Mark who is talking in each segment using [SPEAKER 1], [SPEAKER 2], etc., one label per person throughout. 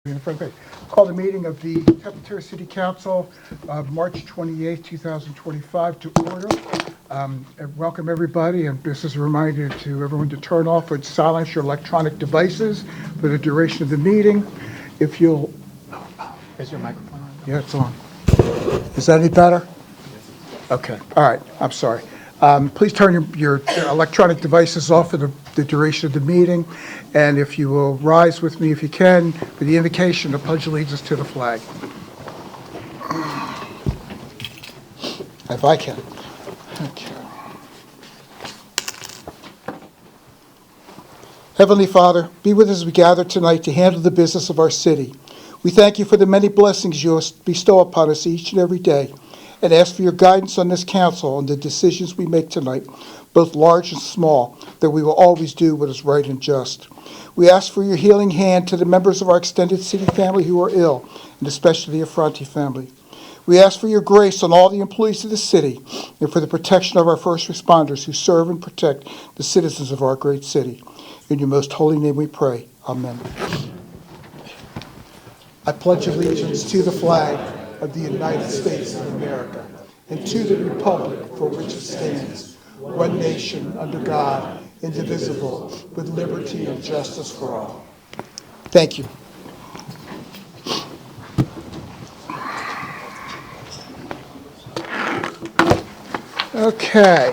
[SPEAKER 1] In the front page. Call the meeting of the Terrace City Council of March 28, 2025 to order. And welcome everybody, and this is a reminder to everyone to turn off or silence your electronic devices for the duration of the meeting. If you'll... Is your microphone on? Yeah, it's on. Is that any better? Okay, all right, I'm sorry. Please turn your electronic devices off for the duration of the meeting, and if you will rise with me if you can, for the invocation, the pledge allegiance to the flag. If I can. Okay. Heavenly Father, be with us as we gather tonight to handle the business of our city. We thank you for the many blessings you bestow upon us each and every day, and ask for your guidance on this council and the decisions we make tonight, both large and small, that we will always do what is right and just. We ask for your healing hand to the members of our extended city family who are ill, and especially the Affronti family. We ask for your grace on all the employees of the city and for the protection of our first responders who serve and protect the citizens of our great city. In your most holy name we pray. Amen. I pledge allegiance to the flag of the United States of America and to the republic for which it stands, one nation under God, indivisible, with liberty and justice for all. Thank you. Okay.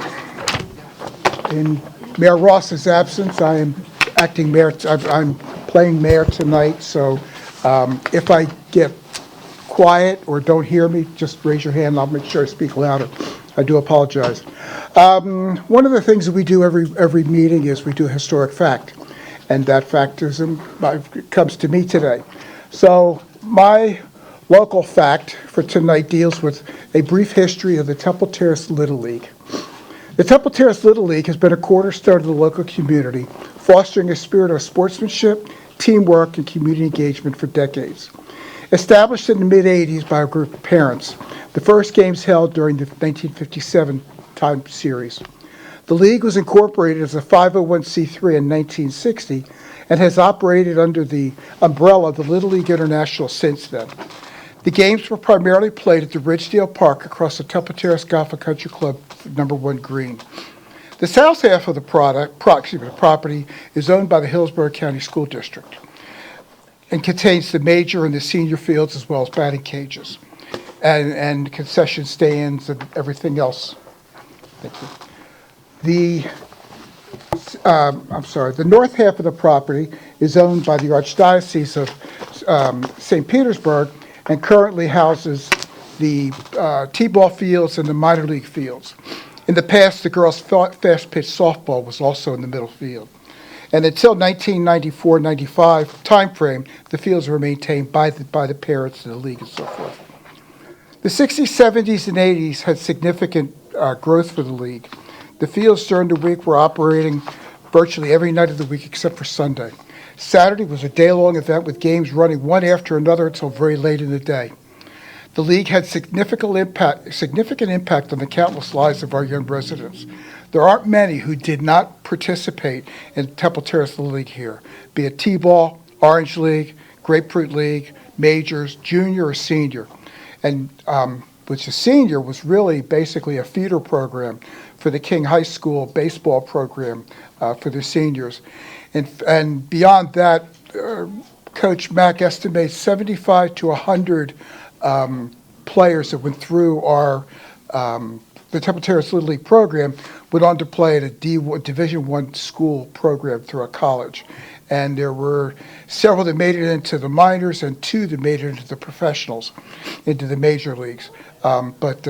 [SPEAKER 1] In Mayor Ross's absence, I am acting mayor. I'm playing mayor tonight, so if I get quiet or don't hear me, just raise your hand and I'll make sure I speak louder. I do apologize. One of the things that we do every meeting is we do a historic fact, and that fact comes to me today. So my local fact for tonight deals with a brief history of the Temple Terrace Little League. The Temple Terrace Little League has been a cornerstone of the local community, fostering a spirit of sportsmanship, teamwork, and community engagement for decades. Established in the mid-'80s by a group of parents, the first games held during the 1957 time series. The league was incorporated as a 501c3 in 1960 and has operated under the umbrella of the Little League International since then. The games were primarily played at the Ridgedale Park across the Temple Terrace Golf and Country Club number 1 green. The south half of the property is owned by the Hillsborough County School District and contains the major and the senior fields as well as batting cages and concession stands and everything else. Thank you. The north half of the property is owned by the Archdiocese of St. Petersburg and currently houses the T-ball fields and the minor league fields. In the past, the girls' fast-pitch softball was also in the middle field. And until 1994-95 timeframe, the fields were maintained by the parents of the league and so forth. The 60s, 70s, and 80s had significant growth for the league. The fields during the week were operating virtually every night of the week except for Sunday. Saturday was a day-long event with games running one after another until very late in the day. The league had significant impact on the countless lives of our young residents. There aren't many who did not participate in Temple Terrace Little League here, be it T-ball, Orange League, Grapefruit League, majors, junior or senior. And which the senior was really basically a feeder program for the King High School baseball program for the seniors. And beyond that, Coach Mack estimates 75 to 100 players that went through the Temple Terrace Little League program went on to play at a Division I school program through a college. And there were several that made it into the minors and 2 that made it into the professionals, into the major leagues. But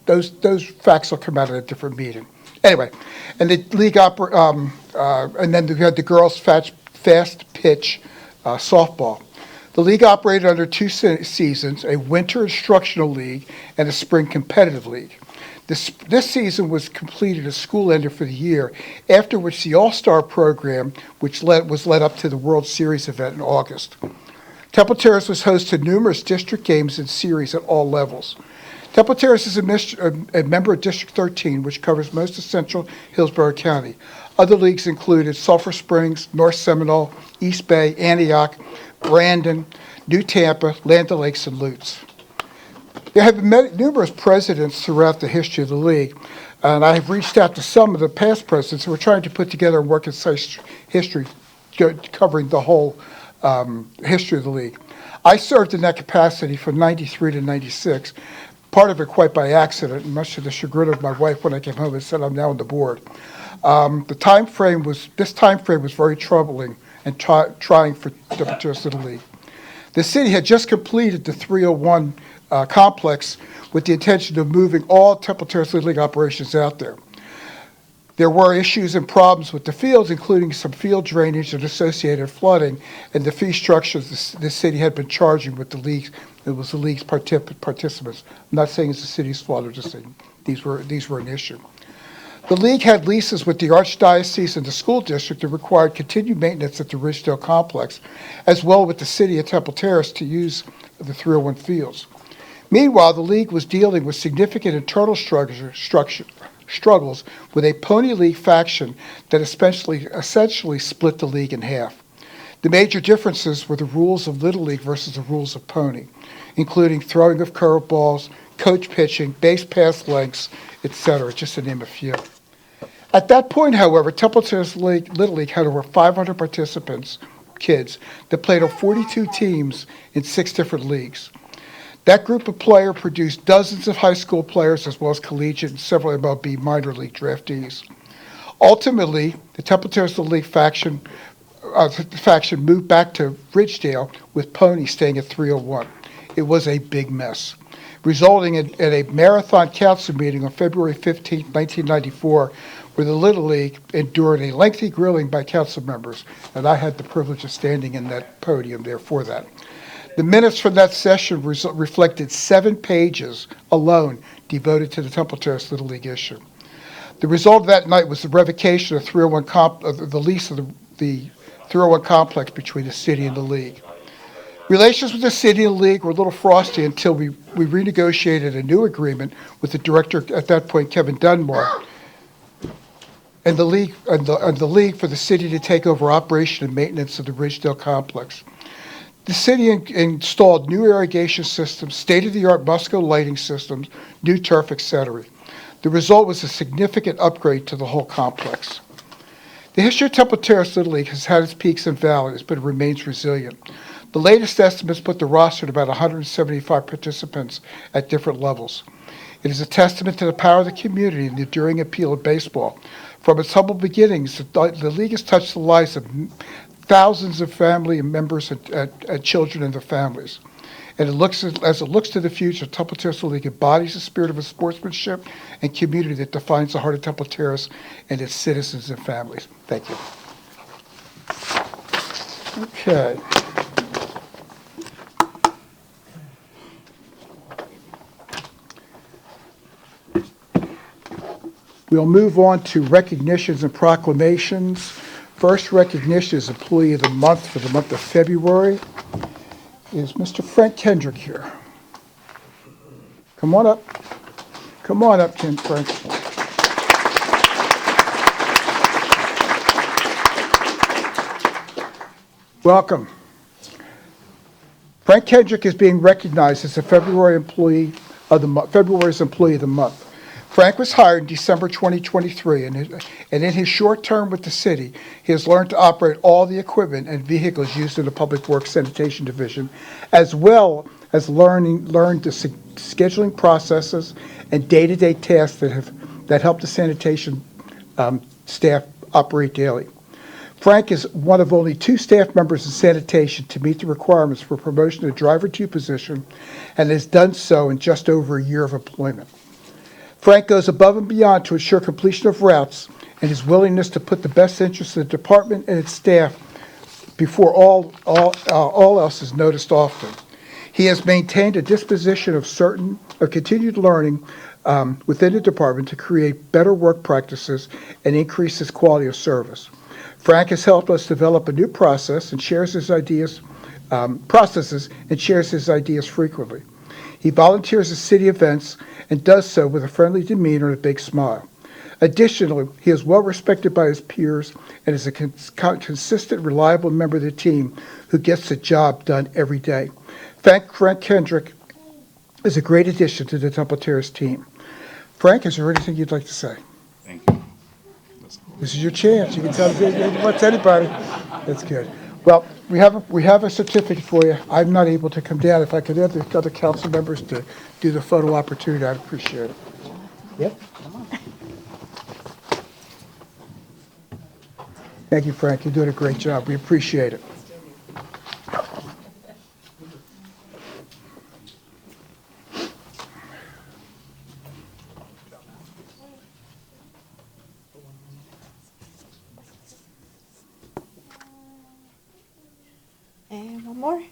[SPEAKER 1] those facts will come out at a different meeting. Anyway, and the league and then we had the girls' fast pitch softball. The league operated under 2 seasons, a winter instructional league and a spring competitive league. This season was completed as school ended for the year, after which the All-Star program, which was led up to the World Series event in August. Temple Terrace was host to numerous district games and series at all levels. Temple Terrace is a member of District 13, which covers most of central Hillsborough County. Other leagues included Sulphur Springs, North Seminole, East Bay, Antioch, Brandon, New Tampa, Land O'Lakes, and Lutz. There have been numerous presidents throughout the history of the league, and I have reached out to some of the past presidents who are trying to put together a more concise history covering the whole history of the league. I served in that capacity from 93 to 96, part of it quite by accident, and much to the chagrin of my wife when I came home and said I'm now on the board. This time frame was very troubling and trying for the Terrace Little League. The city had just completed the 301 complex with the intention of moving all Temple Terrace Little League operations out there. There were issues and problems with the fields, including some field drainage and associated flooding, and the fee structures the city had been charging with the league. It was the league's participants. I'm not saying it's the city's fault. I'm just saying these were an issue. The league had leases with the Archdiocese and the school district that required continued maintenance at the Ridgedale complex, as well with the city of Temple Terrace to use the 301 fields. Meanwhile, the league was dealing with significant internal struggles with a Pony League faction that essentially split the league in half. The major differences were the rules of Little League versus the rules of Pony, including throwing of curveballs, coach pitching, base pass lengths, etc., just to name a few. At that point, however, Temple Terrace Little League had over 500 participants, kids, that played on 42 teams in 6 different leagues. That group of players produced dozens of high school players as well as collegiate and several MLB minor league draftees. Ultimately, the Temple Terrace Little League faction moved back to Ridgedale with Pony staying at 301. It was a big mess, resulting in a marathon council meeting on February 15, 1994, where the Little League endured a lengthy grilling by council members, and I had the privilege of standing in that podium there for that. The minutes from that session reflected 7 pages alone devoted to the Temple Terrace Little League issue. The result of that night was the revocation of the lease of the 301 complex between the city and the league. Relations with the city and the league were a little frosty until we renegotiated a new agreement with the director at that point, Kevin Dunmore, and the league for the city to take over operation and maintenance of the Ridgedale complex. The city installed new irrigation systems, state-of-the-art Musco lighting systems, new turf, etc. The result was a significant upgrade to the whole complex. The history of Temple Terrace Little League has had its peaks and valleys, but it remains resilient. The latest estimates put the roster at about 175 participants at different levels. It is a testament to the power of the community and the enduring appeal of baseball. From its humble beginnings, the league has touched the lives of thousands of family and members and children and their families. And as it looks to the future, Temple Terrace League embodies the spirit of a sportsmanship and community that defines the heart of Temple Terrace and its citizens and families. Thank you. Okay. We'll move on to recognitions and proclamations. First recognition is Employee of the Month for the month of February. Is Mr. Frank Kendrick here? Come on up. Come on up, Frank. Welcome. Frank Kendrick is being recognized as the February's Employee of the Month. Frank was hired in December 2023, and in his short term with the city, he has learned to operate all the equipment and vehicles used in the Public Works Sanitation Division, as well as learned the scheduling processes and day-to-day tasks that help the sanitation staff operate daily. Frank is one of only 2 staff members in sanitation to meet the requirements for promotion to Driver 2 position, and has done so in just over a year of employment. Frank goes above and beyond to ensure completion of routes, and his willingness to put the best interests of the department and its staff before all else is noticed often. He has maintained a disposition of continued learning within the department to create better work practices and increase its quality of service. Frank has helped us develop a new process and shares his ideas frequently. He volunteers at city events and does so with a friendly demeanor and a big smile. Additionally, he is well respected by his peers and is a consistent, reliable member of the team who gets the job done every day. Frank Kendrick is a great addition to the Temple Terrace team. Frank, is there anything you'd like to say?
[SPEAKER 2] Thank you.
[SPEAKER 1] This is your chance. You can tell what's anybody. That's good. Well, we have a certificate for you. I'm not able to come down. If I could have the other council members to do the photo opportunity, I'd appreciate it. Yep. Thank you, Frank. You're doing a great job. We appreciate it.
[SPEAKER 3] And one more.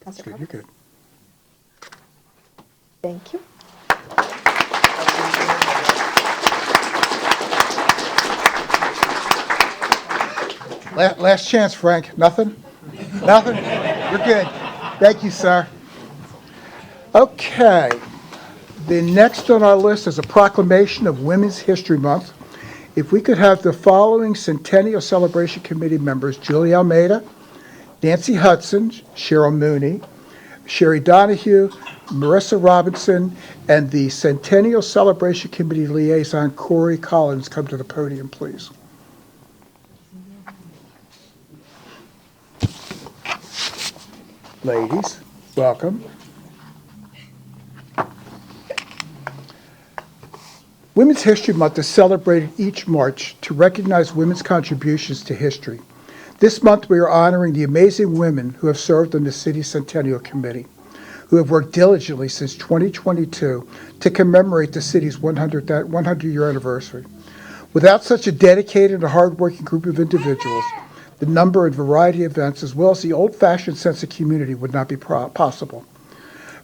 [SPEAKER 1] That's
[SPEAKER 3] Councilor
[SPEAKER 1] good. You're
[SPEAKER 3] Carter.
[SPEAKER 1] good.
[SPEAKER 3] Thank you.
[SPEAKER 1] Last chance, Frank. Nothing? Nothing? You're good. Thank you, sir. Okay. The next on our list is a proclamation of Women's History Month. If we could have the following Centennial Celebration Committee members: Julie Almeida, Nancy Hudson, Cheryl Mooney, Sherry Donahue, Marissa Robinson, and the Centennial Celebration Committee liaison, Corey Collins, come to the podium, please. Ladies, welcome. Women's History Month is celebrated each March to recognize women's contributions to history. This month we are honoring the amazing women who have served on the City Centennial Committee, who have worked diligently since 2022 to commemorate the city's 100-year anniversary. Without such a dedicated and hardworking group of individuals, the number and variety of events, as well as the old-fashioned sense of community, would not be possible.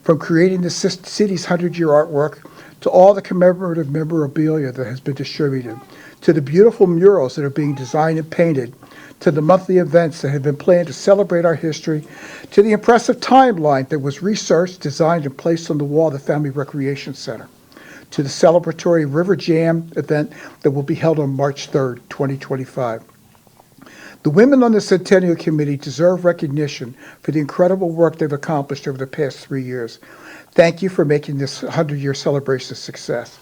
[SPEAKER 1] From creating the city's 100-year artwork, to all the commemorative memorabilia that has been distributed, to the beautiful murals that are being designed and painted, to the monthly events that have been planned to celebrate our history, to the impressive timeline that was researched, designed, and placed on the wall of the Family Recreation Center, to the celebratory River Jam event that will be held on March 3rd, 2025. The women on the Centennial Committee deserve recognition for the incredible work they've accomplished over the past 3 years. Thank you for making this 100-year celebration a success.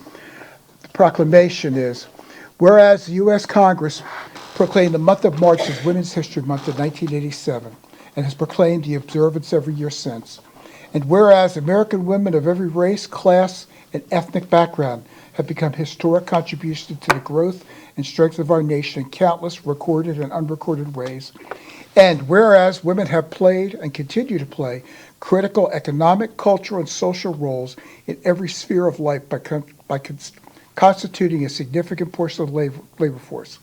[SPEAKER 1] The proclamation is, whereas the U.S. Congress proclaimed the month of March as Women's History Month in 1987 and has proclaimed the observance every year since, and whereas American women of every race, class, and ethnic background have become historic contributions to the growth and strength of our nation in countless recorded and unrecorded ways. And whereas women have played and continue to play critical economic, cultural, and social roles in every sphere of life by constituting a significant portion of the labor force.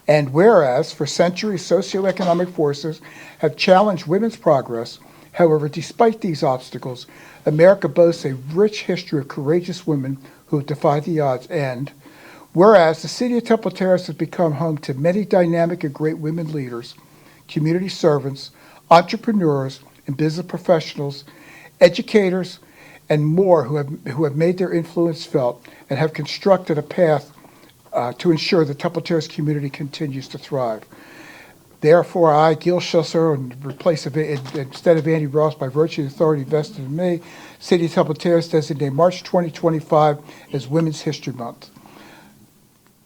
[SPEAKER 1] And whereas for centuries socioeconomic forces have challenged women's progress, however, despite these obstacles, America boasts a rich history of courageous women who have defied the odds. And whereas the city of Temple Terrace has become home to many dynamic and great women leaders, community servants, entrepreneurs, and business professionals, educators, and more who have made their influence felt and have constructed a path to ensure the Temple Terrace community continues to thrive. Therefore, I, Gil Schusser, instead of Andy Ross, by virtue of the authority vested in me, City of Temple Terrace designate March 2025 as Women's History Month.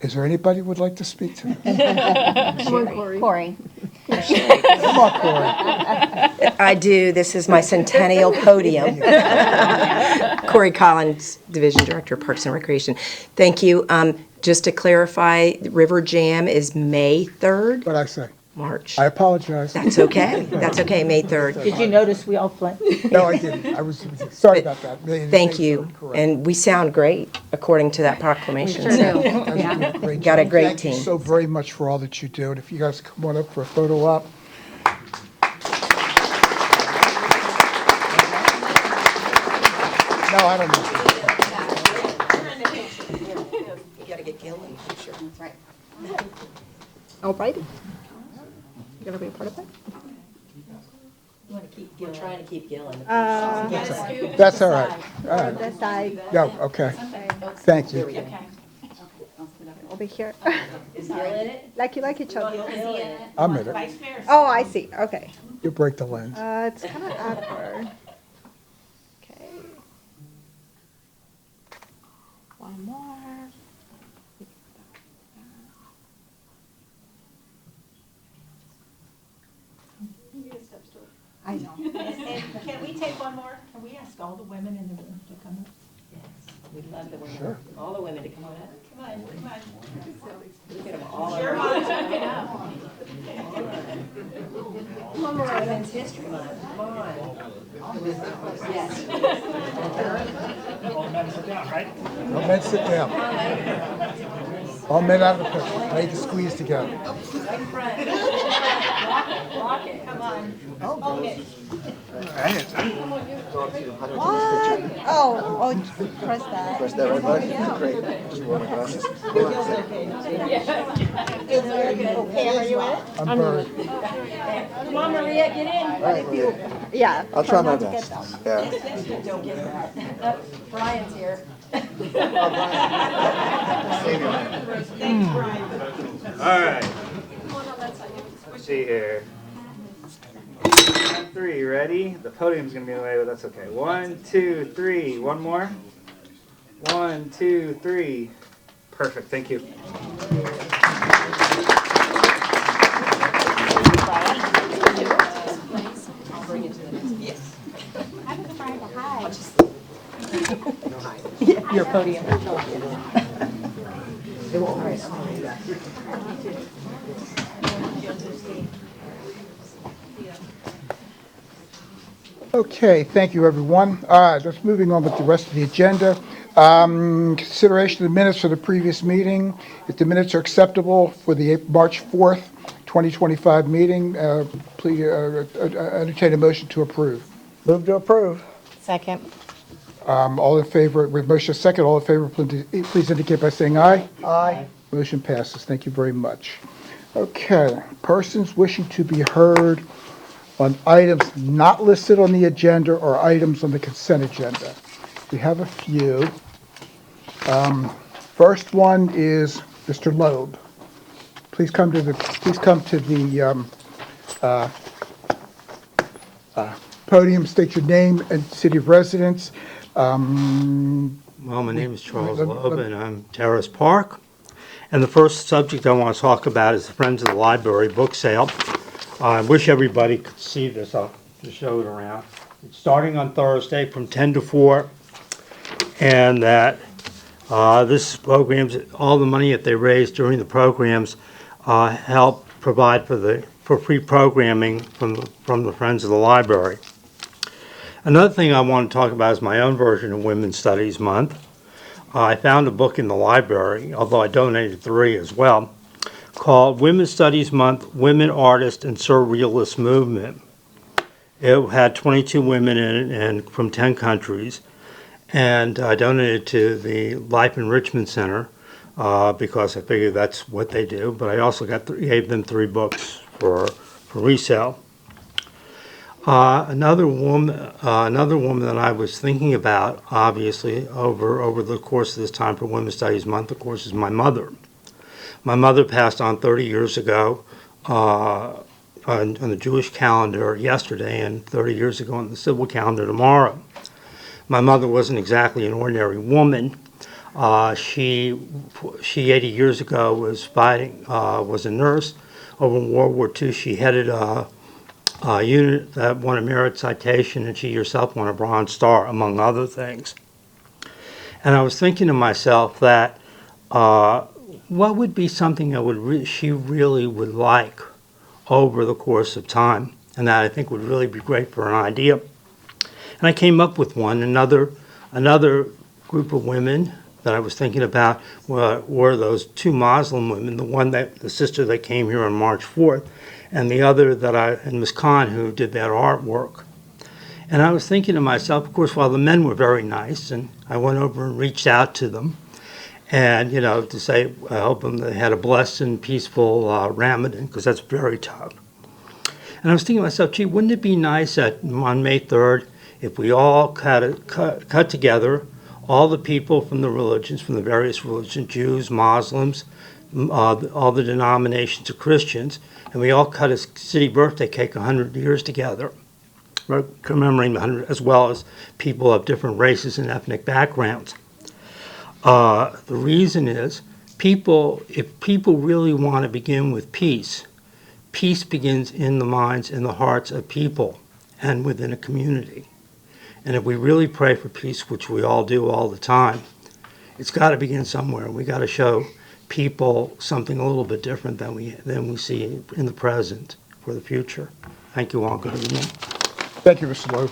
[SPEAKER 1] Is there anybody who would like to speak to this?
[SPEAKER 3] Come on, Corey.
[SPEAKER 1] Come on, Corey.
[SPEAKER 4] I do. This is my centennial podium. Corey Collins, Division Director, Parks and Recreation. Thank you. Just to clarify, River Jam is May 3rd.
[SPEAKER 1] What'd I say?
[SPEAKER 4] March.
[SPEAKER 1] I apologize.
[SPEAKER 4] That's okay. That's okay, May 3rd.
[SPEAKER 3] Did you notice we all fled?
[SPEAKER 1] No, I didn't. I was sorry about that.
[SPEAKER 4] Thank you. And we sound great, according to that proclamation.
[SPEAKER 3] Sure
[SPEAKER 4] So
[SPEAKER 3] do.
[SPEAKER 1] Great
[SPEAKER 4] got a
[SPEAKER 1] job.
[SPEAKER 4] great
[SPEAKER 1] Thank you
[SPEAKER 4] team.
[SPEAKER 1] so very much for all that you do. And if you guys come on up for a photo op. No, I don't know.
[SPEAKER 4] You got to get Gil in the picture. Right.
[SPEAKER 3] All righty. You gonna be a part of it?
[SPEAKER 4] We're trying to keep Gil in the
[SPEAKER 1] That's all right. All right.
[SPEAKER 3] This side.
[SPEAKER 1] No, okay. Thank you.
[SPEAKER 3] over here.
[SPEAKER 4] Is Gil in it?
[SPEAKER 3] Like each other.
[SPEAKER 1] I'm in it.
[SPEAKER 3] Oh, I see, okay.
[SPEAKER 1] You break the lens.
[SPEAKER 3] It's kind of awkward. Okay. One more. I know.
[SPEAKER 2] And can we take one more? Can we ask all the women in the room to come up?
[SPEAKER 4] Yes, we'd love the women,
[SPEAKER 1] Sure.
[SPEAKER 4] all the women to come on up.
[SPEAKER 2] Come on, come on.
[SPEAKER 4] Look at them all.
[SPEAKER 2] Sure,
[SPEAKER 4] Women's History Month, come on. Yes.
[SPEAKER 5] All the men sit down, right?
[SPEAKER 1] All men sit down. All men out of the picture, ready to squeeze together.
[SPEAKER 4] Right in front. Rock it.
[SPEAKER 2] Come on. Okay.
[SPEAKER 3] What? Oh, press that.
[SPEAKER 6] Press that right button? Great. Just wear my glasses.
[SPEAKER 3] Okay, are you in it?
[SPEAKER 1] I'm buried.
[SPEAKER 4] Come on, Maria, get in.
[SPEAKER 6] All right, Maria.
[SPEAKER 3] Yeah.
[SPEAKER 6] I'll try my
[SPEAKER 3] not to get
[SPEAKER 6] best.
[SPEAKER 3] them.
[SPEAKER 6] Yeah.
[SPEAKER 4] Don't get that. Brian's here.
[SPEAKER 2] Thanks, Brian.
[SPEAKER 7] All right. Let's see here. 3, ready? The podium's gonna be in the way, but that's okay. 1, 2, 3. One more. 1, 2, 3. Perfect. Thank you.
[SPEAKER 4] I'll bring it to the next. Yes. Your podium.
[SPEAKER 1] Okay, thank you, everyone. All right, let's moving on with the rest of the agenda. Consideration of the minutes for the previous meeting. If the minutes are acceptable for the March 4th, 2025 meeting, please entertain a motion to approve.
[SPEAKER 6] Move to approve.
[SPEAKER 3] Second.
[SPEAKER 1] All in favor, with motion second, all in favor, please indicate by saying aye.
[SPEAKER 6] Aye.
[SPEAKER 1] Motion passes. Thank you very much. Okay, persons wishing to be heard on items not listed on the agenda or items on the consent agenda. We have a few. First one is Mr. Loeb. Please come to the podium, state your name and city of residence.
[SPEAKER 5] Well, my name is Charles
[SPEAKER 1] let-
[SPEAKER 5] Loeb, and I'm Terrace Park. And the first subject I want to talk about is the Friends of the Library book sale. I wish everybody could see this. I'll just show it around. It's starting on Thursday from 10 to 4, and that this programs, all the money that they raise during the programs help provide for free programming from the Friends of the Library. Another thing I want to talk about is my own version of Women's Studies Month. I found a book in the library, although I donated 3 as well, called Women's Studies Month, Women Artists and Surrealist Movement. It had 22 women in it and from 10 countries. And I donated to the Life Enrichment Center because I figured that's what they do. But I also gave them 3 books for resale. Another woman that I was thinking about, obviously, over the course of this time for Women's Studies Month, of course, is my mother. My mother passed on 30 years ago on the Jewish calendar yesterday, and 30 years ago on the civil calendar tomorrow. My mother wasn't exactly an ordinary woman. She 80 years ago was was a nurse. Over in World War II, she headed a unit that won a merit citation, and she herself won a Bronze Star, among other things. And I was thinking to myself that what would be something that she really would like over the course of time, and that I think would really be great for an idea. And I came up with one. Another group of women that I was thinking about were those 2 Muslim women, the sister that came here on March 4th, and the other and Ms. Khan, who did that artwork. And I was thinking to myself, of course, while the men were very nice, and I went over and reached out to them, and, to say, I hope they had a blessed and peaceful Ramadan, because that's very tough. And I was thinking to myself, gee, wouldn't it be nice on May 3rd if we all cut together, all the people from the religions, from the various religions, Jews, Muslims, all the denominations of Christians, and we all cut a city birthday cake 100 years together, commemorating the 100, as well as people of different races and ethnic backgrounds. The reason is, if people really want to begin with peace, peace begins in the minds and the hearts of people and within a community. And if we really pray for peace, which we all do all the time, it's got to begin somewhere. We got to show people something a little bit different than we see in the present for the future. Thank you all. Good evening.
[SPEAKER 1] Thank you, Mr. Lowe.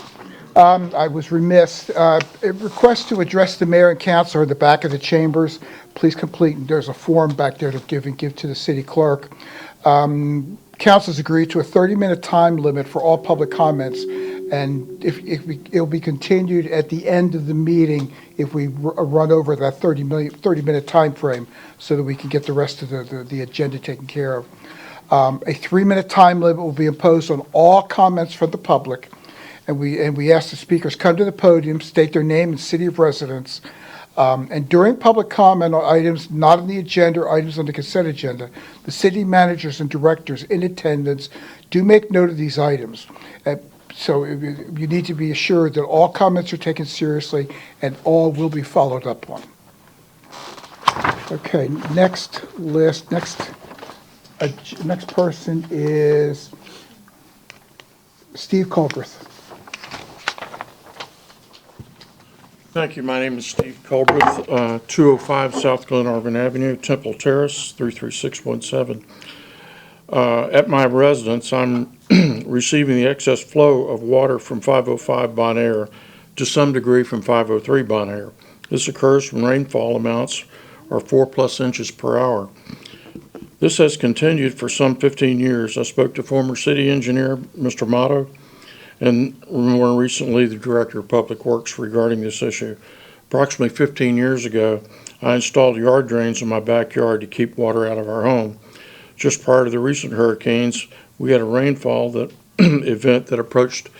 [SPEAKER 1] I was remiss. A request to address the mayor and council in the back of the chambers. Please complete. There's a form back there to give to the city clerk. Council's agreed to a 30-minute time limit for all public comments, and it'll be continued at the end of the meeting if we run over that 30-minute time frame, so that we can get the rest of the agenda taken care of. A 3-minute time limit will be imposed on all comments from the public, and we ask the speakers come to the podium, state their name and city of residence. And during public comment on items not on the agenda or items on the consent agenda, the city managers and directors in attendance do make note of these items. So you need to be assured that all comments are taken seriously and all will be followed up on. Okay, next person is Steve Culberth.
[SPEAKER 8] Thank you. My name is Steve Culberth, 205 South Glenarvan Avenue, Temple Terrace, 33617. At my residence, I'm receiving the excess flow of water from 505 Bon Air, to some degree from 503 Bon Air. This occurs when rainfall amounts are 4+ inches per hour. This has continued for some 15 years. I spoke to former city engineer, Mr. Motto, and more recently the Director of Public Works regarding this issue. Approximately 15 years ago, I installed yard drains in my backyard to keep water out of our home. Just prior to the recent hurricanes, we had a rainfall event that approached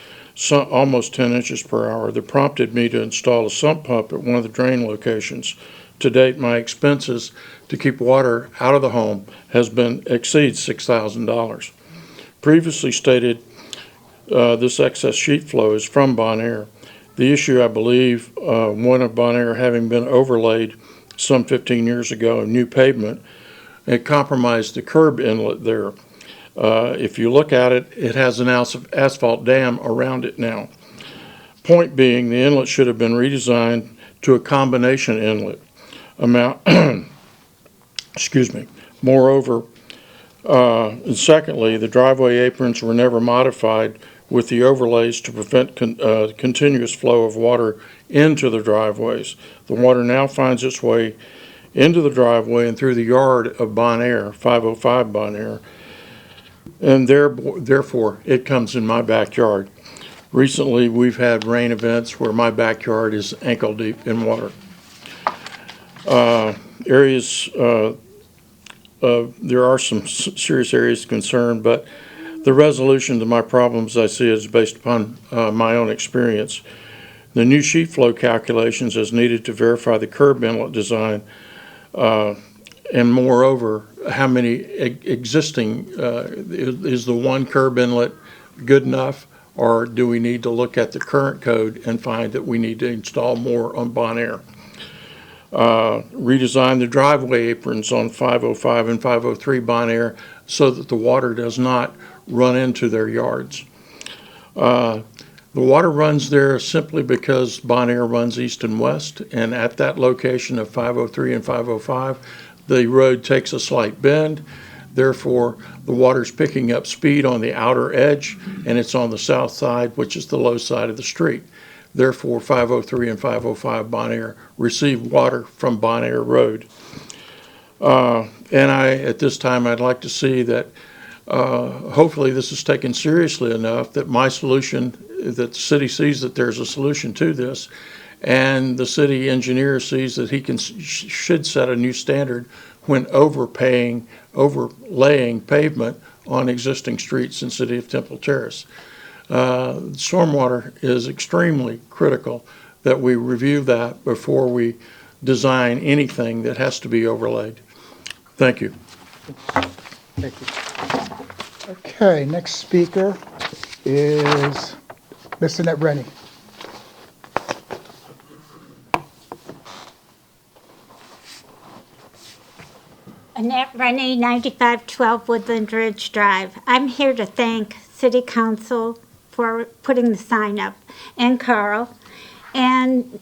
[SPEAKER 8] almost 10 inches per hour that prompted me to install a sump pump at one of the drain locations. To date, my expenses to keep water out of the home exceeds $6,000. Previously stated, this excess sheet flow is from Bon Air. The issue, I believe, one of Bon Air having been overlaid some 15 years ago, new pavement, it compromised the curb inlet there. If you look at it, it has an asphalt dam around it now. Point being, the inlet should have been redesigned to a combination inlet. Excuse me. Moreover, and secondly, the driveway aprons were never modified with the overlays to prevent continuous flow of water into the driveways. The water now finds its way into the driveway and through the yard of Bon Air, 505 Bon Air, and therefore it comes in my backyard. Recently, we've had rain events where my backyard is ankle deep in water. There are some serious areas of concern, but the resolution to my problems I see is based upon my own experience. The new sheet flow calculations is needed to verify the curb inlet design, and moreover, how many existing, is the one curb inlet good enough, or do we need to look at the current code and find that we need to install more on Bon Air? Redesign the driveway aprons on 505 and 503 Bon Air so that the water does not run into their yards. The water runs there simply because Bon Air runs east and west, and at that location of 503 and 505, the road takes a slight bend. Therefore, the water's picking up speed on the outer edge, and it's on the south side, which is the low side of the street. Therefore, 503 and 505 Bon Air receive water from Bon Air Road. And at this time, I'd like to see that hopefully this is taken seriously enough that my solution, that the city sees that there's a solution to this, and the city engineer sees that he should set a new standard when overlaying pavement on existing streets in the city of Temple Terrace. Stormwater is extremely critical that we review that before we design anything that has to be overlaid. Thank you.
[SPEAKER 1] Thank you. Okay, next speaker is Ms. Annette Rennie.
[SPEAKER 9] Annette Rennie, 9512 Woodland Ridge Drive. I'm here to thank City Council for putting the sign up, and Carl, and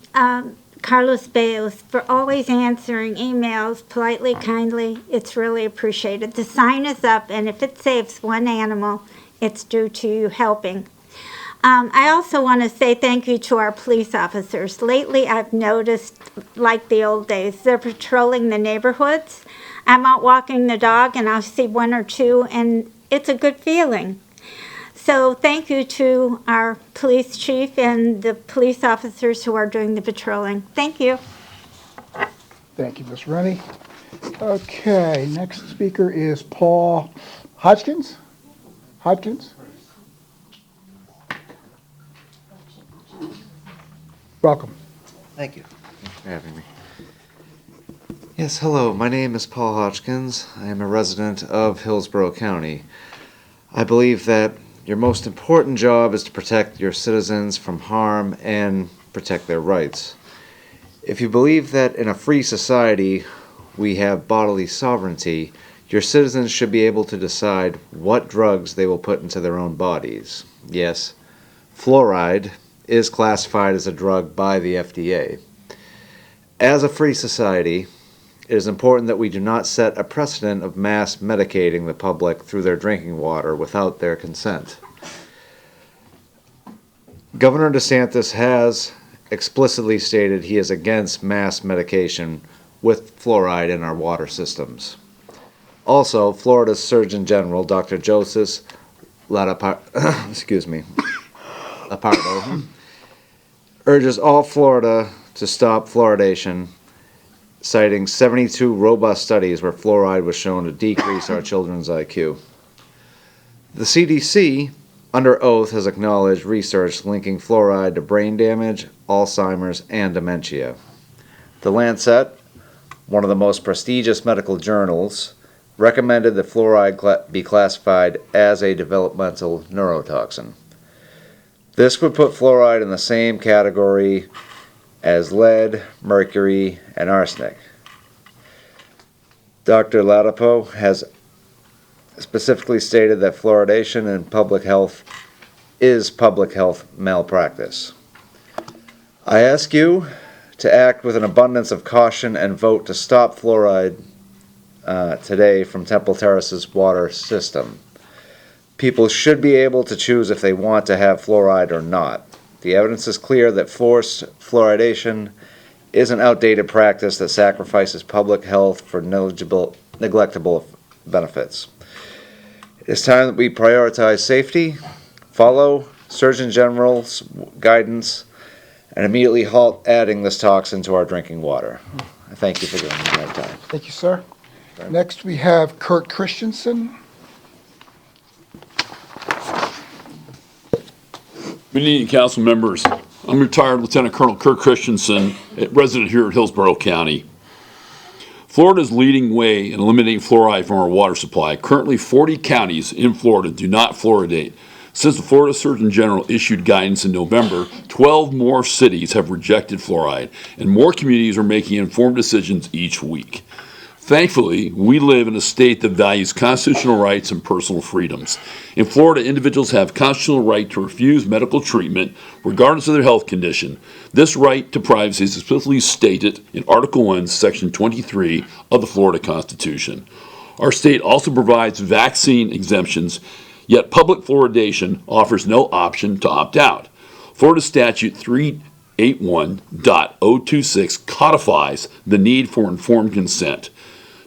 [SPEAKER 9] Carlos Bayos for always answering emails politely, kindly. It's really appreciated. The sign is up, and if it saves one animal, it's due to you helping. I also want to say thank you to our police officers. Lately, I've noticed, like the old days, they're patrolling the neighborhoods. I'm out walking the dog, and I'll see one or two, and it's a good feeling. So thank you to our police chief and the police officers who are doing the patrolling. Thank you.
[SPEAKER 1] Thank you, Ms. Rennie. Okay, next speaker is Paul Hodgkins. Welcome.
[SPEAKER 10] Thank you. Thanks for having me. Yes, hello. My name is Paul Hodgkins. I am a resident of Hillsborough County. I believe that your most important job is to protect your citizens from harm and protect their rights. If you believe that in a free society we have bodily sovereignty, your citizens should be able to decide what drugs they will put into their own bodies. Yes, fluoride is classified as a drug by the FDA. As a free society, it is important that we do not set a precedent of mass medicating the public through their drinking water without their consent. Governor DeSantis has explicitly stated he is against mass medication with fluoride in our water systems. Also, Florida's Surgeon General, Dr. Joseph Ladapardo, urges all Florida to stop fluoridation, citing 72 robust studies where fluoride was shown to decrease our children's IQ. The CDC, under oath, has acknowledged research linking fluoride to brain damage, Alzheimer's, and dementia. The Lancet, one of the most prestigious medical journals, recommended that fluoride be classified as a developmental neurotoxin. This would put fluoride in the same category as lead, mercury, and arsenic. Dr. Ladapo has specifically stated that fluoridation in public health is public health malpractice. I ask you to act with an abundance of caution and vote to stop fluoride today from Temple Terrace's water system. People should be able to choose if they want to have fluoride or not. The evidence is clear that forced fluoridation is an outdated practice that sacrifices public health for neglectable benefits. It is time that we prioritize safety, follow Surgeon General's guidance, and immediately halt adding this toxin to our drinking water. I thank you for giving me that time.
[SPEAKER 1] Thank you, sir. Next, we have Kurt Christensen.
[SPEAKER 11] Good evening, council members. I'm retired Lieutenant Colonel Kirk Christensen, a resident here at Hillsborough County. Florida is leading way in eliminating fluoride from our water supply. Currently, 40 counties in Florida do not fluoridate. Since the Florida Surgeon General issued guidance in November, 12 more cities have rejected fluoride, and more communities are making informed decisions each week. Thankfully, we live in a state that values constitutional rights and personal freedoms. In Florida, individuals have constitutional right to refuse medical treatment regardless of their health condition. This right to privacy is explicitly stated in Article 1, Section 23 of the Florida Constitution. Our state also provides vaccine exemptions, yet public fluoridation offers no option to opt out. Florida Statute 381.026 codifies the need for informed consent.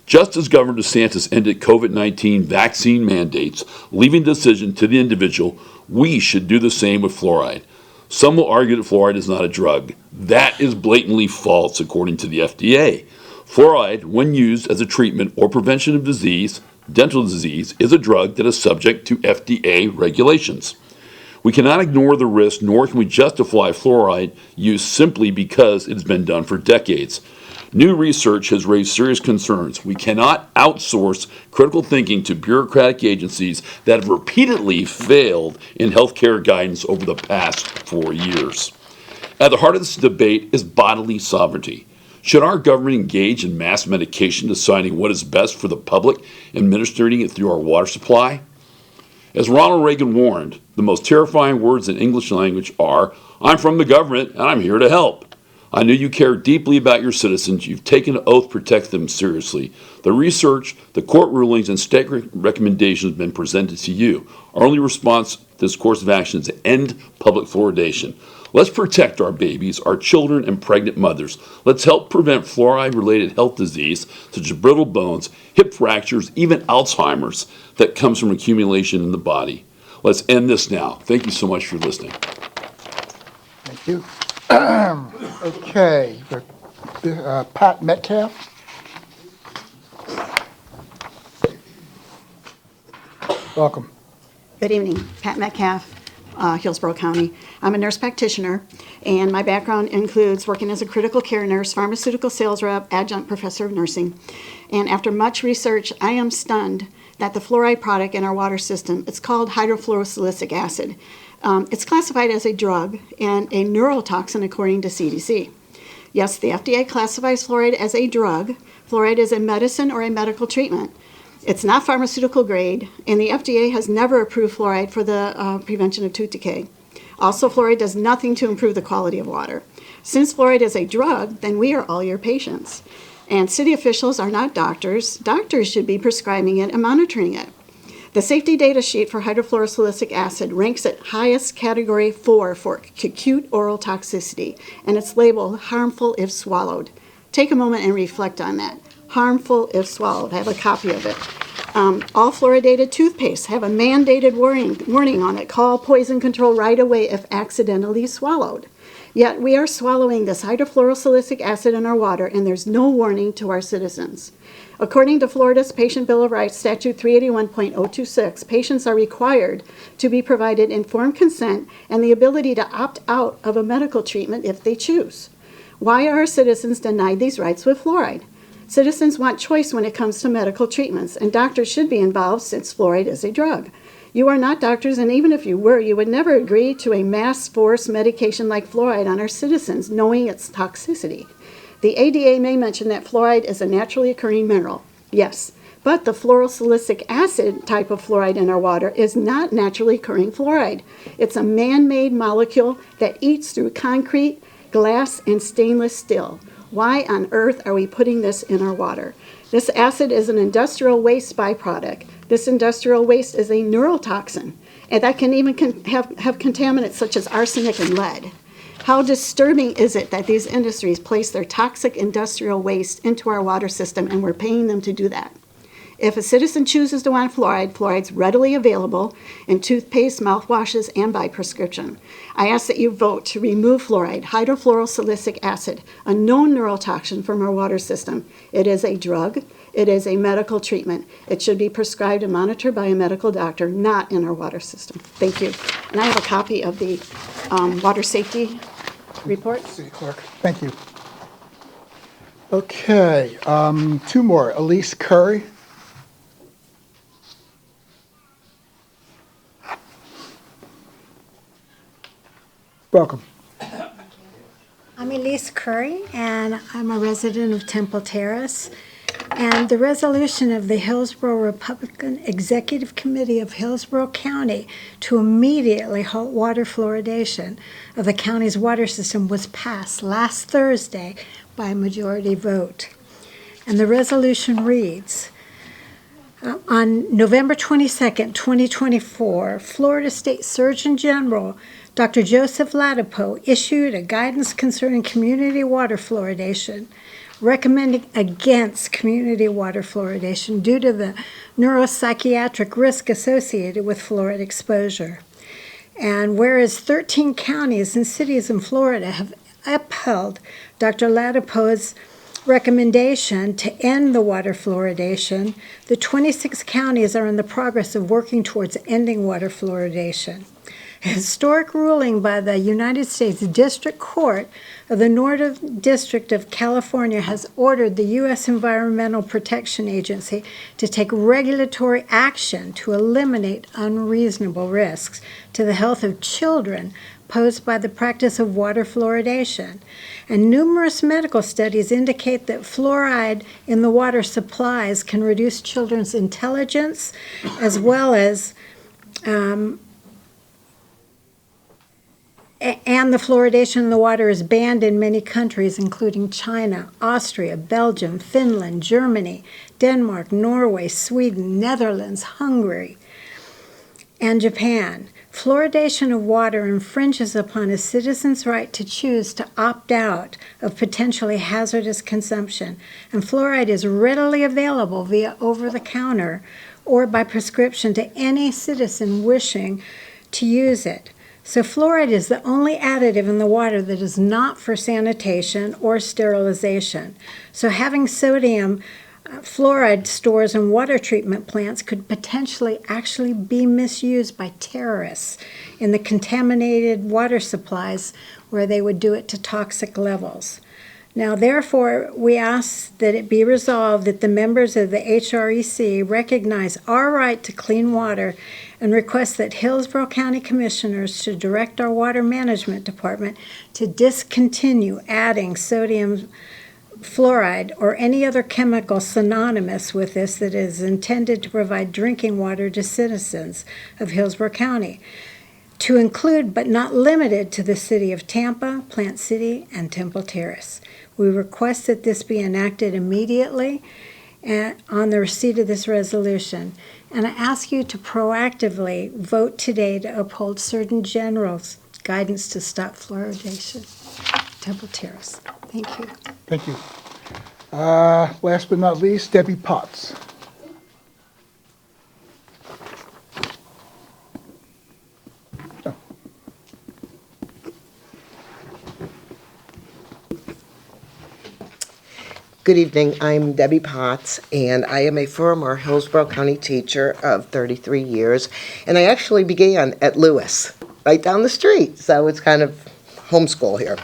[SPEAKER 11] Just as Governor DeSantis ended COVID-19 vaccine mandates, leaving the decision to the individual, we should do the same with fluoride. Some will argue that fluoride is not a drug. That is blatantly false, according to the FDA. Fluoride, when used as a treatment or prevention of disease, dental disease, is a drug that is subject to FDA regulations. We cannot ignore the risk, nor can we justify fluoride use simply because it has been done for decades. New research has raised serious concerns. We cannot outsource critical thinking to bureaucratic agencies that have repeatedly failed in healthcare guidance over the past 4 years. At the heart of this debate is bodily sovereignty. Should our government engage in mass medication, deciding what is best for the public, administering it through our water supply? As Ronald Reagan warned, the most terrifying words in English language are, "I'm from the government and I'm here to help." I know you care deeply about your citizens. You've taken an oath to protect them seriously. The research, the court rulings, and state recommendations have been presented to you. Our only response to this course of action is to end public fluoridation. Let's protect our babies, our children, and pregnant mothers. Let's help prevent fluoride-related health disease, such as brittle bones, hip fractures, even Alzheimer's, that comes from accumulation in the body. Let's end this now. Thank you so much for listening.
[SPEAKER 1] Thank you. Okay, Pat Metcalf. Welcome.
[SPEAKER 12] Good evening, Pat Metcalf, Hillsborough County. I'm a nurse practitioner, and my background includes working as a critical care nurse, pharmaceutical sales rep, adjunct professor of nursing. And after much research, I am stunned that the fluoride product in our water system, it's called hydrofluorosilicic acid. It's classified as a drug and a neurotoxin according to CDC. Yes, the FDA classifies fluoride as a drug. Fluoride is a medicine or a medical treatment. It's not pharmaceutical grade, and the FDA has never approved fluoride for the prevention of tooth decay. Also, fluoride does nothing to improve the quality of water. Since fluoride is a drug, then we are all your patients. And city officials are not doctors. Doctors should be prescribing it and monitoring it. The safety data sheet for hydrofluorosilicic acid ranks at highest category 4 for acute oral toxicity, and it's labeled harmful if swallowed. Take a moment and reflect on that. Harmful if swallowed. I have a copy of it. All fluoridated toothpaste have a mandated warning on it. Call poison control right away if accidentally swallowed. Yet we are swallowing this hydrofluorosilicic acid in our water, and there's no warning to our citizens. According to Florida's Patient Bill of Rights, Statute 381.026, patients are required to be provided informed consent and the ability to opt out of a medical treatment if they choose. Why are our citizens denied these rights with fluoride? Citizens want choice when it comes to medical treatments, and doctors should be involved since fluoride is a drug. You are not doctors, and even if you were, you would never agree to a mass force medication like fluoride on our citizens, knowing its toxicity. The ADA may mention that fluoride is a naturally occurring mineral, yes, but the fluorosilicic acid type of fluoride in our water is not naturally occurring fluoride. It's a man-made molecule that eats through concrete, glass, and stainless steel. Why on earth are we putting this in our water? This acid is an industrial waste byproduct. This industrial waste is a neurotoxin, and that can even have contaminants such as arsenic and lead. How disturbing is it that these industries place their toxic industrial waste into our water system, and we're paying them to do that? If a citizen chooses to want fluoride, fluoride's readily available in toothpaste, mouthwashes, and by prescription. I ask that you vote to remove fluoride, hydrofluorosilicic acid, a known neurotoxin from our water system. It is a drug. It is a medical treatment. It should be prescribed and monitored by a medical doctor, not in our water system. Thank you. And I have a copy of the water safety report.
[SPEAKER 1] City Clerk, thank you. Okay, two more. Elise Curry. Welcome.
[SPEAKER 13] I'm Elise Curry, and I'm a resident of Temple Terrace. And the resolution of the Hillsborough Republican Executive Committee of Hillsborough County to immediately halt water fluoridation of the county's water system was passed last Thursday by a majority vote. And the resolution reads, on November 22nd, 2024, Florida State Surgeon General Dr. Joseph Ladapo issued a guidance concerning community water fluoridation, recommending against community water fluoridation due to the neuropsychiatric risk associated with fluoride exposure. And whereas 13 counties and cities in Florida have upheld Dr. Ladapo's recommendation to end the water fluoridation, the 26 counties are in the progress of working towards ending water fluoridation. A historic ruling by the United States District Court of the Northern District of California has ordered the U.S. Environmental Protection Agency to take regulatory action to eliminate unreasonable risks to the health of children posed by the practice of water fluoridation. And numerous medical studies indicate that fluoride in the water supplies can reduce children's intelligence, as well as and the fluoridation in the water is banned in many countries, including China, Austria, Belgium, Finland, Germany, Denmark, Norway, Sweden, Netherlands, Hungary, and Japan. Fluoridation of water infringes upon a citizen's right to choose to opt out of potentially hazardous consumption, and fluoride is readily available via over-the-counter or by prescription to any citizen wishing to use it. So fluoride is the only additive in the water that is not for sanitation or sterilization. So having sodium fluoride stores in water treatment plants could potentially actually be misused by terrorists in the contaminated water supplies where they would do it to toxic levels. Now, therefore, we ask that it be resolved that the members of the HREC recognize our right to clean water and request that Hillsborough County Commissioners to direct our Water Management Department to discontinue adding sodium fluoride or any other chemical synonymous with this that is intended to provide drinking water to citizens of Hillsborough County, to include but not limited to the city of Tampa, Plant City, and Temple Terrace. We request that this be enacted immediately on the receipt of this resolution. And I ask you to proactively vote today to uphold Surgeon General's guidance to stop fluoridation. Temple Terrace. Thank you.
[SPEAKER 1] Thank you. Last but not least, Debbie Potts.
[SPEAKER 14] Good evening. I'm Debbie Potts, and I am a former Hillsborough County teacher of 33 years, and I actually began at Lewis, right down the street, so it's kind of homeschool here.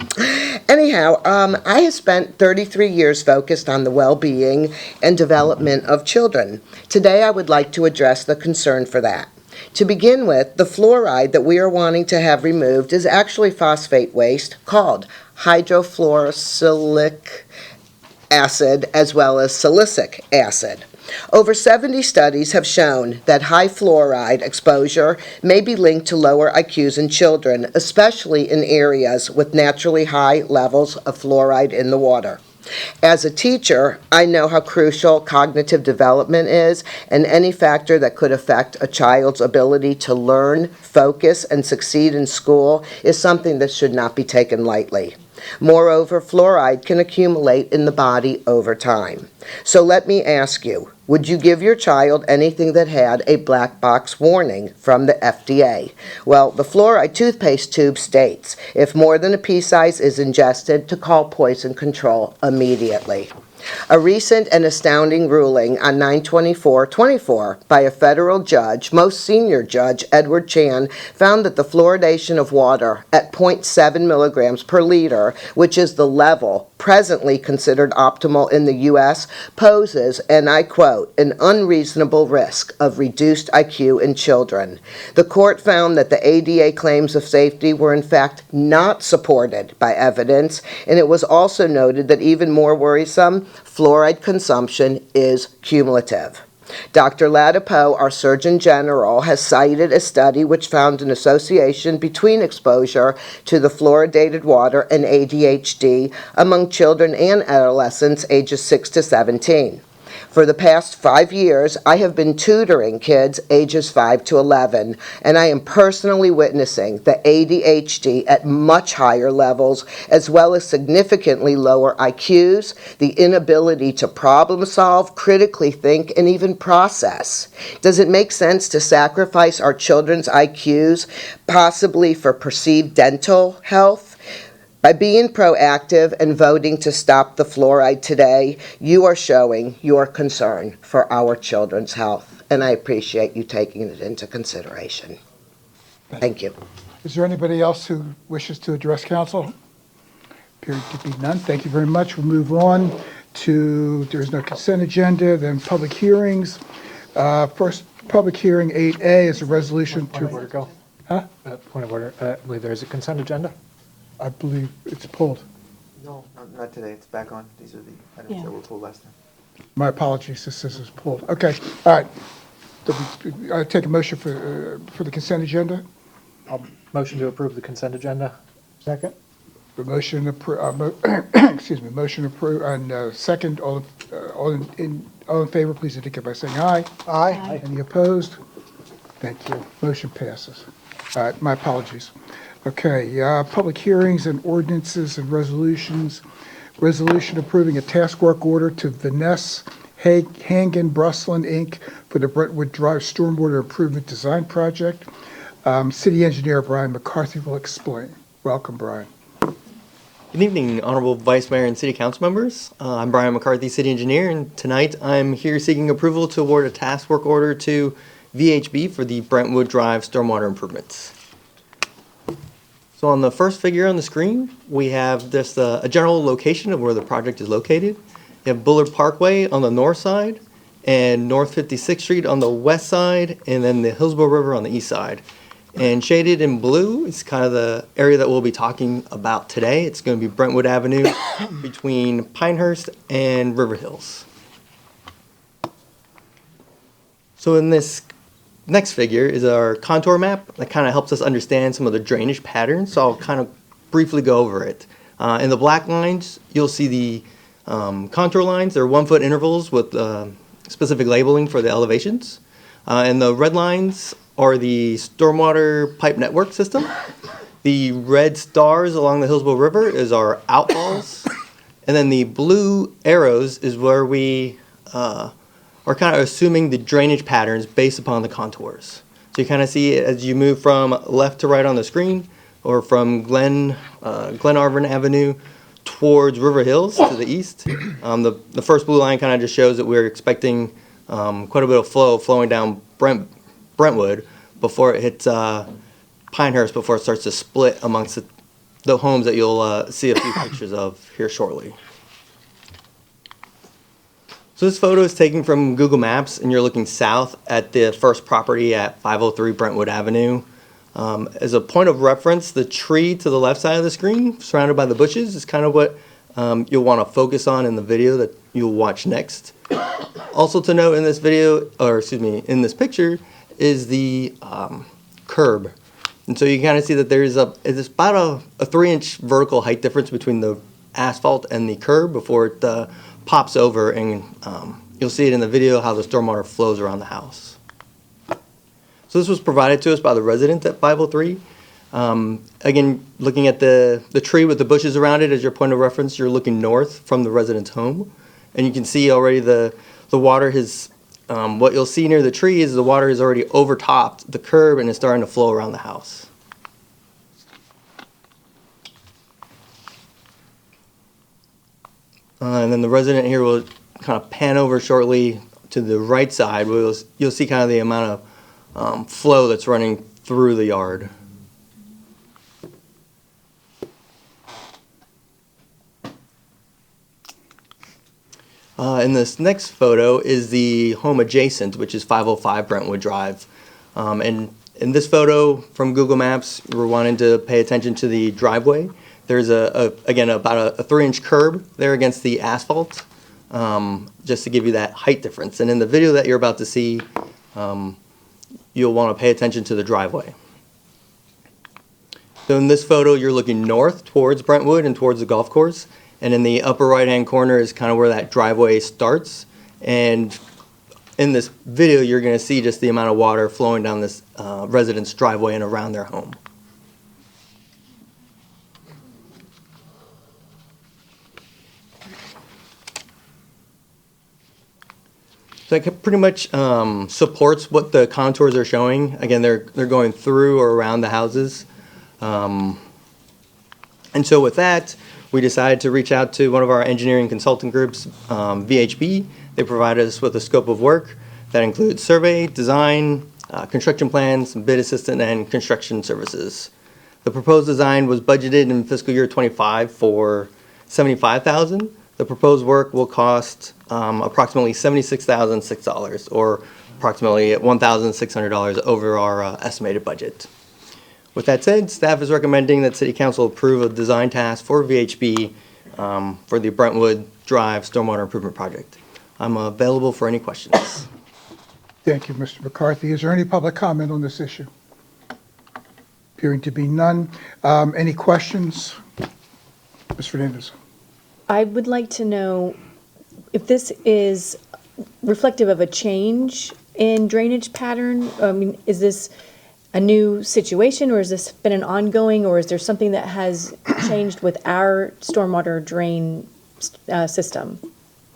[SPEAKER 14] Anyhow, I have spent 33 years focused on the well-being and development of children. Today, I would like to address the concern for that. To begin with, the fluoride that we are wanting to have removed is actually phosphate waste called hydrofluorosilicic acid as well as silicic acid. Over 70 studies have shown that high fluoride exposure may be linked to lower IQs in children, especially in areas with naturally high levels of fluoride in the water. As a teacher, I know how crucial cognitive development is, and any factor that could affect a child's ability to learn, focus, and succeed in school is something that should not be taken lightly. Moreover, fluoride can accumulate in the body over time. So let me ask you, would you give your child anything that had a black box warning from the FDA? Well, the fluoride toothpaste tube states, if more than a pea size is ingested, to call poison control immediately. A recent and astounding ruling on 9/24/24 by a federal judge, most senior Judge Edward Chan, found that the fluoridation of water at 0.7 milligrams per liter, which is the level presently considered optimal in the U.S., poses, and I quote, an unreasonable risk of reduced IQ in children. The court found that the ADA claims of safety were in fact not supported by evidence, and it was also noted that even more worrisome, fluoride consumption is cumulative. Dr. Ladapo, our Surgeon General, has cited a study which found an association between exposure to the fluoridated water and ADHD among children and adolescents ages 6 to 17. For the past 5 years, I have been tutoring kids ages 5 to 11, and I am personally witnessing the ADHD at much higher levels, as well as significantly lower IQs, the inability to problem solve, critically think, and even process. Does it make sense to sacrifice our children's IQs, possibly for perceived dental health? By being proactive and voting to stop the fluoride today, you are showing your concern for our children's health, and I appreciate you taking it into consideration. Thank you.
[SPEAKER 1] Is there anybody else who wishes to address council? Appearing to be none. Thank you very much. We'll move on to, there's no consent agenda, then public hearings. First, public hearing 8A is a resolution
[SPEAKER 6] Point of order,
[SPEAKER 1] to,
[SPEAKER 6] go.
[SPEAKER 1] huh?
[SPEAKER 6] Point of order, I believe there is a consent agenda.
[SPEAKER 1] I believe it's pulled.
[SPEAKER 15] No, not today. It's back on. These are the items that were pulled last time.
[SPEAKER 1] My apologies, this is pulled. Okay, all right. I take a motion for the consent agenda.
[SPEAKER 6] Motion to approve the consent agenda. Second.
[SPEAKER 1] The motion, excuse me, motion approved, and second, all in favor, please indicate by saying aye.
[SPEAKER 6] Aye.
[SPEAKER 1] Any opposed? Thank you. Motion passes. All right, my apologies. Okay, public hearings and ordinances and resolutions. Resolution approving a task work order to Vanessa Hangen Bruslin, Inc. for the Brentwood Drive Stormwater Improvement Design Project. City Engineer Brian McCarthy will explain. Welcome, Brian.
[SPEAKER 16] Good evening, Honorable Vice Mayor and City Council members. I'm Brian McCarthy, City Engineer, and tonight I'm here seeking approval to award a task work order to VHB for the Brentwood Drive stormwater improvements. So on the first figure on the screen, we have just a general location of where the project is located. You have Bullard Parkway on the north side and North 56th Street on the west side, and then the Hillsborough River on the east side. And shaded in blue is kind of the area that we'll be talking about today. It's going to be Brentwood Avenue between Pinehurst and River Hills. So in this next figure is our contour map that kind of helps us understand some of the drainage patterns. So I'll kind of briefly go over it. In the black lines, you'll see the contour lines. They're 1 foot intervals with specific labeling for the elevations. And the red lines are the stormwater pipe network system. The red stars along the Hillsborough River is our outfalls. And then the blue arrows is where we are kind of assuming the drainage patterns based upon the contours. So you kind of see it as you move from left to right on the screen, or from Glenarvan Avenue towards River Hills to the east. The first blue line kind of just shows that we're expecting quite a bit of flow flowing down Brentwood before it hits Pinehurst, before it starts to split amongst the homes that you'll see a few pictures of here shortly. So this photo is taken from Google Maps, and you're looking south at the first property at 503 Brentwood Avenue. As a point of reference, the tree to the left side of the screen, surrounded by the bushes, is kind of what you'll want to focus on in the video that you'll watch next. Also to note in this video, or excuse me, in this picture, is the curb. And so you kind of see that there's about a 3-inch vertical height difference between the asphalt and the curb before it pops over, and you'll see it in the video how the stormwater flows around the house. So this was provided to us by the resident at 503. Again, looking at the tree with the bushes around it as your point of reference, you're looking north from the resident's home. And you can see already the water has, what you'll see near the tree is the water has already overtopped the curb and is starting to flow around the house. And then the resident here will kind of pan over shortly to the right side, where you'll see kind of the amount of flow that's running through the yard. And this next photo is the home adjacent, which is 505 Brentwood Drive. And in this photo from Google Maps, we're wanting to pay attention to the driveway. There's again about a 3-inch curb there against the asphalt, just to give you that height difference. And in the video that you're about to see, you'll want to pay attention to the driveway. So in this photo, you're looking north towards Brentwood and towards the golf course. And in the upper right-hand corner is kind of where that driveway starts. And in this video, you're going to see just the amount of water flowing down this resident's driveway and around their home. So it pretty much supports what the contours are showing. Again, they're going through or around the houses. And so with that, we decided to reach out to one of our engineering consulting groups, VHB. They provided us with a scope of work that includes survey, design, construction plans, bid assistant, and construction services. The proposed design was budgeted in fiscal year '25 for $75,000. The proposed work will cost approximately $76,006, or approximately $1,600 over our estimated budget. With that said, staff is recommending that City Council approve a design task for VHB for the Brentwood Drive Stormwater Improvement Project. I'm available for any questions.
[SPEAKER 1] Thank you, Mr. McCarthy. Is there any public comment on this issue? Appearing to be none. Any questions? Ms. Fernandez?
[SPEAKER 17] I would like to know if this is reflective of a change in drainage pattern. I mean, is this a new situation, or has this been an ongoing, or is there something that has changed with our stormwater drain system?
[SPEAKER 16] To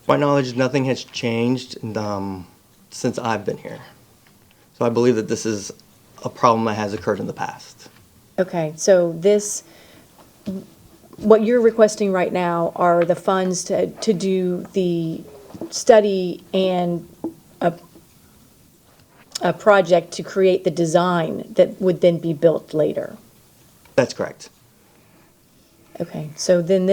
[SPEAKER 16] my knowledge, nothing has changed since I've been here. So I believe that this is a problem that has occurred in the past.
[SPEAKER 17] Okay, so what you're requesting right now are the funds to do the study and a project to create the design that would then be built later.
[SPEAKER 16] That's correct.
[SPEAKER 17] Okay, so then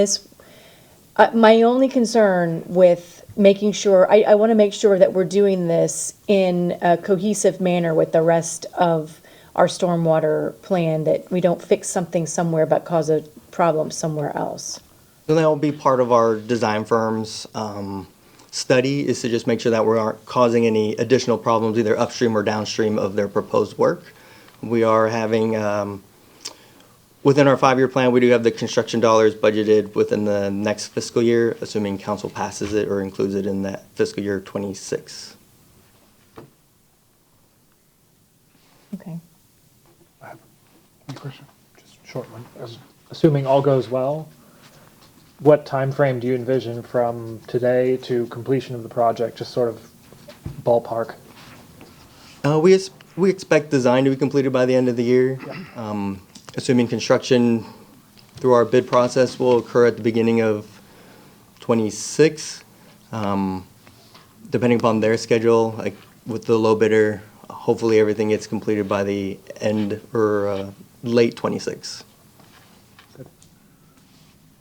[SPEAKER 17] my only concern with making sure, I want to make sure that we're doing this in a cohesive manner with the rest of our stormwater plan, that we don't fix something somewhere but cause a problem somewhere else.
[SPEAKER 16] So that will be part of our design firm's study, is to just make sure that we aren't causing any additional problems either upstream or downstream of their proposed work. We are having, within our 5-year plan, we do have the construction dollars budgeted within the next fiscal year, assuming council passes it or includes it in that fiscal year '26.
[SPEAKER 17] Okay.
[SPEAKER 1] Any question?
[SPEAKER 6] Just a short one. Assuming all goes well, what time frame do you envision from today to completion of the project? Just sort of ballpark.
[SPEAKER 16] We expect design to be completed by the end of the year. Assuming construction through our bid process will occur at the beginning of '26. Depending upon their schedule, like with the low bidder, hopefully everything gets completed by the end or late '26.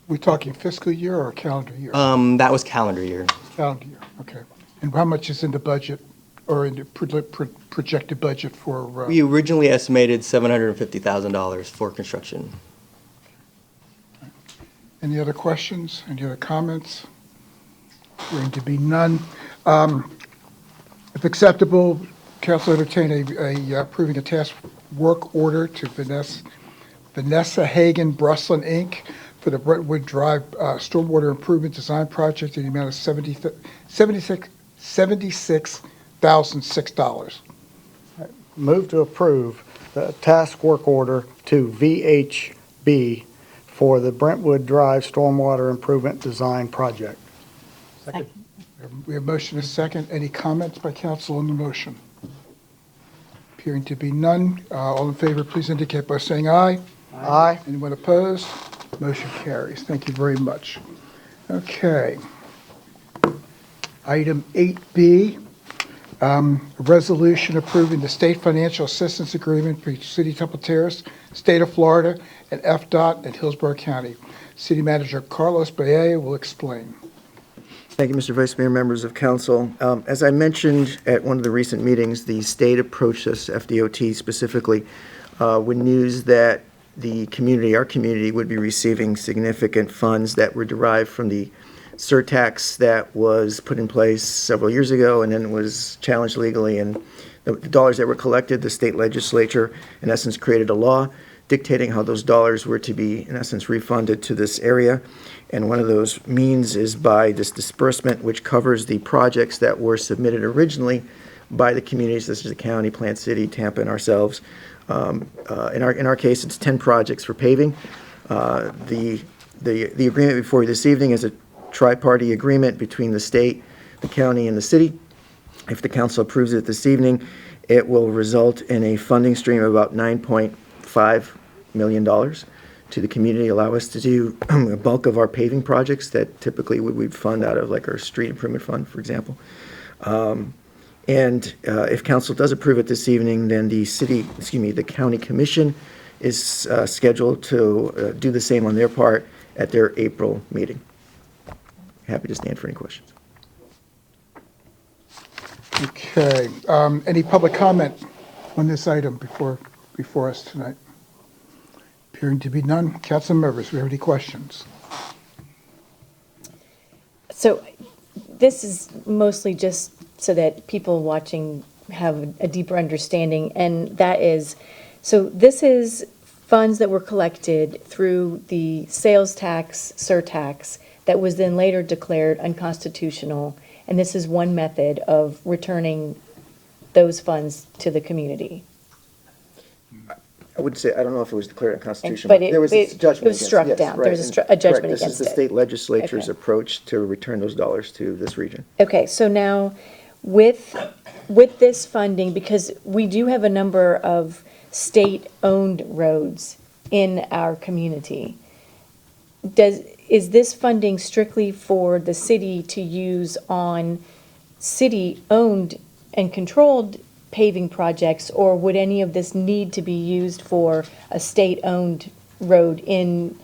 [SPEAKER 1] We talking fiscal year or calendar year?
[SPEAKER 16] That was calendar year.
[SPEAKER 1] Calendar year, okay. And how much is in the budget or in the projected budget for?
[SPEAKER 16] We originally estimated $750,000 for construction.
[SPEAKER 1] Any other questions? Any other comments? Going to be none. If acceptable, council entertain approving a task work order to Vanessa Hagen Bruslin, Inc. for the Brentwood Drive Stormwater Improvement Design Project in the amount of $76,006.
[SPEAKER 18] Move to approve the task work order to VHB for the Brentwood Drive Stormwater Improvement Design Project.
[SPEAKER 6] Second.
[SPEAKER 1] We have motion and a second. Any comments by council on the motion? Appearing to be none. All in favor, please indicate by saying aye.
[SPEAKER 18] Aye.
[SPEAKER 1] Anyone opposed? Motion carries. Thank you very much. Okay. Item 8B, a resolution approving the state financial assistance agreement between City of Temple Terrace, State of Florida, and FDOT and Hillsborough County. City Manager Carlos Baea will explain.
[SPEAKER 15] Thank you, Mr. Vice Mayor, members of council. As I mentioned at one of the recent meetings, the state approached us, FDOT specifically, with news that our community would be receiving significant funds that were derived from the surtax that was put in place several years ago and then was challenged legally. And the dollars that were collected, the state legislature, in essence, created a law dictating how those dollars were to be, in essence, refunded to this area. And one of those means is by this disbursement, which covers the projects that were submitted originally by the communities, such as the county, Plant City, Tampa, and ourselves. In our case, it's 10 projects for paving. The agreement before you this evening is a tri-party agreement between the state, the county, and the city. If the council approves it this evening, it will result in a funding stream of about $9.5 million to the community, allow us to do a bulk of our paving projects that typically we'd fund out of like our street improvement fund, for example. And if council does approve it this evening, then the county commission is scheduled to do the same on their part at their April meeting. Happy to stand for any questions.
[SPEAKER 1] Okay, any public comment on this item before us tonight? Appearing to be none. Council members, do we have any questions?
[SPEAKER 17] So this is mostly just so that people watching have a deeper understanding, and that is, so this is funds that were collected through the sales tax surtax that was then later declared unconstitutional, and this is one method of returning those funds to the community.
[SPEAKER 15] I would say, I don't know if it was declared unconstitutional.
[SPEAKER 17] But
[SPEAKER 15] there was a judgment
[SPEAKER 17] it was
[SPEAKER 15] against
[SPEAKER 17] struck
[SPEAKER 15] yes,
[SPEAKER 17] down.
[SPEAKER 15] right,
[SPEAKER 17] There was a
[SPEAKER 15] and
[SPEAKER 17] judgment
[SPEAKER 15] correct,
[SPEAKER 17] against
[SPEAKER 15] This is the
[SPEAKER 17] it.
[SPEAKER 15] state legislature's
[SPEAKER 17] Okay.
[SPEAKER 15] approach to return those dollars to this region.
[SPEAKER 17] Okay, so now with this funding, because we do have a number of state-owned roads in our community, is this funding strictly for the city to use on city-owned and controlled paving projects, or would any of this need to be used for a state-owned road in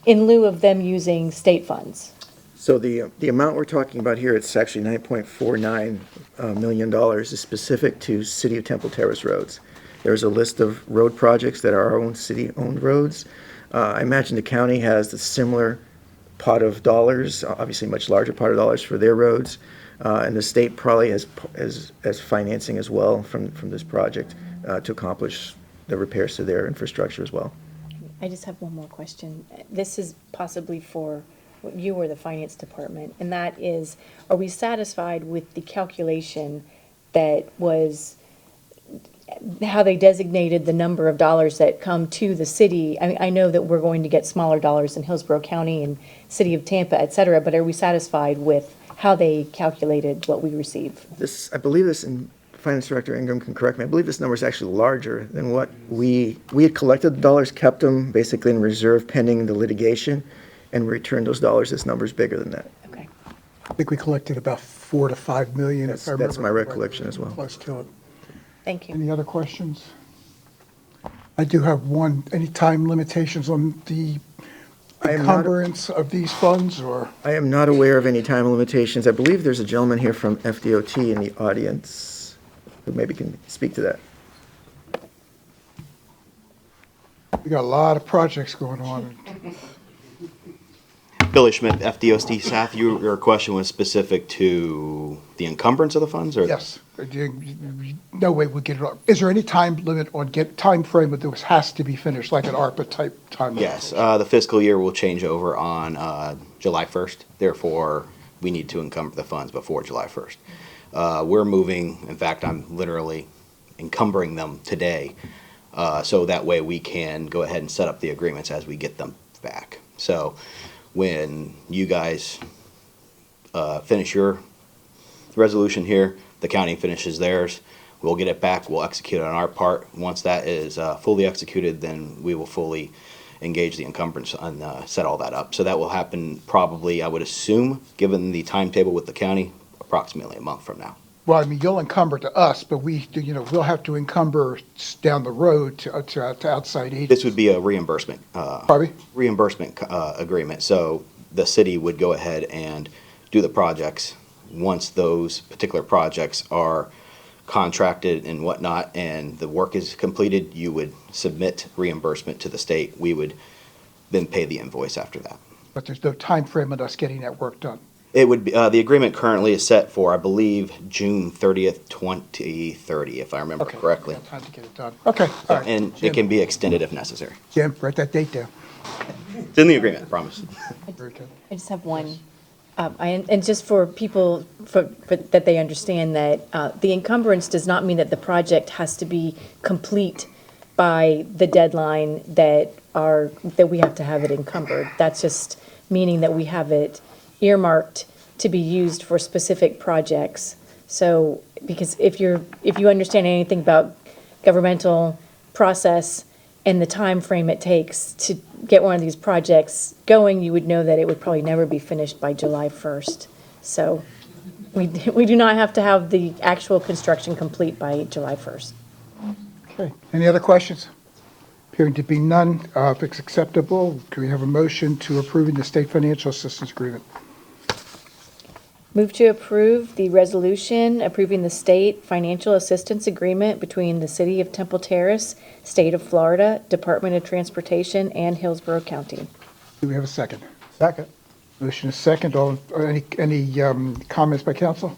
[SPEAKER 17] lieu of them using state funds?
[SPEAKER 15] So the amount we're talking about here, it's actually $9.49 million, is specific to City of Temple Terrace roads. There's a list of road projects that are our own city-owned roads. I imagine the county has a similar pot of dollars, obviously much larger pot of dollars for their roads. And the state probably has financing as well from this project to accomplish the repairs to their infrastructure as well.
[SPEAKER 17] I just have one more question. This is possibly for you or the finance department, and that is, are we satisfied with the calculation that was, how they designated the number of dollars that come to the city? I know that we're going to get smaller dollars in Hillsborough County and City of Tampa, et cetera, but are we satisfied with how they calculated what we receive?
[SPEAKER 15] I believe this, and Finance Director Ingram can correct me, I believe this number is actually larger than what we had collected the dollars, kept them basically in reserve pending the litigation, and returned those dollars. This number is bigger than that.
[SPEAKER 17] Okay.
[SPEAKER 1] I think we collected about 4 to 5 million.
[SPEAKER 15] That's
[SPEAKER 1] if I
[SPEAKER 15] my
[SPEAKER 1] remember
[SPEAKER 15] recollection as well.
[SPEAKER 1] Close to it.
[SPEAKER 17] Thank you.
[SPEAKER 1] Any other questions? I do have one. Any time limitations on the encumbrance of these funds, or?
[SPEAKER 15] I am not aware of any time limitations. I believe there's a gentleman here from FDOT in the audience who maybe can speak to that.
[SPEAKER 1] We got a lot of projects going on.
[SPEAKER 19] Billy Schmidt, FDOT staff, your question was specific to the encumbrance of the funds, or?
[SPEAKER 1] Yes. No way we get it on. Is there any time limit on time frame that this has to be finished, like an ARPA type time?
[SPEAKER 19] Yes, the fiscal year will change over on July 1st. Therefore, we need to encumber the funds before July 1st. We're moving, in fact, I'm literally encumbering them today, so that way we can go ahead and set up the agreements as we get them back. So when you guys finish your resolution here, the county finishes theirs, we'll get it back, we'll execute on our part. Once that is fully executed, then we will fully engage the encumbrance and set all that up. So that will happen probably, I would assume, given the timetable with the county, approximately a month from now.
[SPEAKER 1] Well, I mean, you'll encumber to us, but we'll have to encumber down the road to outside agencies.
[SPEAKER 19] This would be a reimbursement.
[SPEAKER 1] Pardon me?
[SPEAKER 19] Reimbursement agreement. So the city would go ahead and do the projects. Once those particular projects are contracted and whatnot, and the work is completed, you would submit reimbursement to the state. We would then pay the invoice after that.
[SPEAKER 1] But there's no time frame on us getting that work done.
[SPEAKER 19] It would be, the agreement currently is set for, I believe, June 30th, 2030, if I remember correctly.
[SPEAKER 1] Time to get it done. Okay, all right.
[SPEAKER 19] And
[SPEAKER 1] Jim.
[SPEAKER 19] it can be extended if necessary.
[SPEAKER 1] Jim, write that date down.
[SPEAKER 19] It's in the agreement, I promise.
[SPEAKER 1] Very good.
[SPEAKER 17] I just have one. And just for people, that they understand that the encumbrance does not mean that the project has to be complete by the deadline that we have to have it encumbered. That's just meaning that we have it earmarked to be used for specific projects. So, because if you understand anything about governmental process and the time frame it takes to get one of these projects going, you would know that it would probably never be finished by July 1st. So We do not have to have the actual construction complete by July 1st.
[SPEAKER 1] Okay, any other questions? Appearing to be none, if it's acceptable, can we have a motion to approving the state financial assistance agreement?
[SPEAKER 17] Move to approve the resolution approving the state financial assistance agreement between the City of Temple Terrace, State of Florida, Department of Transportation, and Hillsborough County.
[SPEAKER 1] Do we have a second?
[SPEAKER 18] Second.
[SPEAKER 1] Motion is second. Any comments by council?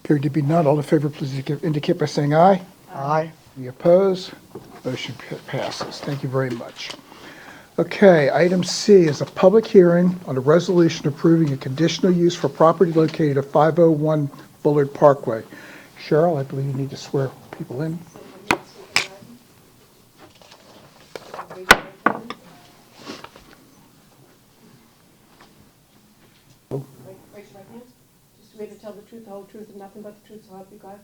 [SPEAKER 1] Appearing to be none, all in favor, please indicate by saying aye.
[SPEAKER 18] Aye.
[SPEAKER 1] Any opposed? Motion passes. Thank you very much. Okay, item C is a public hearing on a resolution approving a conditional use for property located at 501 Bullard Parkway. Cheryl, I believe you need to swear people in.
[SPEAKER 3] Raise your right hand. Just swear to tell the truth, the whole truth, and nothing but the truth, so help you God.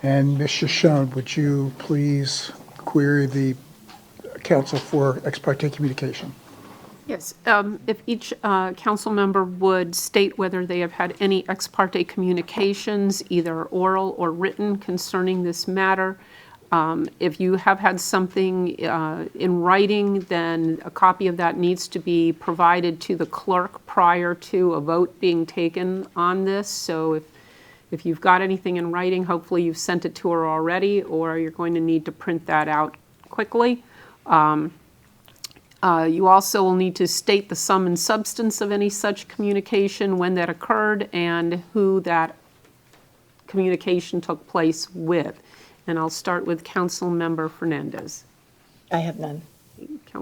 [SPEAKER 1] And Ms. Shoshone, would you please query the council for ex parte communication?
[SPEAKER 20] Yes, if each council member would state whether they have had any ex parte communications, either oral or written, concerning this matter. If you have had something in writing, then a copy of that needs to be provided to the clerk prior to a vote being taken on this. So if you've got anything in writing, hopefully you've sent it to her already, or you're going to need to print that out quickly. You also will need to state the sum and substance of any such communication, when that occurred, and who that communication took place with. And I'll start with Council Member Fernandez.
[SPEAKER 17] I have none.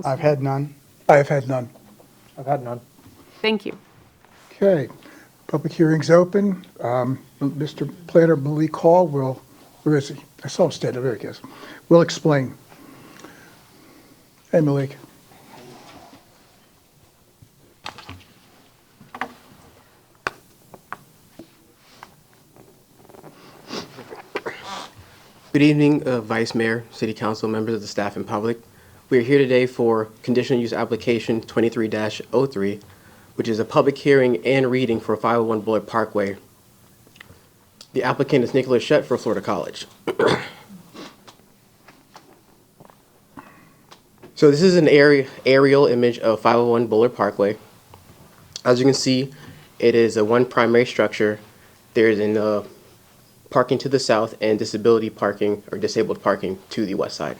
[SPEAKER 18] I've had none.
[SPEAKER 1] I have had none.
[SPEAKER 6] I've had none.
[SPEAKER 20] Thank you.
[SPEAKER 1] Okay, public hearing's open. Mr. Planner Malik Hall will, where is he? I saw him standing there, I guess. Will explain. Hey, Malik.
[SPEAKER 21] Good evening, Vice Mayor, City Council, members of the staff and public. We are here today for conditional use application 23-03, which is a public hearing and reading for 501 Bullard Parkway. The applicant is Nicholas Shett for Florida College. So this is an aerial image of 501 Bullard Parkway. As you can see, it is a one primary structure. There's an parking to the south and disability parking or disabled parking to the west side.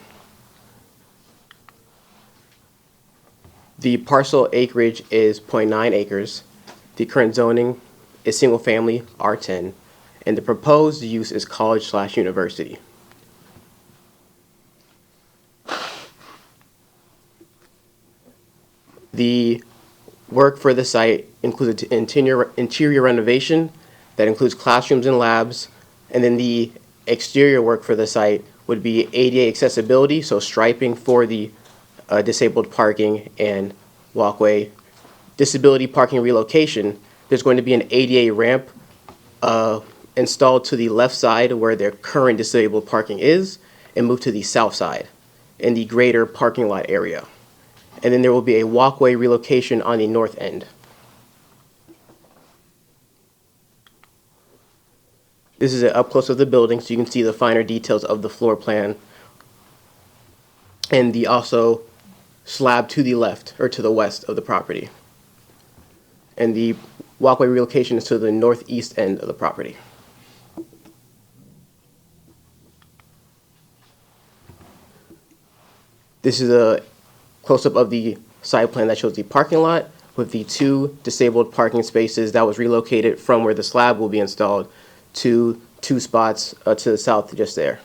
[SPEAKER 21] The parcel acreage is 0.9 acres. The current zoning is single family R10, and the proposed use is college/university. The work for the site includes interior renovation that includes classrooms and labs, and then the exterior work for the site would be ADA accessibility, so striping for the disabled parking and walkway. Disability parking relocation, there's going to be an ADA ramp installed to the left side where their current disabled parking is, and moved to the south side in the greater parking lot area. And then there will be a walkway relocation on the north end. This is an up close of the building, so you can see the finer details of the floor plan. And the also slab to the left, or to the west of the property. And the walkway relocation is to the northeast end of the property. This is a close-up of the side plan that shows the parking lot with the 2 disabled parking spaces that was relocated from where the slab will be installed to 2 spots to the south just there.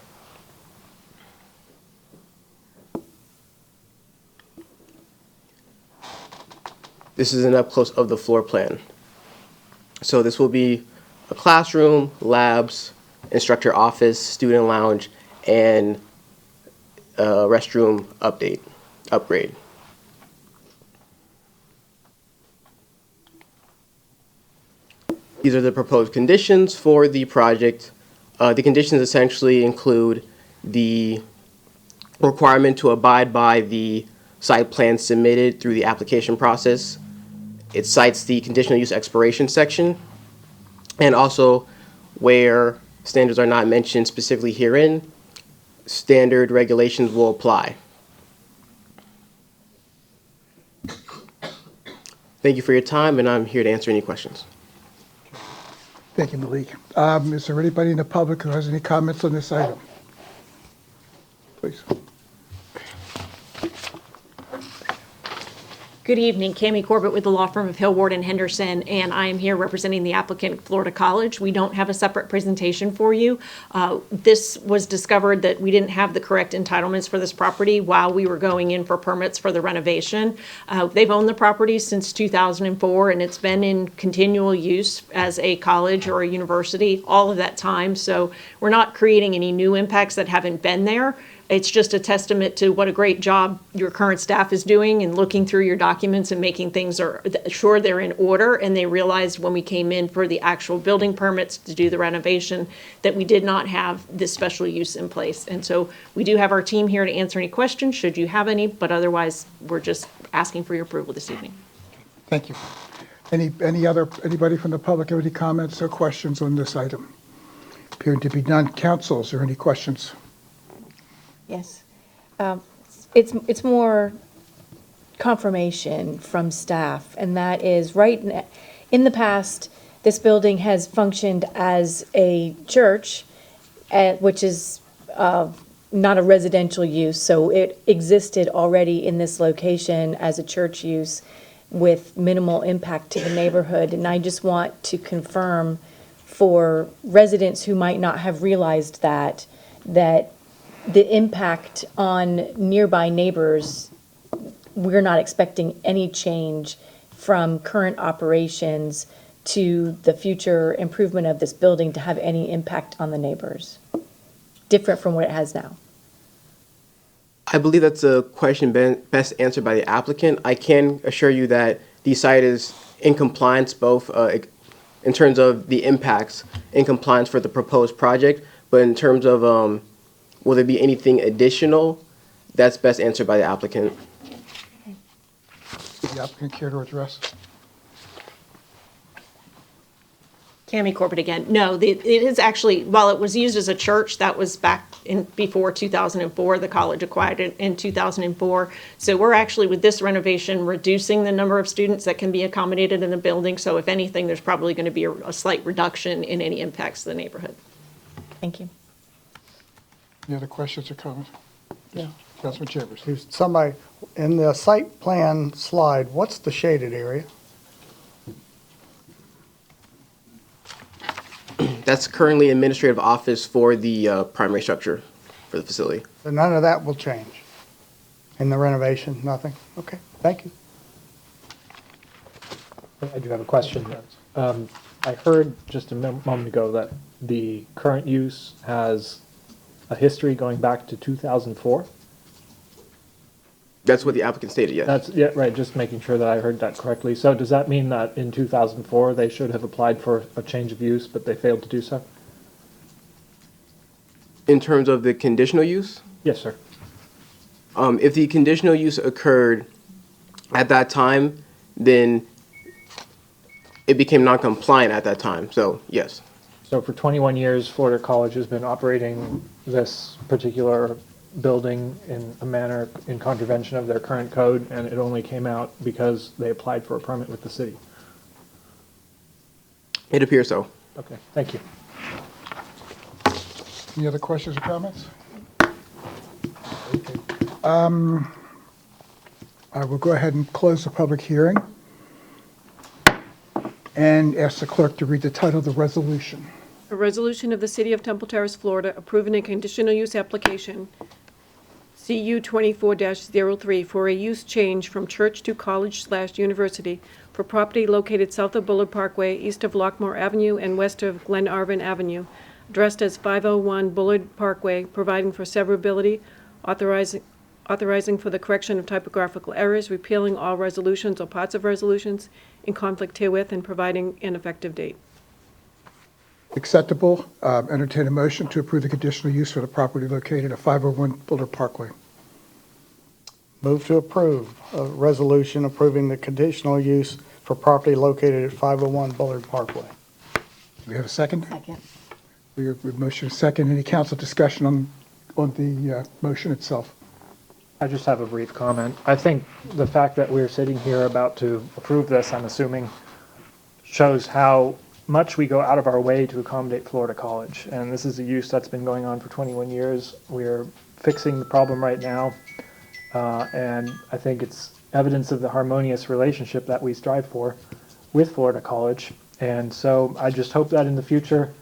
[SPEAKER 21] This is an up-close of the floor plan. So this will be a classroom, labs, instructor office, student lounge, and restroom upgrade. These are the proposed conditions for the project. The conditions essentially include the requirement to abide by the site plan submitted through the application process, it cites the conditional use expiration section, and also where standards are not mentioned specifically herein, standard regulations will apply. Thank you for your time, and I'm here to answer any questions.
[SPEAKER 1] Thank you, Malik. Is there anybody in the public who has any comments on this item? Please.
[SPEAKER 2] Good evening, Cami Corbett with the law firm of Hill, Ward and Henderson, and I am here representing the applicant, Florida College. We don't have a separate presentation for you. This was discovered that we didn't have the correct entitlements for this property while we were going in for permits for the renovation. They've owned the property since 2004, and it's been in continual use as a college or a university all of that time. So we're not creating any new impacts that haven't been there. It's just a testament to what a great job your current staff is doing and looking through your documents and making things sure they're in order. And they realized when we came in for the actual building permits to do the renovation that we did not have this special use in place. And so we do have our team here to answer any questions, should you have any, but otherwise we're just asking for your approval this evening.
[SPEAKER 1] Thank you. Anybody from the public have any comments or questions on this item? Appearing to be none. Council, is there any questions?
[SPEAKER 17] Yes. It's more confirmation from staff, and that is in the past, this building has functioned as a church, which is not a residential use, so it existed already in this location as a church use with minimal impact to the neighborhood. And I just want to confirm for residents who might not have realized that the impact on nearby neighbors, we're not expecting any change from current operations to the future improvement of this building to have any impact on the neighbors, different from what it has now.
[SPEAKER 21] I believe that's a question best answered by the applicant. I can assure you that the site is in compliance, both in terms of the impacts, in compliance for the proposed project, but in terms of will there be anything additional, that's best answered by the applicant.
[SPEAKER 1] Does the applicant care to address?
[SPEAKER 2] Cami Corbett again. No, it is actually, while it was used as a church, that was back in before 2004. The college acquired it in 2004. So we're actually, with this renovation, reducing the number of students that can be accommodated in the building. So if anything, there's probably going to be a slight reduction in any impacts to the neighborhood.
[SPEAKER 17] Thank you.
[SPEAKER 1] Any other questions or comments? Yeah, Councilman Chambers.
[SPEAKER 18] Somebody, in the site plan slide, what's the shaded area?
[SPEAKER 21] That's currently administrative office for the primary structure for the facility.
[SPEAKER 18] So none of that will change in the renovation, nothing? Okay, thank you.
[SPEAKER 6] I do have a question. I heard just a moment ago that the current use has a history going back to 2004?
[SPEAKER 21] That's what the applicant stated, yes.
[SPEAKER 6] Yeah, right, just making sure that I heard that correctly. So does that mean that in 2004, they should have applied for a change of use, but they failed to do so?
[SPEAKER 21] In terms of the conditional use?
[SPEAKER 6] Yes, sir.
[SPEAKER 21] If the conditional use occurred at that time, then it became non-compliant at that time, so yes.
[SPEAKER 6] So for 21 years, Florida College has been operating this particular building in a manner in contravention of their current code, and it only came out because they applied for a permit with the city.
[SPEAKER 21] It appears so.
[SPEAKER 6] Okay, thank you.
[SPEAKER 1] Any other questions or comments? I will go ahead and close the public hearing and ask the clerk to read the title of the resolution.
[SPEAKER 3] A resolution of the City of Temple Terrace, Florida, approving a conditional use application, CU 24-03, for a use change from church to college/university for property located south of Bullard Parkway, east of Lockmore Avenue, and west of Glenarvin Avenue, addressed as 501 Bullard Parkway, providing for severability, authorizing for the correction of typographical errors, repealing all resolutions or parts of resolutions in conflict herewith, and providing an effective date.
[SPEAKER 1] Acceptable. Entertain a motion to approve the conditional use for the property located at 501 Bullard Parkway.
[SPEAKER 18] Move to approve a resolution approving the conditional use for property located at 501 Bullard Parkway.
[SPEAKER 1] Do we have a second?
[SPEAKER 17] Second.
[SPEAKER 1] We have a motion and a second. Any council discussion on the motion itself?
[SPEAKER 6] I just have a brief comment. I think the fact that we're sitting here about to approve this, I'm assuming, shows how much we go out of our way to accommodate Florida College. And this is a use that's been going on for 21 years. We're fixing the problem right now. And I think it's evidence of the harmonious relationship that we strive for with Florida College. And so I just hope that in the future,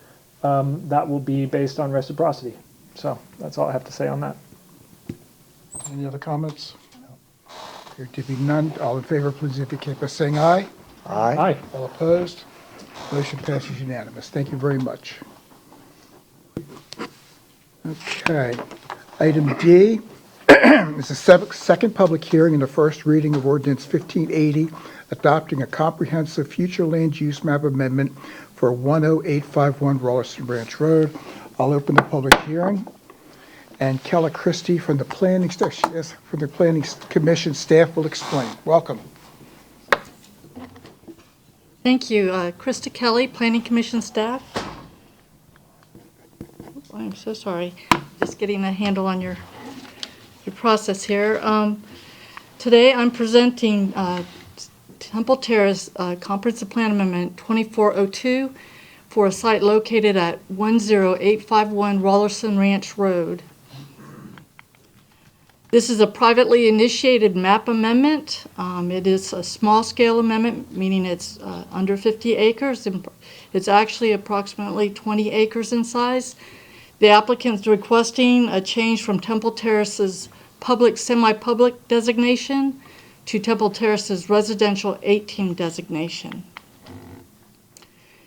[SPEAKER 6] that will be based on reciprocity. So that's all I have to say on that.
[SPEAKER 1] Any other comments? There to be none. All in favor, please indicate by saying aye.
[SPEAKER 6] Aye.
[SPEAKER 1] All opposed? Motion passes unanimous. Thank you very much. Okay. Item D is the second public hearing and the first reading of ordinance 1580, adopting a comprehensive future land use map amendment for 10851 Rolliston Branch Road. I'll open the public hearing. And Kella Christie from the Planning Commission staff will explain. Welcome.
[SPEAKER 7] Thank you. Krista Kelly, Planning Commission staff. I'm so sorry. Just getting a handle on your process here. Today I'm presenting Temple Terrace Comprehensive Plan Amendment 2402 for a site located at 10851 Rolliston Ranch Road. This is a privately initiated map amendment. It is a small-scale amendment, meaning it's under 50 acres. It's actually approximately 20 acres in size. The applicant is requesting a change from Temple Terrace's public, semi-public designation to Temple Terrace's residential 18 designation.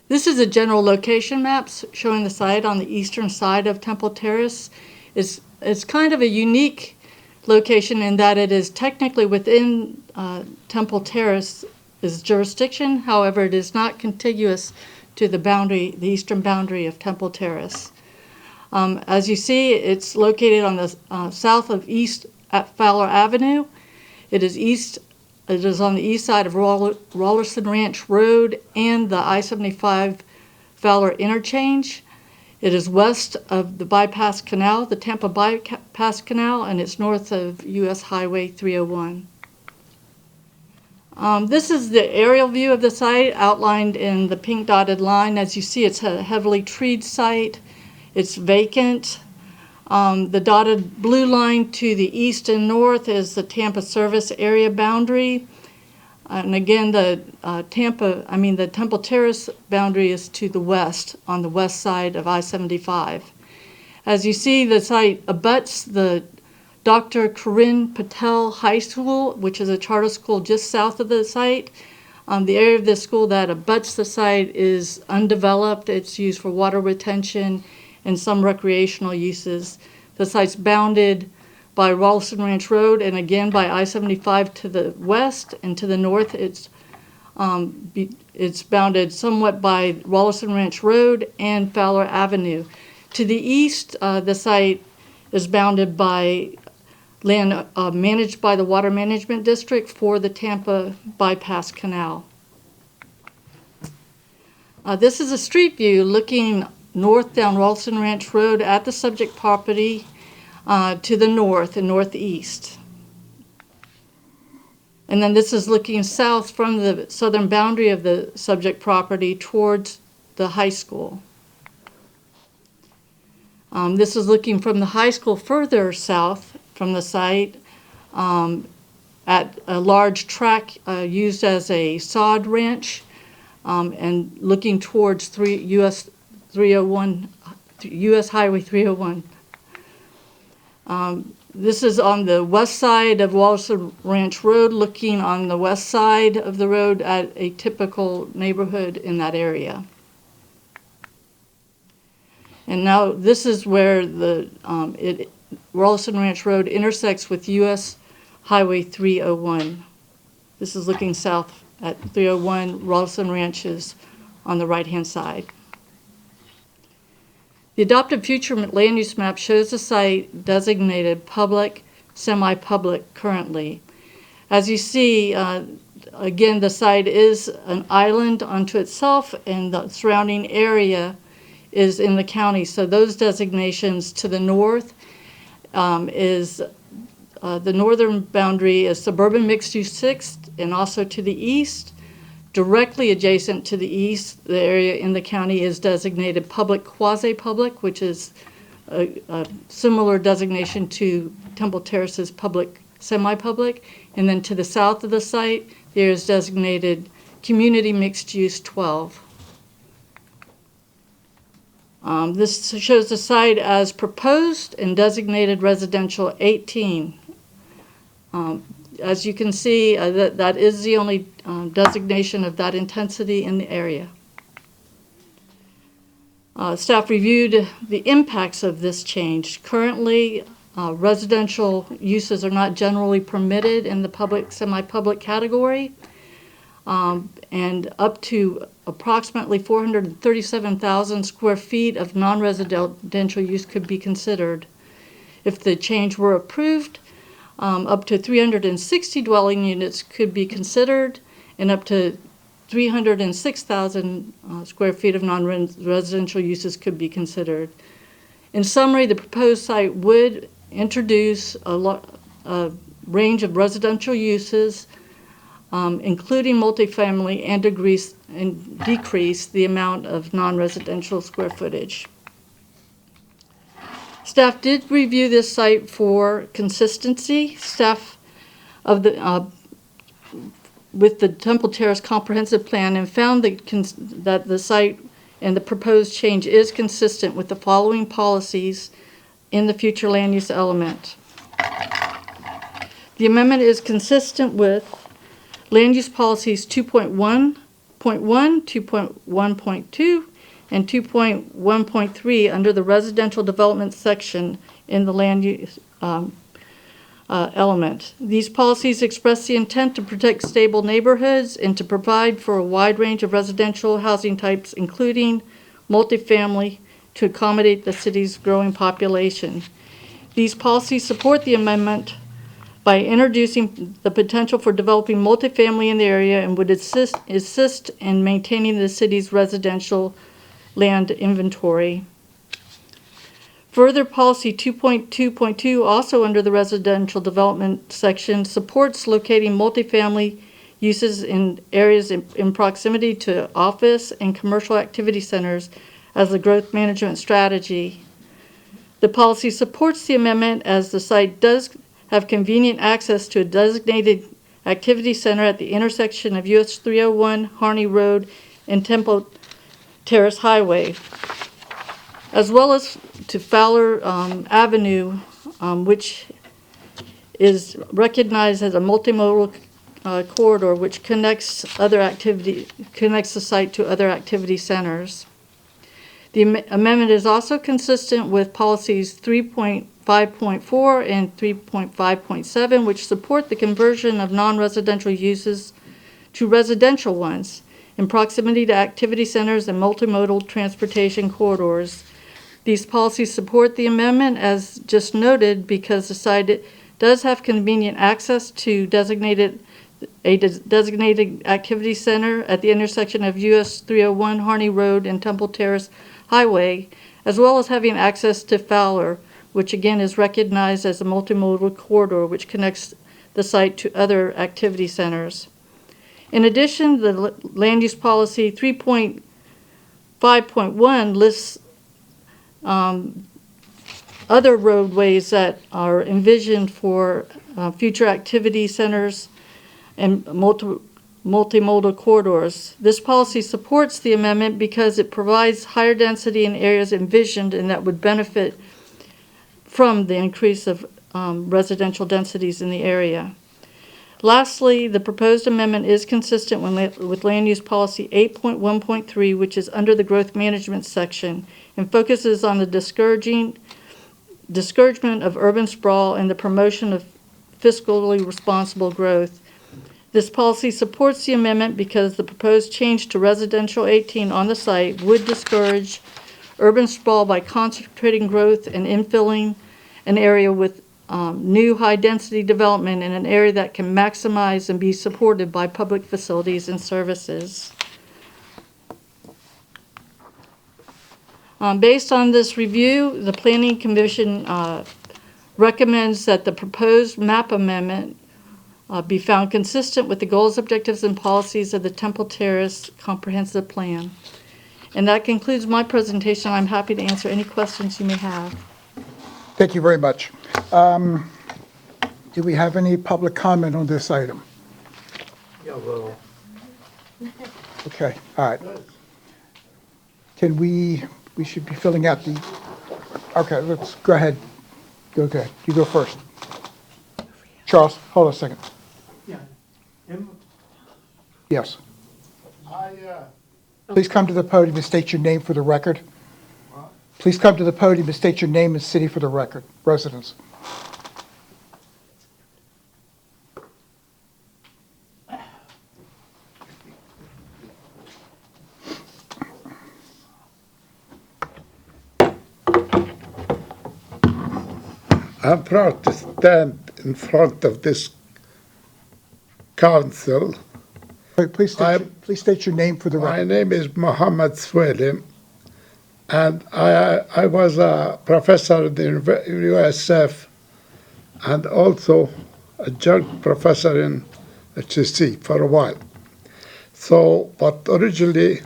[SPEAKER 7] This is a general location map showing the site on the eastern side of Temple Terrace. It's kind of a unique location in that it is technically within Temple Terrace's jurisdiction. However, it is not contiguous to the eastern boundary of Temple Terrace. As you see, it's located on the south of East at Fowler Avenue. It is on the east side of Rolliston Ranch Road and the I-75 Fowler interchange. It is west of the bypass canal, the Tampa Bypass Canal, and it's north of U.S. Highway 301. This is the aerial view of the site outlined in the pink dotted line. As you see, it's a heavily treed site. It's vacant. The dotted blue line to the east and north is the Tampa service area boundary. And again, the Temple Terrace boundary is to the west, on the west side of I-75. As you see, the site abuts the Dr. Corinne Patel High School, which is a charter school just south of the site. The area of the school that abuts the site is undeveloped. It's used for water retention and some recreational uses. The site's bounded by Rolliston Ranch Road and again by I-75 to the west, and to the north it's bounded somewhat by Rolliston Ranch Road and Fowler Avenue. To the east, the site is bounded by land managed by the Water Management District for the Tampa Bypass Canal. This is a street view looking north down Rolliston Ranch Road at the subject property to the north and northeast. And then this is looking south from the southern boundary of the subject property towards the high school. This is looking from the high school further south from the site at a large track used as a sod ranch and looking towards US Highway 301. This is on the west side of Rolliston Ranch Road, looking on the west side of the road at a typical neighborhood in that area. And now this is where the Rolliston Ranch Road intersects with US Highway 301. This is looking south at 301. Rolliston Ranch is on the right-hand side. The adopted future land use map shows the site designated public, semi-public currently. As you see, again, the site is an island unto itself, and the surrounding area is in the county. So those designations to the north is the northern boundary is suburban mixed-use 6, and also to the east, directly adjacent to the east, the area in the county is designated public quasi-public, which is a similar designation to Temple Terrace's public semi-public. And then to the south of the site, there is designated community mixed-use 12. This shows the site as proposed and designated residential 18. As you can see, that is the only designation of that intensity in the area. Staff reviewed the impacts of this change. Currently, residential uses are not generally permitted in the public, semi-public category, and up to approximately 437,000 square feet of non-residential use could be considered. If the change were approved, up to 360 dwelling units could be considered, and up to 306,000 square feet of non-residential uses could be considered. In summary, the proposed site would introduce a range of residential uses, including multifamily, and decrease the amount of non-residential square footage. Staff did review this site for consistency. Staff of the with the Temple Terrace Comprehensive Plan and found that the site and the proposed change is consistent with the following policies in the future land use element. The amendment is consistent with land use policies 2.1.1, 2.1.2, and 2.1.3 under the residential development section in the land use element. These policies express the intent to protect stable neighborhoods and to provide for a wide range of residential housing types, including multifamily, to accommodate the city's growing population. These policies support the amendment by introducing the potential for developing multifamily in the area and would assist in maintaining the city's residential land inventory. Further, policy 2.2.2, also under the residential development section, supports locating multifamily uses in areas in proximity to office and commercial activity centers as a growth management strategy. The policy supports the amendment as the site does have convenient access to a designated activity center at the intersection of US 301, Harney Road, and Temple Terrace Highway, as well as to Fowler Avenue, which is recognized as a multimodal corridor which connects the site to other activity centers. The amendment is also consistent with policies 3.5.4 and 3.5.7, which support the conversion of non-residential uses to residential ones in proximity to activity centers and multimodal transportation corridors. These policies support the amendment, as just noted, because the site does have convenient access to designated activity center at the intersection of US 301 Harney Road and Temple Terrace Highway, as well as having access to Fowler, which again is recognized as a multimodal corridor which connects the site to other activity centers. In addition, the land use policy 3.5.1 lists other roadways that are envisioned for future activity centers and multimodal corridors. This policy supports the amendment because it provides higher density in areas envisioned and that would benefit from the increase of residential densities in the area. Lastly, the proposed amendment is consistent with Land Use Policy 8.1.3, which is under the Growth Management section, and focuses on the discouragement of urban sprawl and the promotion of fiscally responsible growth. This policy supports the amendment because the proposed change to residential 18 on the site would discourage urban sprawl by concentrating growth and infilling an area with new high-density development in an area that can maximize and be supported by public facilities and services. Based on this review, the Planning Commission recommends that the proposed map amendment be found consistent with the goals, objectives, and policies of the Temple Terrace Comprehensive Plan. And that concludes my presentation. I'm happy to answer any questions you may have.
[SPEAKER 1] Thank you very much. Do we have any public comment on this item?
[SPEAKER 5] Yeah, well.
[SPEAKER 1] Okay, all right. Can we should be filling out the, okay, let's go ahead. Okay, you go first. Charles, hold on a second. Yes. Please come to the podium and state your name for the record. Please come to the podium and state your name and city for the record. Residents.
[SPEAKER 4] I'm proud to stand in front of this council.
[SPEAKER 1] Please state your name for the record.
[SPEAKER 4] My name is Mohammed Swelim, and I was a professor at the USF and also a adjunct professor in HSC for a while. So, but originally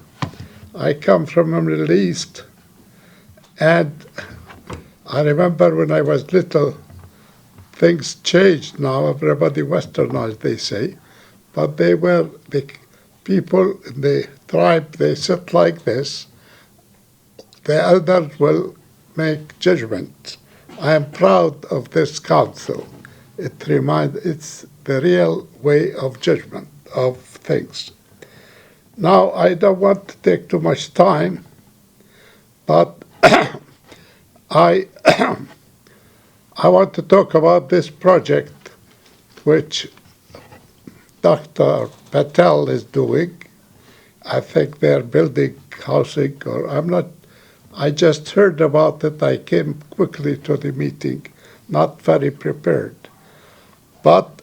[SPEAKER 4] I come from the Middle East, and I remember when I was little, things changed now, everybody westernized, they say, but they were the people in the tribe, they sit like this, the elders will make judgment. I am proud of this council. It's the real way of judgment of things. Now, I don't want to take too much time, but I want to talk about this project which Dr. Patel is doing. I think they're building housing, or I just heard about it. I came quickly to the meeting, not very prepared. But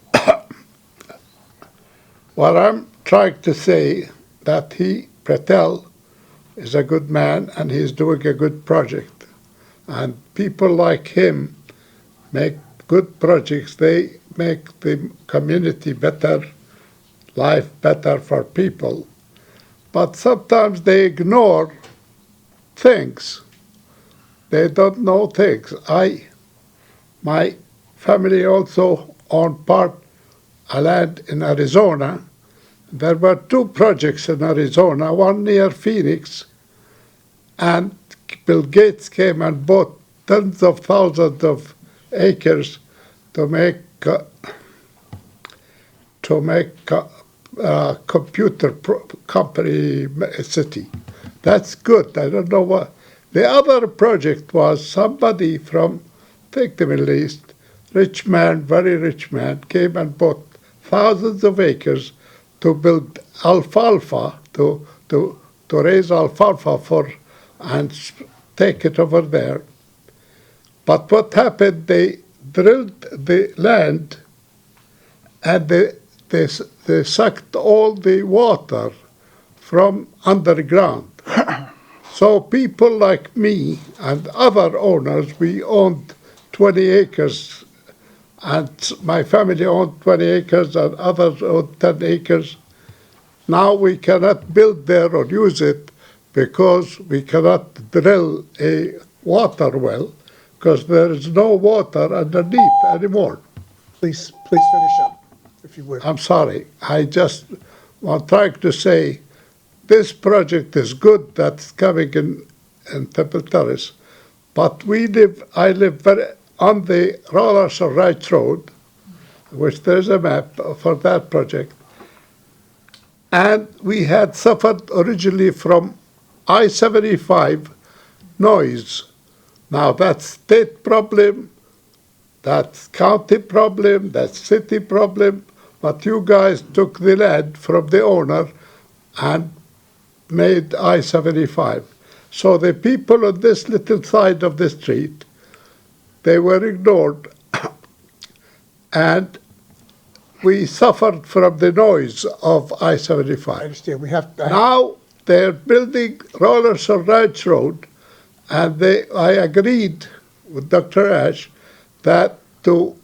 [SPEAKER 4] what I'm trying to say that Patel is a good man and he's doing a good project. And people like him make good projects. They make the community better, life better for people. But sometimes they ignore things. They don't know things. My family also owned a land in Arizona. There were two projects in Arizona, one near Phoenix, and Bill Gates came and bought tens of thousands of acres to make computer company city. That's good. I don't know what. The other project was somebody from, I think, the Middle East, rich man, very rich man, came and bought thousands of acres to build alfalfa, to raise alfalfa and take it over there. But what happened, they drilled the land and they sucked all the water from underground. So people like me and other owners, we owned 20 acres, and my family owned 20 acres and others owned 10 acres. Now we cannot build there or use it because we cannot drill a water well because there is no water underneath anymore.
[SPEAKER 1] Please finish up, if you would.
[SPEAKER 4] I'm sorry. I'm trying to say this project is good that's coming in Temple Terrace, but I live on the Rollers or Right Road, which there's a map for that project. And we had suffered originally from I-75 noise. Now that's state problem, that's county problem, that's city problem, but you guys took the land from the owner and made I-75. So the people on this little side of the street, they were ignored. and we suffered from the noise of I-75.
[SPEAKER 1] I understand, we have,
[SPEAKER 4] Now they're building Rollers on Ranch Road, and I agreed with Dr. Ash that to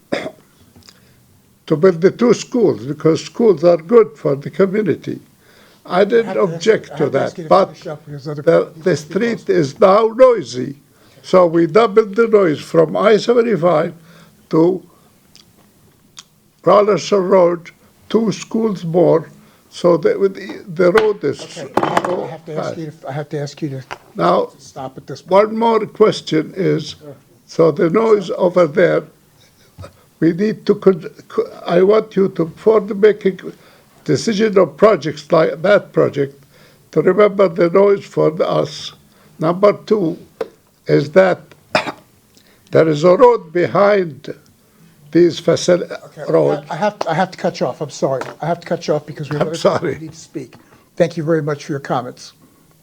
[SPEAKER 4] build the two schools, because schools are good for the community. I didn't object to that, but the street is now noisy. So we doubled the noise from I-75 to Rollerson Road, two schools more, so that the road is.
[SPEAKER 1] I have to ask you to
[SPEAKER 4] Now,
[SPEAKER 1] stop at this point.
[SPEAKER 4] one more question is, so the noise over there, we need to, I want you to, before the making decision of projects like that project, to remember the noise for us. Number two is that there is a road behind these roads.
[SPEAKER 1] I have to cut you off, I'm sorry. I have to cut you off because we have
[SPEAKER 4] I'm
[SPEAKER 1] other people
[SPEAKER 4] sorry.
[SPEAKER 1] who need to speak. Thank you very much for your comments.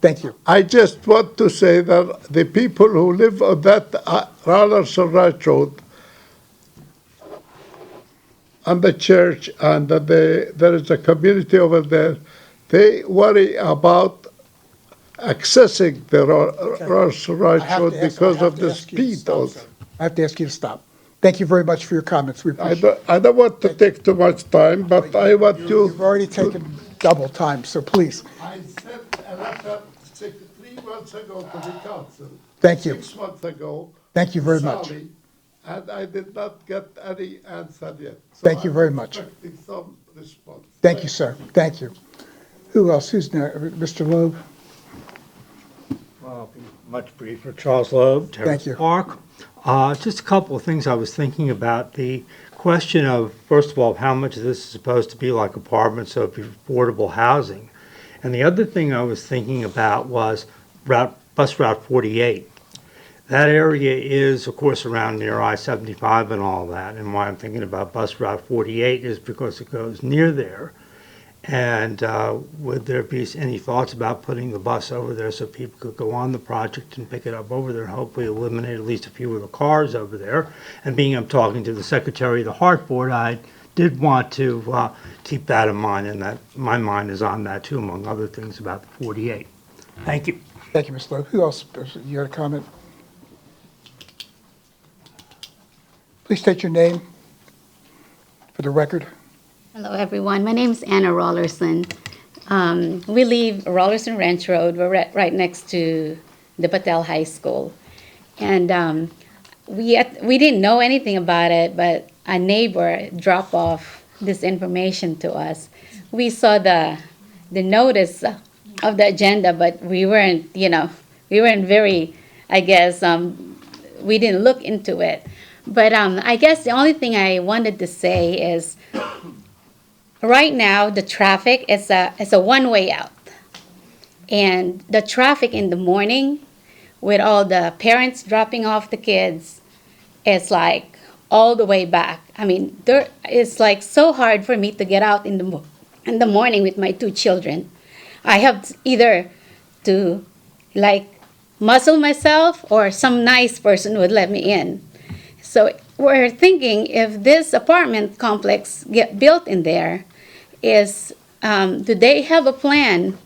[SPEAKER 1] Thank you.
[SPEAKER 4] I just want to say that the people who live on that Rollerson Ranch Road, and the church, and there is a community over there, they worry about accessing the Rollerson Ranch Road because of the speed also.
[SPEAKER 1] I have to ask you to stop. Thank you very much for your comments. We appreciate
[SPEAKER 4] I don't want to take too much time, but I want you.
[SPEAKER 1] You've already taken double time, so please.
[SPEAKER 4] I sent a letter 3 months ago to the council.
[SPEAKER 1] Thank you.
[SPEAKER 4] 6 months ago.
[SPEAKER 1] Thank you very much.
[SPEAKER 4] Sorry, and I did not get any answer yet. So
[SPEAKER 1] Thank you very
[SPEAKER 4] I'm
[SPEAKER 1] much.
[SPEAKER 4] expecting some response.
[SPEAKER 1] Thank you, sir. Thank you. Who else? Who's next? Mr. Loeb?
[SPEAKER 5] I'll be much briefer. Charles Loeb, Terrace Park. Just a couple of things I was thinking about. The question of, first of all, how much of this is supposed to be like apartments, so it'd be affordable housing. And the other thing I was thinking about was bus route 48. That area is, of course, around near I-75 and all that. And why I'm thinking about bus route 48 is because it goes near there. And would there be any thoughts about putting the bus over there so people could go on the project and pick it up over there and hopefully eliminate at least a few of the cars over there? And being I'm talking to the Secretary of the Heart Board, I did want to keep that in mind, and that my mind is on that too, among other things about the 48. Thank you.
[SPEAKER 1] Thank you, Mr. Loeb. Who else? You had a comment? Please state your name for the record.
[SPEAKER 8] Hello, everyone. My name is Anna Rollerson. We live Rollerson Ranch Road. We're right next to the Patel High School. And we didn't know anything about it, but a neighbor dropped off this information to us. We saw the notice of the agenda, but we weren't very, I guess, we didn't look into it. But I guess the only thing I wanted to say is, right now, the traffic is a one-way out. And the traffic in the morning, with all the parents dropping off the kids, is like all the way back. I mean, it's like so hard for me to get out in the morning with my 2 children. I have either to like muscle myself or some nice person would let me in. So we're thinking if this apartment complex get built in there, do they have a plan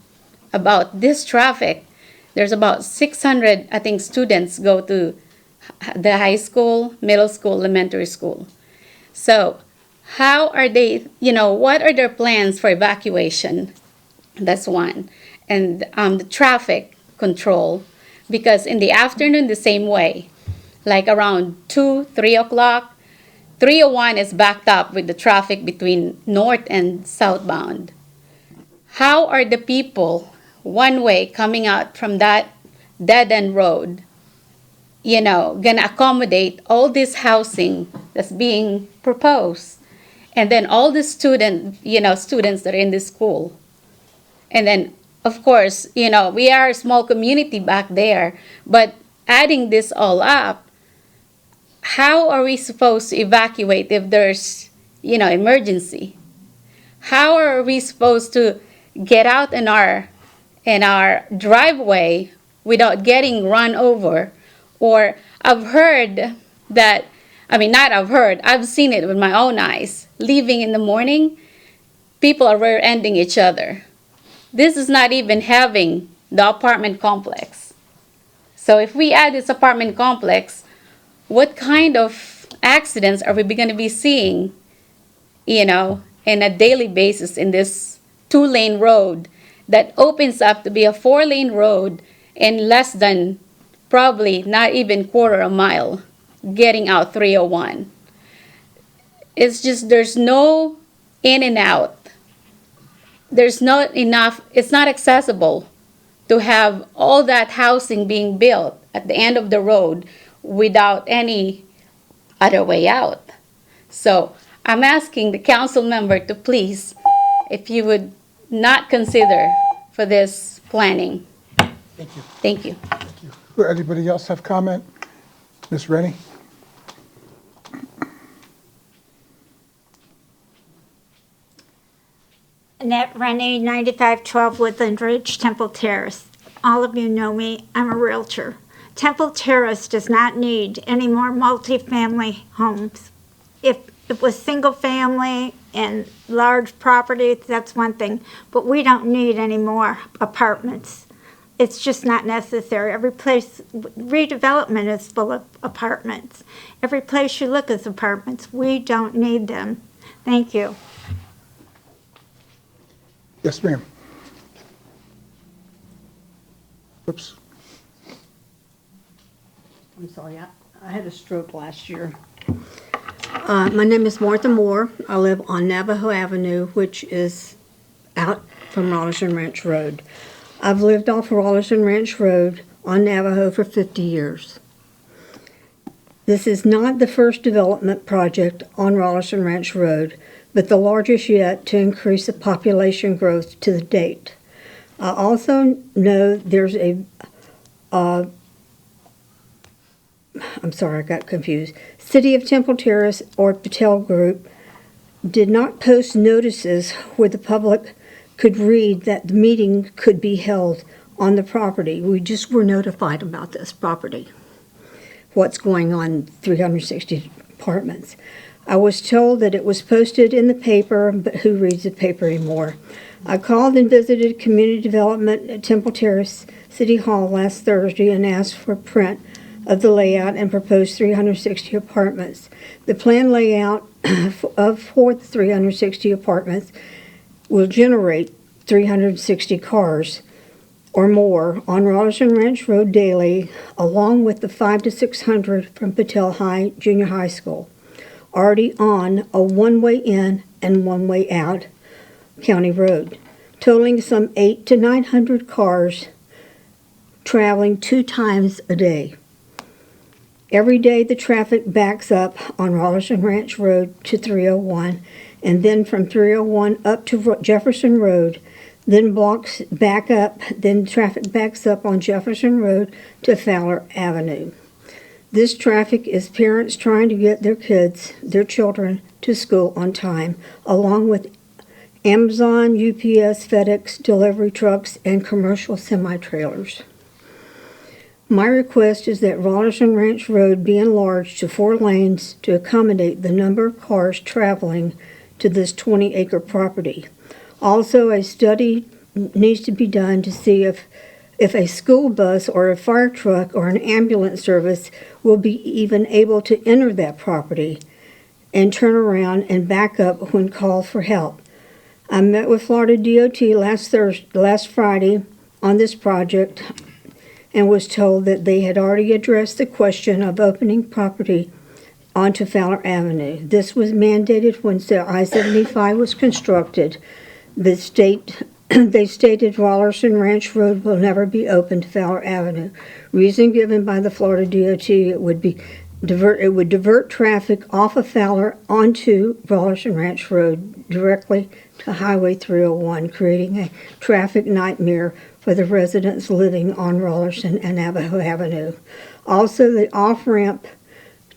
[SPEAKER 8] about this traffic? There's about 600, I think, students go to the high school, middle school, elementary school. So how are they, what are their plans for evacuation? That's one. And the traffic control, because in the afternoon, the same way, like around 2, 3 o'clock, 301 is backed up with the traffic between north and southbound. How are the people one way coming out from that dead-end road, gonna accommodate all this housing that's being proposed? And then all the students that are in the school. And then, of course, we are a small community back there, but adding this all up, how are we supposed to evacuate if there's, emergency? How are we supposed to get out in our driveway without getting run over? Or I've heard that I mean, not I've heard, I've seen it with my own eyes. Leaving in the morning, people are rear-ending each other. This is not even having the apartment complex. So if we add this apartment complex, what kind of accidents are we going to be seeing, you know, in a daily basis in this 2-lane road that opens up to be a 4-lane road in less than probably not even quarter a mile getting out 301. It's just there's no in and out. There's not enough, it's not accessible to have all that housing being built at the end of the road without any other way out. So I'm asking the council member to please, if you would not consider for this planning.
[SPEAKER 1] Thank you.
[SPEAKER 8] Thank you.
[SPEAKER 1] Anybody else have comment? Ms. Rennie?
[SPEAKER 9] Annette Rennie, 9512 Woodland Ridge, Temple Terrace. All of you know me, I'm a realtor. Temple Terrace does not need any more multifamily homes. If it was single family and large properties, that's one thing, but we don't need any more apartments. It's just not necessary. Every place, redevelopment is full of apartments. Every place you look is apartments. We don't need them. Thank you.
[SPEAKER 1] Yes, ma'am. Oops.
[SPEAKER 22] I'm sorry, I had a stroke last year. My name is Martha Moore. I live on Navajo Avenue, which is out from Rollerson Ranch Road. I've lived off Rollerson Ranch Road on Navajo for 50 years. This is not the first development project on Rollerson Ranch Road, but the largest yet to increase the population growth to the date. I also know there's I'm sorry, I got confused. City of Temple Terrace or Patel Group did not post notices where the public could read that the meeting could be held on the property. We just were notified about this property, what's going on 360 apartments. I was told that it was posted in the paper, but who reads the paper anymore? I called and visited Community Development at Temple Terrace City Hall last Thursday and asked for a print of the layout and proposed 360 apartments. The planned layout for the 360 apartments will generate 360 cars or more on Rollerson Ranch Road daily, along with the 500 to 600 from Patel High Junior High School, already on a one-way in and one-way out county road, totaling some 800 to 900 cars traveling 2 times a day. Every day the traffic backs up on Rollerson Ranch Road to 301, and then from 301 up to Jefferson Road, then blocks back up, then traffic backs up on Jefferson Road to Fowler Avenue. This traffic is parents trying to get their kids, their children, to school on time, along with Amazon, UPS, FedEx delivery trucks, and commercial semi-trailers. My request is that Rollerson Ranch Road be enlarged to 4 lanes to accommodate the number of cars traveling to this 20-acre property. Also, a study needs to be done to see if a school bus or a fire truck or an ambulance service will be even able to enter that property and turn around and back up when called for help. I met with Florida DOT last Friday on this project and was told that they had already addressed the question of opening property onto Fowler Avenue. This was mandated when I-75 was constructed. They stated Rollerson Ranch Road will never be open to Fowler Avenue. Reason given by the Florida DOT, it would divert traffic off of Fowler onto Rollerson Ranch Road directly to Highway 301, creating a traffic nightmare for the residents living on Rollerson and Navajo Avenue. Also, the off-ramp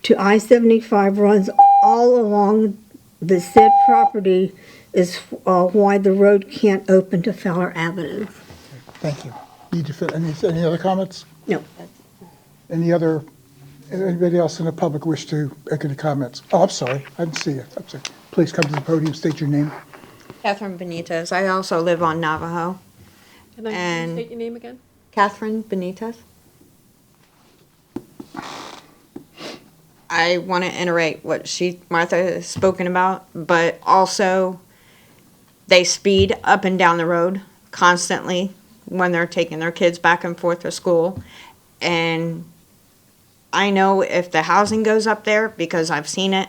[SPEAKER 22] to I-75 runs all along the said property is why the road can't open to Fowler Avenue.
[SPEAKER 1] Thank you. Need to fit any other comments?
[SPEAKER 22] No.
[SPEAKER 1] Any other Anybody else in the public wish to make any comments? Oh, I'm sorry, I didn't see you. I'm sorry. Please come to the podium, state your name.
[SPEAKER 10] Catherine Benitez. I also live on Navajo.
[SPEAKER 3] And then can you state your name again?
[SPEAKER 10] Catherine Benitez. I want to iterate what Martha has spoken about, but also they speed up and down the road constantly when they're taking their kids back and forth to school. And I know if the housing goes up there, because I've seen it,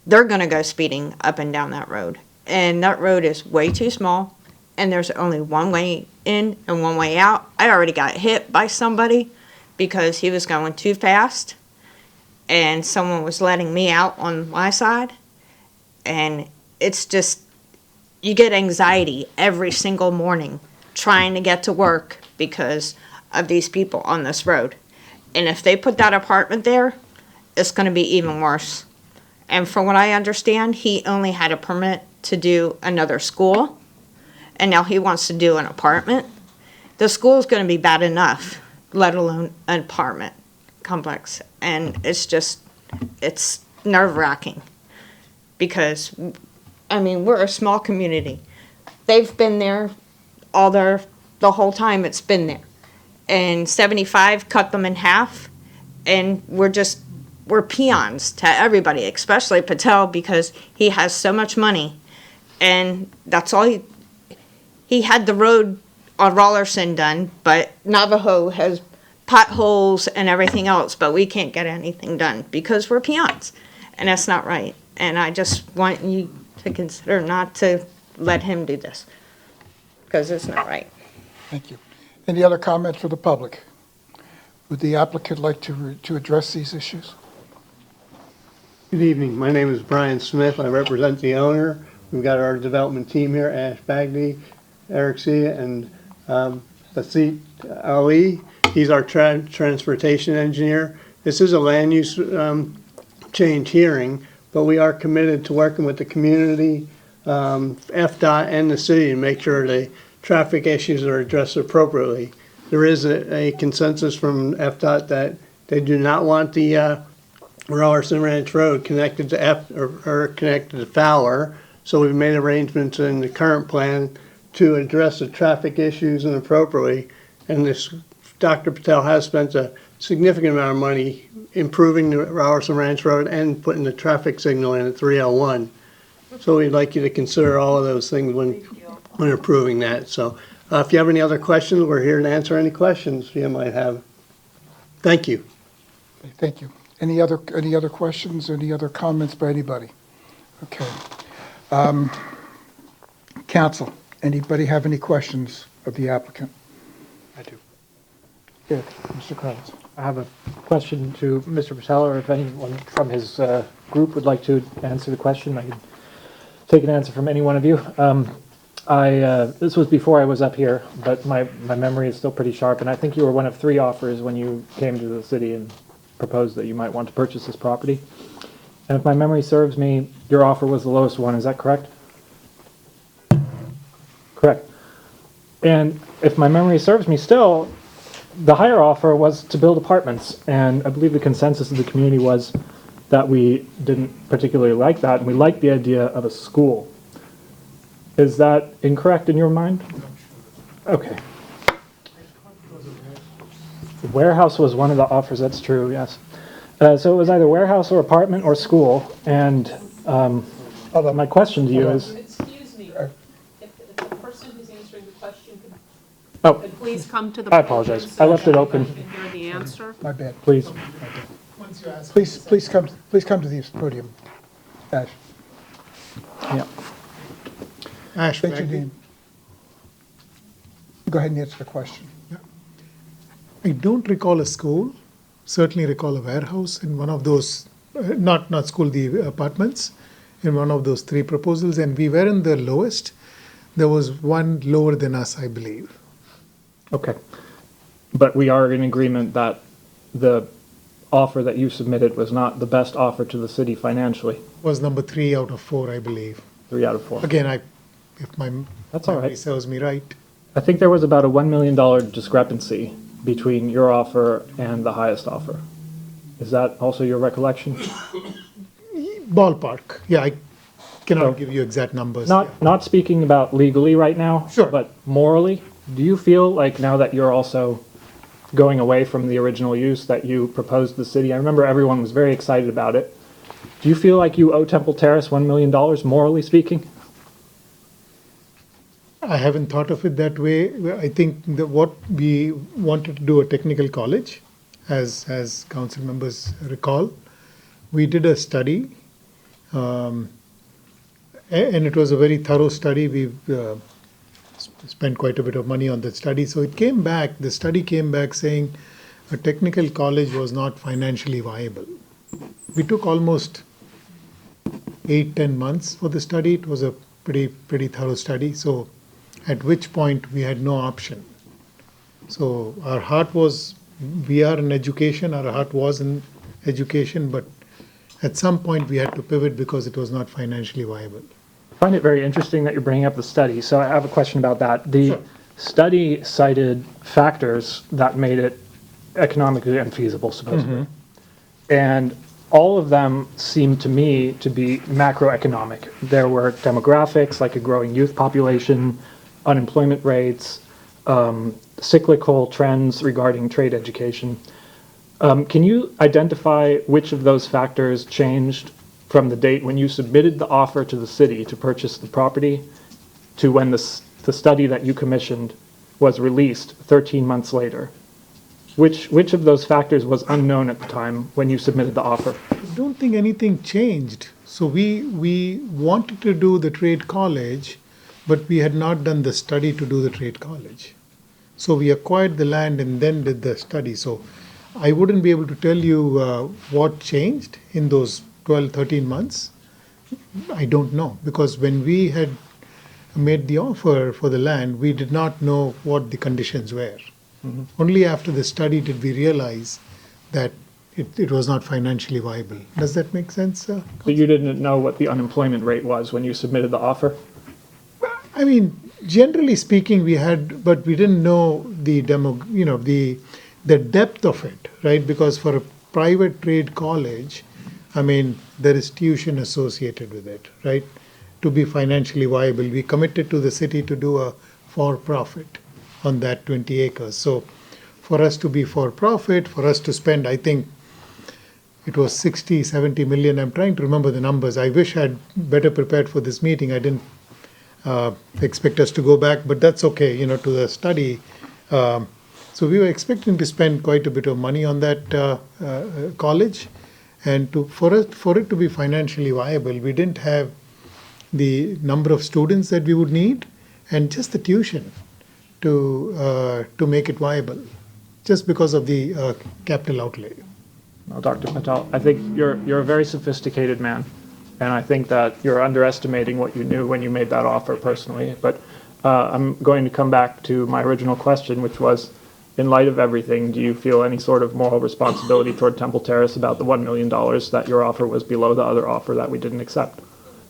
[SPEAKER 10] they're going to go speeding up and down that road. And that road is way too small, and there's only one way in and one way out. I already got hit by somebody because he was going too fast, and someone was letting me out on my side. And it's just, you get anxiety every single morning trying to get to work because of these people on this road. And if they put that apartment there, it's going to be even worse. And from what I understand, he only had a permit to do another school, and now he wants to do an apartment. The school is going to be bad enough, let alone an apartment complex. And it's nerve-wracking because, I mean, we're a small community. They've been there the whole time it's been there. And 75 cut them in half, and we're peons to everybody, especially Patel, because he has so much money. And that's all he had the road on Rollerson done, but Navajo has potholes and everything else, but we can't get anything done because we're peons, and that's not right. And I just want you to consider not to let him do this, because it's not right.
[SPEAKER 1] Thank you. Any other comments for the public? Would the applicant like to address these issues?
[SPEAKER 11] Good evening. My name is Brian Smith. I represent the owner. We've got our development team here, Ash Bagby, Eric C., and Basit Ali. He's our transportation engineer. This is a land use change hearing, but we are committed to working with the community, FDOT, and the city to make sure the traffic issues are addressed appropriately. There is a consensus from FDOT that they do not want the Rollerson Ranch Road connected to connected to Fowler. So we've made arrangements in the current plan to address the traffic issues and appropriately. And this Dr. Patel has spent a significant amount of money improving the Rollerson Ranch Road and putting the traffic signal in at 3L1. So we'd like you to consider all of those things when approving that. So if you have any other questions, we're here to answer any questions you might have. Thank you.
[SPEAKER 1] Thank you. Any other questions, any other comments by anybody? Okay. Council, anybody have any questions of the applicant?
[SPEAKER 6] I do.
[SPEAKER 1] Good, Mr. Kravitz.
[SPEAKER 6] I have a question to Mr. Patel, or if anyone from his group would like to answer the question, I can take an answer from any one of you. This was before I was up here, but my memory is still pretty sharp, and I think you were one of 3 offers when you came to the city and proposed that you might want to purchase this property. And if my memory serves me, your offer was the lowest one, is that correct? Correct. And if my memory serves me still, the higher offer was to build apartments, and I believe the consensus of the community was that we didn't particularly like that, and we liked the idea of a school. Is that incorrect in your mind? Okay. Warehouse was one of the offers, that's true, yes. So it was either warehouse or apartment or school, and my question to you is...
[SPEAKER 20] Excuse me, if the person who's answering the question could please come to the
[SPEAKER 6] I apologize. I left it open.
[SPEAKER 20] and hear the answer.
[SPEAKER 1] My bad.
[SPEAKER 6] Please.
[SPEAKER 1] Please come to the podium. Ash.
[SPEAKER 6] Yeah.
[SPEAKER 1] Ash, state your name. Go ahead and answer the question.
[SPEAKER 23] I don't recall a school, certainly recall a warehouse in one of those, not school, the apartments, in one of those 3 proposals, and we were in the lowest. There was one lower than us, I believe.
[SPEAKER 6] Okay. But we are in agreement that the offer that you submitted was not the best offer to the city financially.
[SPEAKER 23] Was number 3 out of 4, I believe.
[SPEAKER 6] 3 out of 4.
[SPEAKER 23] Again, if my
[SPEAKER 6] That's all
[SPEAKER 23] memory
[SPEAKER 6] right.
[SPEAKER 23] serves me right.
[SPEAKER 6] I think there was about a $1 million discrepancy between your offer and the highest offer. Is that also your recollection?
[SPEAKER 23] Ballpark, yeah, I
[SPEAKER 6] So-
[SPEAKER 23] cannot give you exact numbers.
[SPEAKER 6] Not speaking about legally right now.
[SPEAKER 23] Sure.
[SPEAKER 6] But morally, do you feel like now that you're also going away from the original use that you proposed to the city? I remember everyone was very excited about it. Do you feel like you owe Temple Terrace $1 million, morally speaking?
[SPEAKER 23] I haven't thought of it that way. I think that what we wanted to do a technical college, as council members recall, we did a study, and it was a very thorough study. We've spent quite a bit of money on that study. So the study came back saying a technical college was not financially viable. We took almost 8-10 months for the study. It was a pretty thorough study. So at which point we had no option. So our heart was, we are in education, our heart was in education, but at some point we had to pivot because it was not financially viable.
[SPEAKER 6] I find it very interesting that you're bringing up the study. So I have a question about that. The study cited factors that made it economically unfeasible, supposedly. And all of them seem to me to be macroeconomic. There were demographics, like a growing youth population, unemployment rates, cyclical trends regarding trade education. Can you identify which of those factors changed from the date when you submitted the offer to the city to purchase the property to when the study that you commissioned was released 13 months later? Which of those factors was unknown at the time when you submitted the offer?
[SPEAKER 23] I don't think anything changed. So we wanted to do the trade college, but we had not done the study to do the trade college. So we acquired the land and then did the study. So I wouldn't be able to tell you what changed in those 12, 13 months. I don't know, because when we had made the offer for the land, we did not know what the conditions were. Only after the study did we realize that it was not financially viable. Does that make sense?
[SPEAKER 6] So you didn't know what the unemployment rate was when you submitted the offer?
[SPEAKER 23] I mean, generally speaking, we had, but we didn't know the the depth of it, right? Because for a private trade college, I mean, there is tuition associated with it, right? To be financially viable, we committed to the city to do a for-profit on that 20 acres. So for us to be for-profit, for us to spend, I think it was 60, 70 million. I'm trying to remember the numbers. I wish I'd better prepared for this meeting. I didn't expect us to go back, but that's okay, to the study. So we were expecting to spend quite a bit of money on that college. And for it to be financially viable, we didn't have the number of students that we would need and just the tuition to make it viable, just because of the capital outlay.
[SPEAKER 6] Well, Dr. Patel, I think you're a very sophisticated man, and I think that you're underestimating what you knew when you made that offer personally. But I'm going to come back to my original question, which was, in light of everything, do you feel any sort of moral responsibility toward Temple Terrace about the $1 million that your offer was below the other offer that we didn't accept?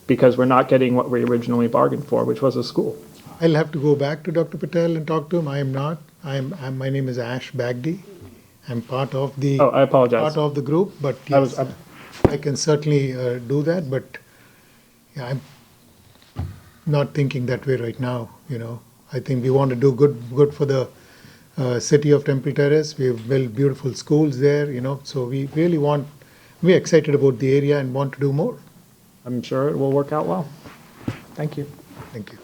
[SPEAKER 6] Because we're not getting what we originally bargained for, which was a school.
[SPEAKER 23] I'll have to go back to Dr. Patel and talk to him. I am not. My name is Ash Bagdi. I'm part of the.
[SPEAKER 6] Oh, I apologize.
[SPEAKER 23] Part of the group, but yes, I can certainly do that. But yeah, I'm not thinking that way right now. I think we want to do good for the city of Temple Terrace. We have built beautiful schools there. So we really we're excited about the area and want to do more.
[SPEAKER 6] I'm sure it will work out well. Thank you.
[SPEAKER 23] Thank you.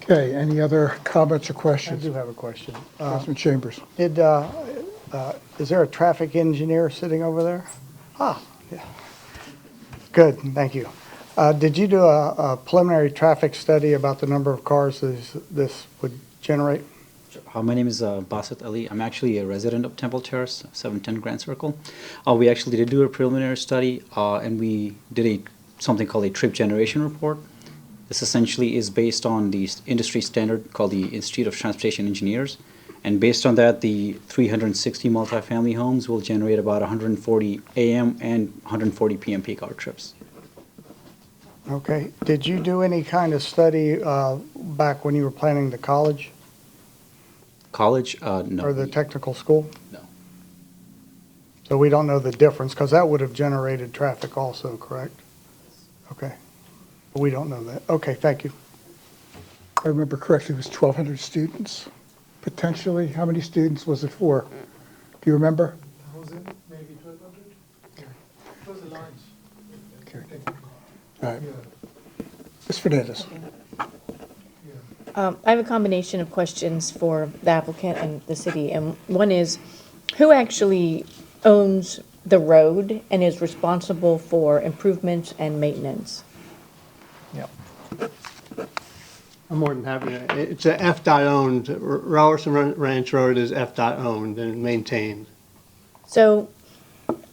[SPEAKER 1] Okay, any other comments or
[SPEAKER 18] I
[SPEAKER 1] questions?
[SPEAKER 18] do have a question.
[SPEAKER 1] Councilman Chambers.
[SPEAKER 18] Is there a traffic engineer sitting over there? Yeah. Good, thank you. Did you do a preliminary traffic study about the number of cars this would generate?
[SPEAKER 12] My name is Basit Ali. I'm actually a resident of Temple Terrace, 710 Grand Circle. We actually did do a preliminary study, and we did something called a trip generation report. This essentially is based on the industry standard called the Institute of Transportation Engineers. And based on that, the 360 multifamily homes will generate about 140 AM and 140 PM peak hour trips.
[SPEAKER 18] Okay. Did you do any kind of study back when you were planning the college?
[SPEAKER 12] College, no.
[SPEAKER 18] or the technical school?
[SPEAKER 12] No.
[SPEAKER 18] So we don't know the difference, because that would have generated traffic also, correct? Okay. We don't know that. Okay, thank you.
[SPEAKER 1] If I remember correctly, it was 1,200 students, potentially. How many students was it for? Do you remember?
[SPEAKER 23] Was it maybe 1,200? Yeah. It was a launch.
[SPEAKER 1] Okay. All right. Ms. Fernandez.
[SPEAKER 17] I have a combination of questions for the applicant and the city, and one is, who actually owns the road and is responsible for improvements and maintenance?
[SPEAKER 11] I'm more than happy. It's a FDOT owned, Rollerson Ranch Road is FDOT owned and maintained.
[SPEAKER 17] So,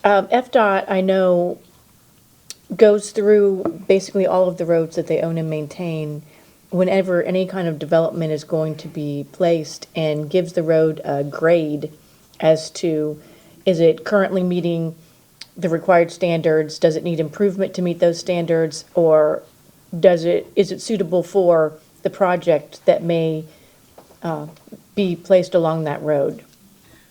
[SPEAKER 17] FDOT, I know, goes through basically all of the roads that they own and maintain whenever any kind of development is going to be placed, and gives the road a grade as to, is it currently meeting the required standards? Does it need improvement to meet those standards? Or is it suitable for the project that may be placed along that road?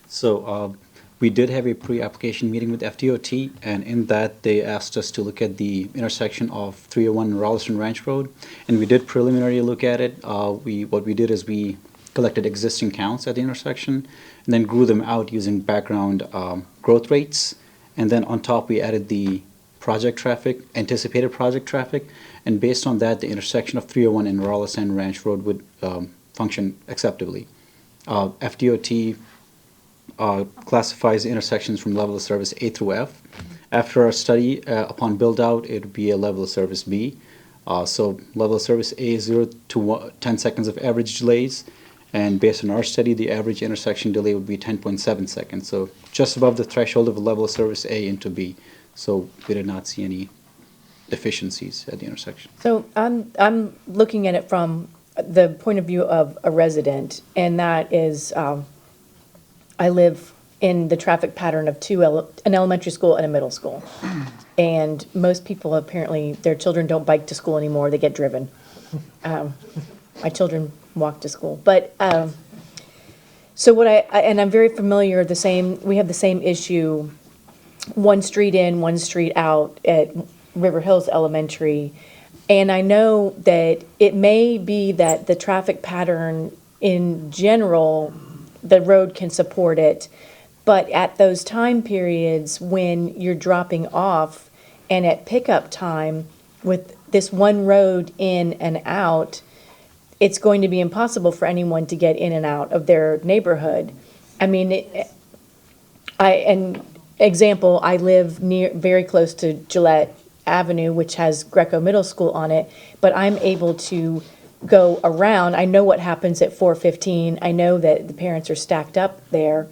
[SPEAKER 12] So we did have a pre-application meeting with FDOT, and in that they asked us to look at the intersection of 301 and Rollerson Ranch Road, and we did preliminary look at it. What we did is we collected existing counts at the intersection and then grew them out using background growth rates, and then on top we added the project traffic, anticipated project traffic, and based on that, the intersection of 301 and Rollerson Ranch Road would function acceptably. FDOT classifies intersections from level of service A through F. After our study, upon build-out, it would be a level of service B. So level of service A is 0 to 10 seconds of average delays, and based on our study, the average intersection delay would be 10.7 seconds, so just above the threshold of a level of service A into B. So we did not see any deficiencies at the intersection.
[SPEAKER 17] So I'm looking at it from the point of view of a resident, and that is, I live in the traffic pattern of an elementary school and a middle school. And most people, apparently, their children don't bike to school anymore, they get driven. My children walk to school. But, so what and I'm very familiar, we have the same issue, one street in, one street out at River Hills Elementary. And I know that it may be that the traffic pattern in general, the road can support it, but at those time periods when you're dropping off and at pickup time with this one road in and out, it's going to be impossible for anyone to get in and out of their neighborhood. I mean, example, I live very close to Gillette Avenue, which has Greco Middle School on it, but I'm able to go around. I know what happens at 4:15. I know that the parents are stacked up there.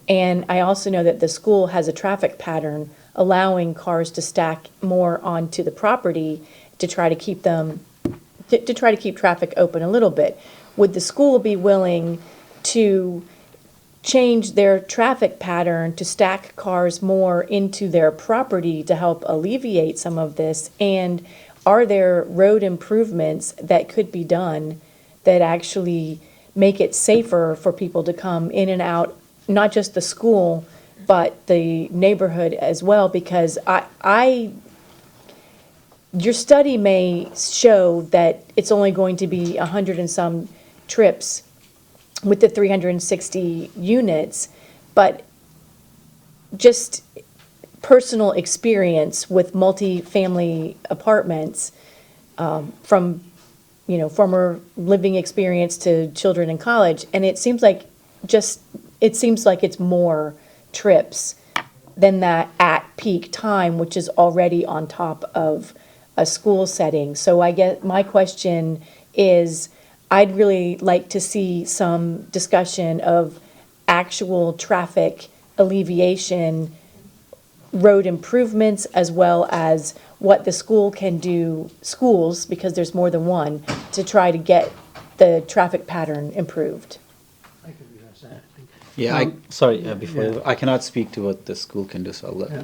[SPEAKER 17] And I also know that the school has a traffic pattern allowing cars to stack more onto the property to try to keep traffic open a little bit. Would the school be willing to change their traffic pattern to stack cars more into their property to help alleviate some of this? And are there road improvements that could be done that actually make it safer for people to come in and out, not just the school, but the neighborhood as well? Because your study may show that it's only going to be 100 and some trips with the 360 units, but just personal experience with multi-family apartments, from former living experience to children in college, and it seems like it's more trips than that at peak time, which is already on top of a school setting. So I guess my question is, I'd really like to see some discussion of actual traffic alleviation, road improvements, as well as what the school can do, schools, because there's more than one, to try to get the traffic pattern improved.
[SPEAKER 12] Yeah, I cannot speak to what the school can do, so I'll let.
[SPEAKER 11] Yeah.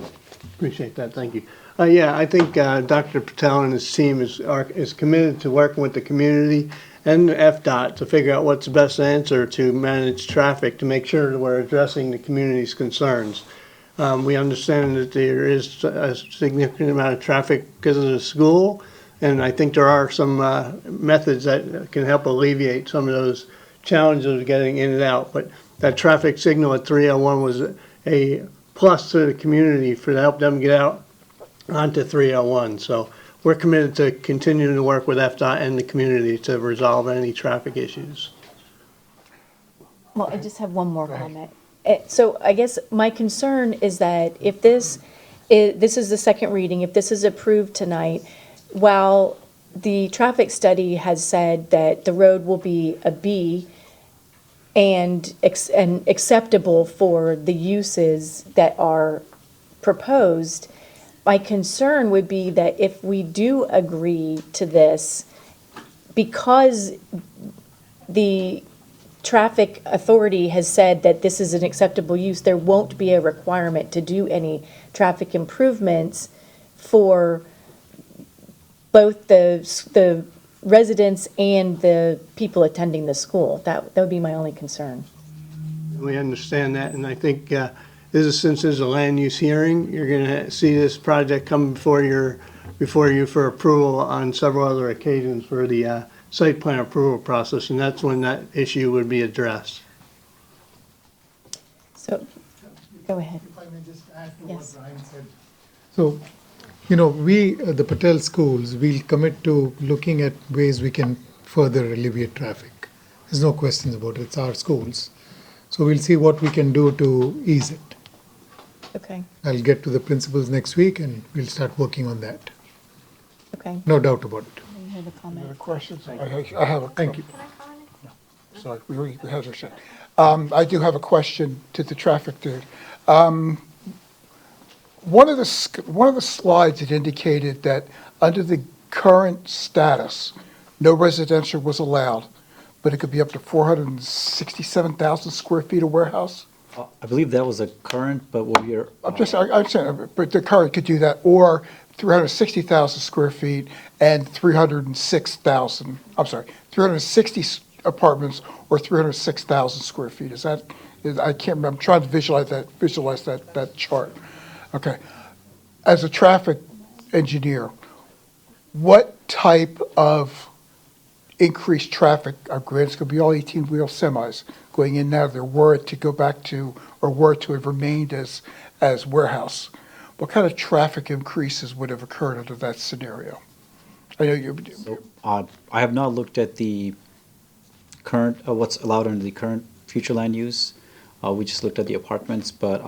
[SPEAKER 11] Appreciate that, thank you. I think Dr. Patel and his team is committed to working with the community and FDOT to figure out what's the best answer to manage traffic, to make sure that we're addressing the community's concerns. We understand that there is a significant amount of traffic because of the school, and I think there are some methods that can help alleviate some of those challenges of getting in and out. But that traffic signal at 301 was a plus to the community for to help them get out onto 301. So we're committed to continuing to work with FDOT and the community to resolve any traffic issues.
[SPEAKER 17] Well, I just have one more comment. So I guess my concern is that if this is the second reading, if this is approved tonight, while the traffic study has said that the road will be a B and acceptable for the uses that are proposed, my concern would be that if we do agree to this, because the traffic authority has said that this is an acceptable use, there won't be a requirement to do any traffic improvements for both the residents and the people attending the school. That would be my only concern.
[SPEAKER 11] We understand that, and I think since there's a land use hearing, you're going to see this project come before you for approval on several other occasions for the site plan approval process, and that's when that issue would be addressed.
[SPEAKER 17] So, go ahead.
[SPEAKER 23] If I may just add to
[SPEAKER 17] Yes.
[SPEAKER 23] what Brian said. So, we, the Patel schools, will commit to looking at ways we can further alleviate traffic. There's no questions about it. It's our schools. So we'll see what we can do to ease it.
[SPEAKER 17] Okay,
[SPEAKER 23] I'll get to the principals next week and we'll start working on that.
[SPEAKER 17] okay.
[SPEAKER 23] No doubt about it.
[SPEAKER 17] You have a comment?
[SPEAKER 1] Other questions? I have a.
[SPEAKER 23] Thank you.
[SPEAKER 1] Sorry, we had her say. I do have a question to the traffic dude. One of the slides, it indicated that under the current status, no residential was allowed, but it could be up to 467,000 square feet of warehouse?
[SPEAKER 12] I believe that was a current, but what you're.
[SPEAKER 1] I'm saying, but the current could do that, or 360,000 square feet and 306,000, I'm sorry, 360 apartments or 306,000 square feet. I can't remember, I'm trying to visualize that chart. Okay. As a traffic engineer, what type of increased traffic, granted it's going to be all 18-wheel semis going in now, there were it to go back to, or were to have remained as warehouse, what kind of traffic increases would have occurred under that scenario? I know you.
[SPEAKER 12] So, I have not looked at the current, what's allowed under the current future land use. We just looked at the apartments, but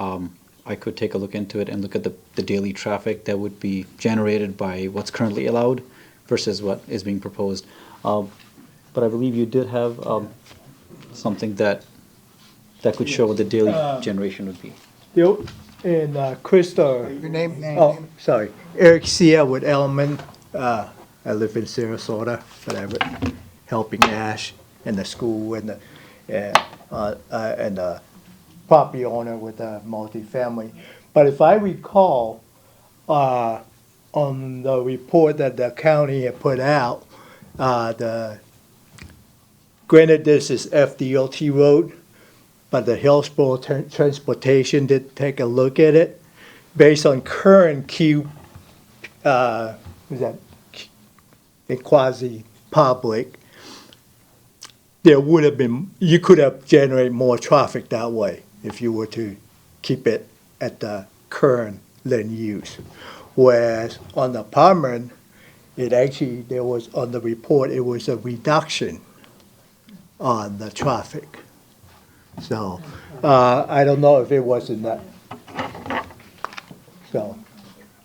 [SPEAKER 12] I could take a look into it and look at the daily traffic that would be generated by what's currently allowed versus what is being proposed. But I believe you did have something that could show what the daily generation would be.
[SPEAKER 13] And Crystal.
[SPEAKER 1] Your name?
[SPEAKER 13] Oh, sorry. Eric Sia with Element. I live in Sarasota, but I'm helping Ash and the school and the property owner with the multifamily. But if I recall, on the report that the county had put out, granted this is FDOT road, but the Hillsborough Transportation did take a look at it. Based on current quasi-public, there would have been, you could have generated more traffic that way if you were to keep it at the current land use. Whereas on the apartment, there was, on the report, it was a reduction on the traffic. So, I don't know if it was in that. So.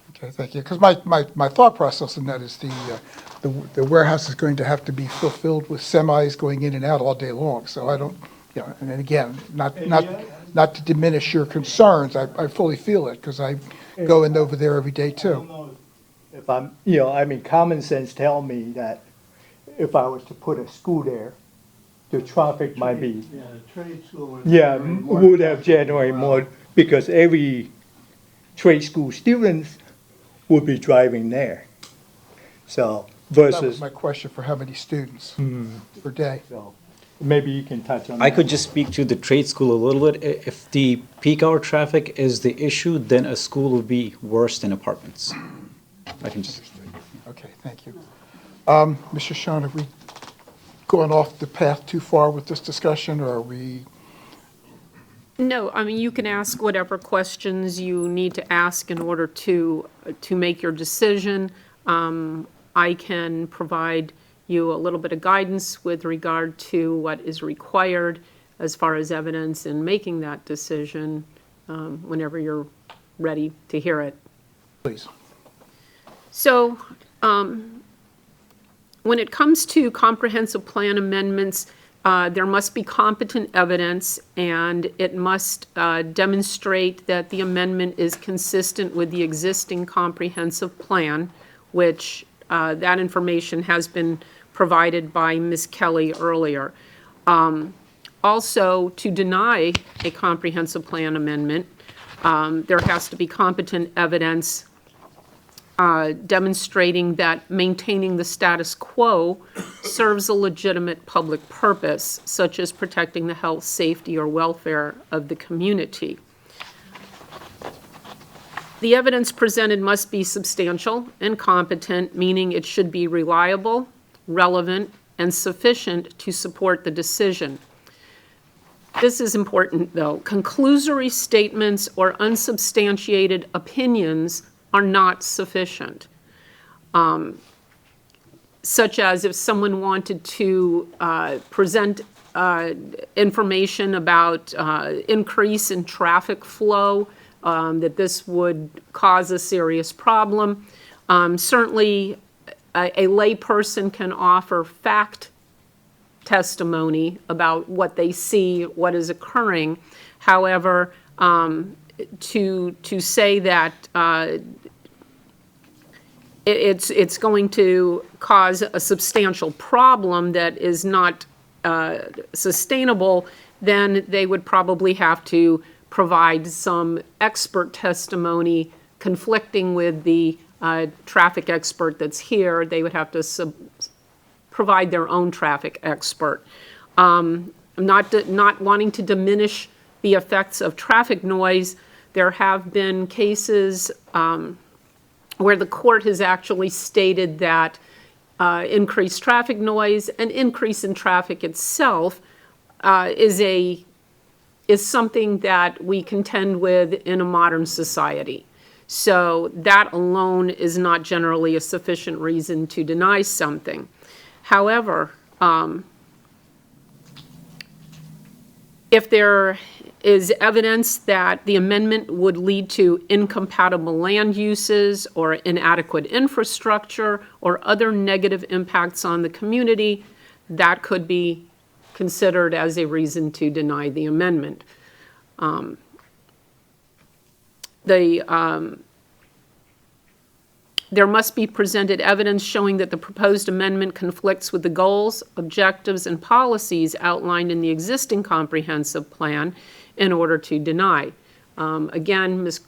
[SPEAKER 1] Okay, thank you. Because my thought process in that is the warehouse is going to have to be fulfilled with semis going in and out all day long. So I don't, and then again, not to diminish your concerns, I fully feel it because I go in over there every day too.
[SPEAKER 13] If I'm, common sense tell me that if I was to put a school there, the traffic might be.
[SPEAKER 11] Yeah, the trade school
[SPEAKER 13] would have generated more because every trade school students would be driving there. So,
[SPEAKER 1] That was
[SPEAKER 13] versus,
[SPEAKER 1] my question for how many students per day.
[SPEAKER 13] so maybe you can touch on that.
[SPEAKER 12] I could just speak to the trade school a little bit. If the peak hour traffic is the issue, then a school would be worse than apartments. I can just.
[SPEAKER 1] Okay, thank you. Mr. Sean, have we gone off the path too far with this discussion, or are we?
[SPEAKER 20] No, I mean, you can ask whatever questions you need to ask in order to make your decision. I can provide you a little bit of guidance with regard to what is required as far as evidence in making that decision, whenever you're ready to hear it.
[SPEAKER 1] Please.
[SPEAKER 20] So, when it comes to comprehensive plan amendments, there must be competent evidence, and it must demonstrate that the amendment is consistent with the existing comprehensive plan, which that information has been provided by Ms. Kelly earlier. Also, to deny a comprehensive plan amendment, there has to be competent evidence demonstrating that maintaining the status quo serves a legitimate public purpose, such as protecting the health, safety, or welfare of the community. The evidence presented must be substantial and competent, meaning it should be reliable, relevant, and sufficient to support the decision. This is important, though. Conclusory statements or unsubstantiated opinions are not sufficient. Such as if someone wanted to present information about increase in traffic flow, that this would cause a serious problem. Certainly, a layperson can offer fact testimony about what they see, what is occurring. However, to say that it's going to cause a substantial problem that is not sustainable, then they would probably have to provide some expert testimony conflicting with the traffic expert that's here. They would have to provide their own traffic expert. Not wanting to diminish the effects of traffic noise, there have been cases where the court has actually stated that increased traffic noise and increase in traffic itself is something that we contend with in a modern society. So that alone is not generally a sufficient reason to deny something. However, if there is evidence that the amendment would lead to incompatible land uses or inadequate infrastructure or other negative impacts on the community, that could be considered as a reason to deny the amendment. There must be presented evidence showing that the proposed amendment conflicts with the goals, objectives, and policies outlined in the existing comprehensive plan in order to deny. Again, Ms.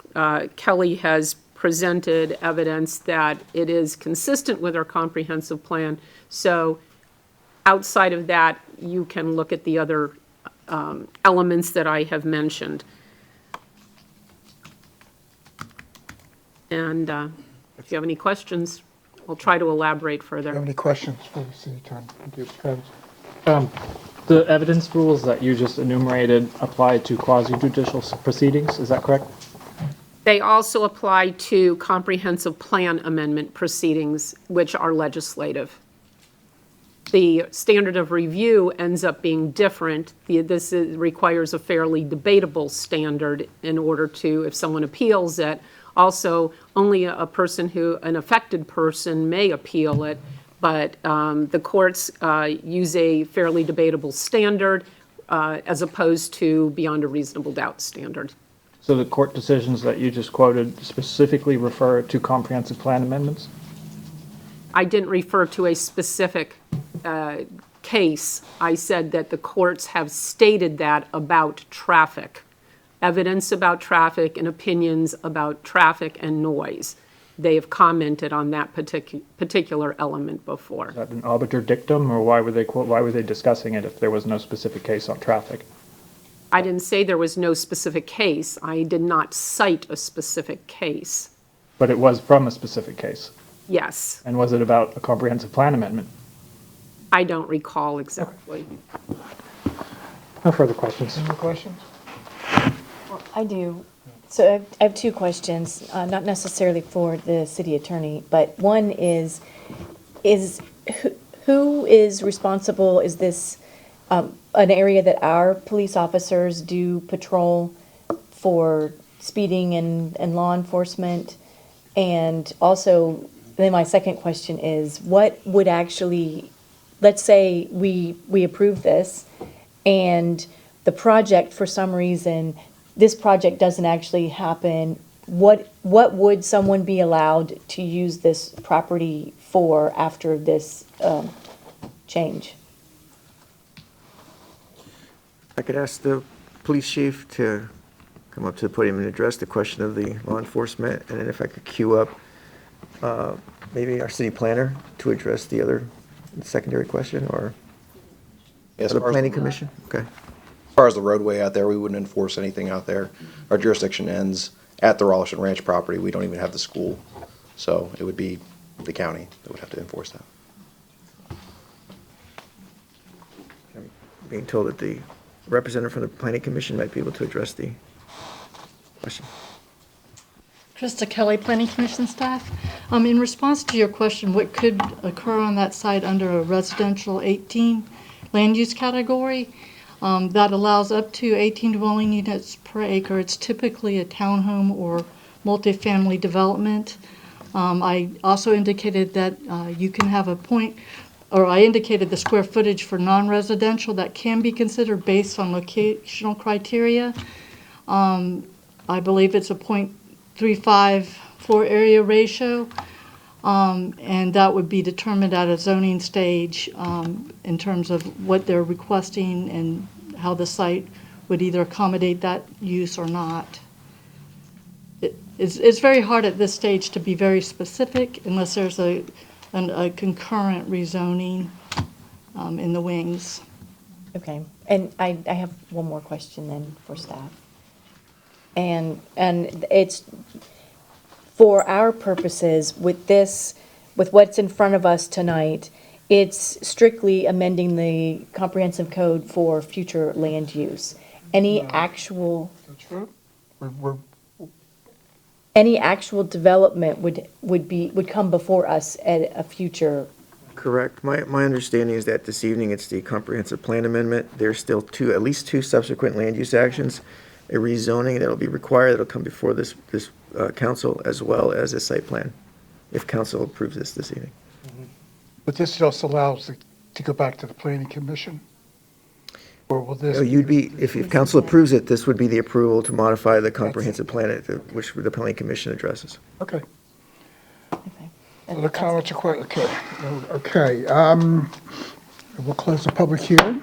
[SPEAKER 20] Kelly has presented evidence that it is consistent with our comprehensive plan. So outside of that, you can look at the other elements that I have mentioned. And if you have any questions, I'll try to elaborate further.
[SPEAKER 1] Do you have any questions for the city attorney?
[SPEAKER 6] Thank you. The evidence rules that you just enumerated apply to quasi-judicial proceedings, is that correct?
[SPEAKER 20] They also apply to comprehensive plan amendment proceedings, which are legislative. The standard of review ends up being different. This requires a fairly debatable standard in order to, if someone appeals it. Also, only an affected person may appeal it, but the courts use a fairly debatable standard as opposed to beyond a reasonable doubt standard.
[SPEAKER 6] So the court decisions that you just quoted specifically refer to comprehensive plan amendments?
[SPEAKER 20] I didn't refer to a specific case. I said that the courts have stated that about traffic. Evidence about traffic and opinions about traffic and noise. they have commented on that particular element before.
[SPEAKER 6] Is that an obiter dictum, or why were they discussing it if there was no specific case on traffic?
[SPEAKER 20] I didn't say there was no specific case. I did not cite a specific case.
[SPEAKER 6] But it was from a specific case.
[SPEAKER 20] Yes,
[SPEAKER 6] And was it about a comprehensive plan amendment?
[SPEAKER 20] I don't recall exactly.
[SPEAKER 6] No further questions.
[SPEAKER 1] Any more questions?
[SPEAKER 17] I do. So I have two questions, not necessarily for the city attorney, but one is who is responsible? Is this an area that our police officers do patrol for speeding and law enforcement? And also, then my second question is, what would actually, let's say we approve this and the project, for some reason, this project doesn't actually happen, what would someone be allowed to use this property for after this change?
[SPEAKER 14] I could ask the police chief to come up to the podium and address the question of the law enforcement, and then if I could queue up maybe our city planner to address the other secondary question, or
[SPEAKER 15] As
[SPEAKER 14] the
[SPEAKER 15] far as-
[SPEAKER 14] planning commission? Okay.
[SPEAKER 15] As far as the roadway out there, we wouldn't enforce anything out there. Our jurisdiction ends at the Rolliston Ranch property. We don't even have the school. So it would be the county that would have to enforce that.
[SPEAKER 14] I'm being told that the representative from the planning commission might be able to address the question.
[SPEAKER 7] Krista Kelly, Planning Commission staff. In response to your question, what could occur on that site under a residential 18 land use category? That allows up to 18 dwelling units per acre. It's typically a townhome or multifamily development. I also indicated that you can have I indicated the square footage for non-residential that can be considered based on locational criteria. I believe it's a 0.35 floor area ratio, and that would be determined at a zoning stage in terms of what they're requesting and how the site would either accommodate that use or not. It's very hard at this stage to be very specific unless there's a concurrent rezoning in the wings.
[SPEAKER 17] Okay, and I have one more question then for staff. And it's, for our purposes, with what's in front of us tonight, it's strictly amending the comprehensive code for future land use. Any actual...
[SPEAKER 1] That's right.
[SPEAKER 17] Any actual development would come before us at a future...
[SPEAKER 14] Correct. My understanding is that this evening it's the comprehensive plan amendment. There's still at least two subsequent land use actions, a rezoning that'll be required, that'll come before this council, as well as a site plan, if council approves this evening.
[SPEAKER 1] But this just allows it to go back to the planning commission? Or will this?
[SPEAKER 14] No, if council approves it, this would be the approval to modify the comprehensive plan, which the planning commission addresses.
[SPEAKER 1] Okay. The comments are quite, okay. We'll close the public hearing,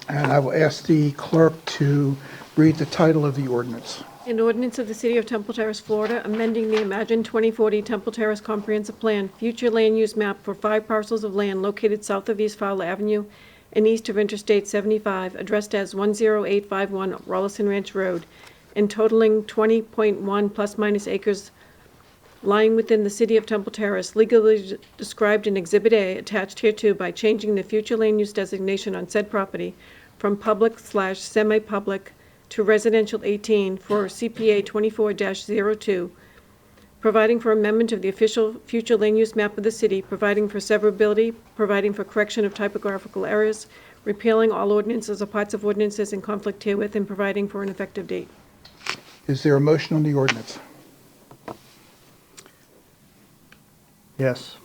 [SPEAKER 1] and I will ask the clerk to read the title of the ordinance.
[SPEAKER 3] An ordinance of the City of Temple Terrace, Florida, amending the Imagine 2040 Temple Terrace Comprehensive Plan, future land use map for 5 parcels of land located south of East Fowler Avenue and east of Interstate 75, addressed as 10851 Rolliston Ranch Road, and totaling 20.1 plus minus acres lying within the City of Temple Terrace, legally described in Exhibit A, attached hereto by changing the future land use designation on said property from public/semi-public to residential 18 for CPA 24-02, providing for amendment of the official future land use map of the city, providing for severability, providing for correction of typographical errors, repealing all ordinances or parts of ordinances in conflict herewith, and providing for an effective date.
[SPEAKER 1] Is there a motion on the ordinance?
[SPEAKER 18] Yes.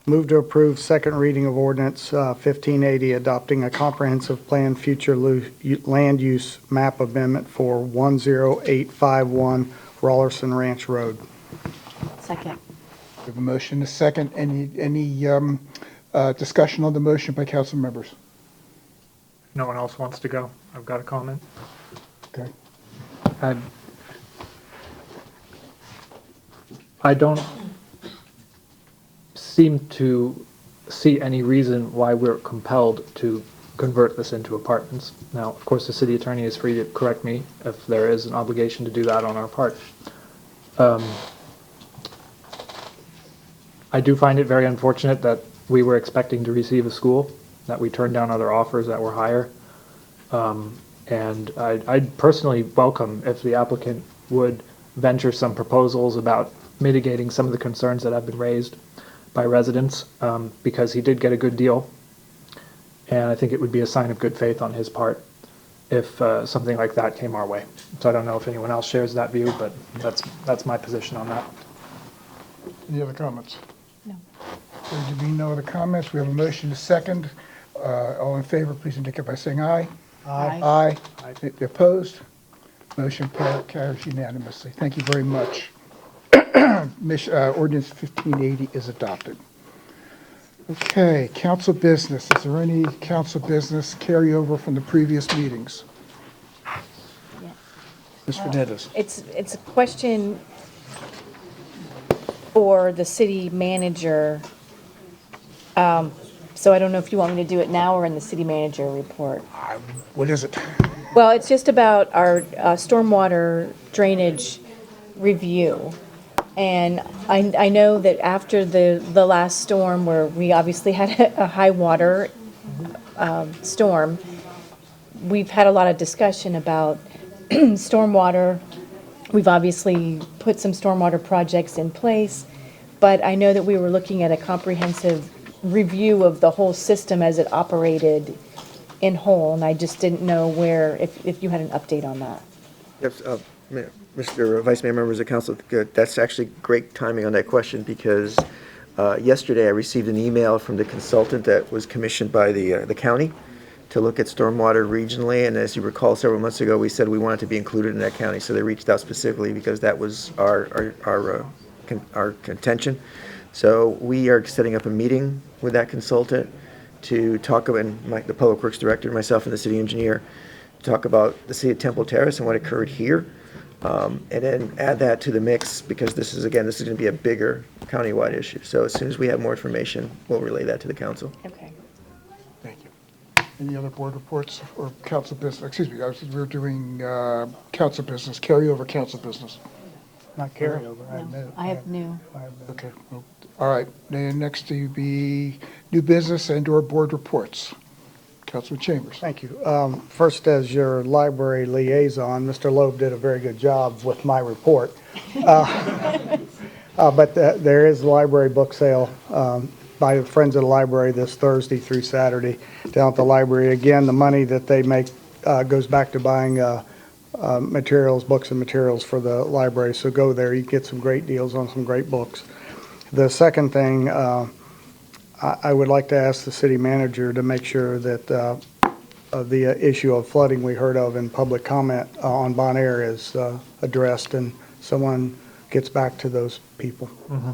[SPEAKER 18] Move to approve second reading of ordinance 1580, adopting a comprehensive plan future land use map amendment for 10851 Rolliston Ranch Road.
[SPEAKER 17] Second.
[SPEAKER 1] We have a motion, a second. Any discussion on the motion by council members?
[SPEAKER 6] No one else wants to go? I've got a comment.
[SPEAKER 1] Okay.
[SPEAKER 6] I don't seem to see any reason why we're compelled to convert this into apartments. Now, of course, the city attorney is free to correct me if there is an obligation to do that on our part. I do find it very unfortunate that we were expecting to receive a school, that we turned down other offers that were higher. And I'd personally welcome if the applicant would venture some proposals about mitigating some of the concerns that have been raised by residents, because he did get a good deal. And I think it would be a sign of good faith on his part if something like that came our way. So I don't know if anyone else shares that view, but that's my position on that.
[SPEAKER 1] Any other comments?
[SPEAKER 17] No.
[SPEAKER 1] There being no other comments, we have a motion to second. All in favor, please indicate by saying aye.
[SPEAKER 18] Aye.
[SPEAKER 1] Aye. Opposed? Motion carries unanimously. Thank you very much. Ordinance 1580 is adopted. Okay, council business. Is there any council business carryover from the previous meetings? Ms. Fernandez.
[SPEAKER 17] It's a question for the city manager. So I don't know if you want me to do it now or in the city manager report.
[SPEAKER 1] What is it?
[SPEAKER 17] Well, it's just about our stormwater drainage review. And I know that after the last storm, where we obviously had a high water storm, we've had a lot of discussion about stormwater. We've obviously put some stormwater projects in place, but I know that we were looking at a comprehensive review of the whole system as it operated in whole, and I just didn't know if you had an update on that.
[SPEAKER 14] Yes, Mr. Vice Mayor, members of council, that's actually great timing on that question because yesterday I received an email from the consultant that was commissioned by the county to look at stormwater regionally, and as you recall, several months ago, we said we wanted to be included in that county, so they reached out specifically because that was our contention. So we are setting up a meeting with that consultant to talk about, and the Public Works Director, myself, and the city engineer, talk about the city of Temple Terrace and what occurred here, and then add that to the mix because this is going to be a bigger countywide issue. So as soon as we have more information, we'll relay that to the council.
[SPEAKER 17] Okay.
[SPEAKER 1] Thank you. Any other board reports or council business? Excuse me, we're doing council business, carryover council business.
[SPEAKER 18] Not carryover.
[SPEAKER 17] I have new.
[SPEAKER 1] Okay, well, all right. Then next to be new business and/or board reports. Councilman Chambers.
[SPEAKER 18] Thank you. First, as your library liaison, Mr. Loeb did a very good job with my report. But there is a library book sale by Friends of the Library this Thursday through Saturday down at the library. Again, the money that they make goes back to buying books and materials for the library. So go there, you get some great deals on some great books. The second thing, I would like to ask the city manager to make sure that the issue of flooding we heard of in public comment on Bon Air is addressed and someone gets back to those people.
[SPEAKER 6] Mm-hmm.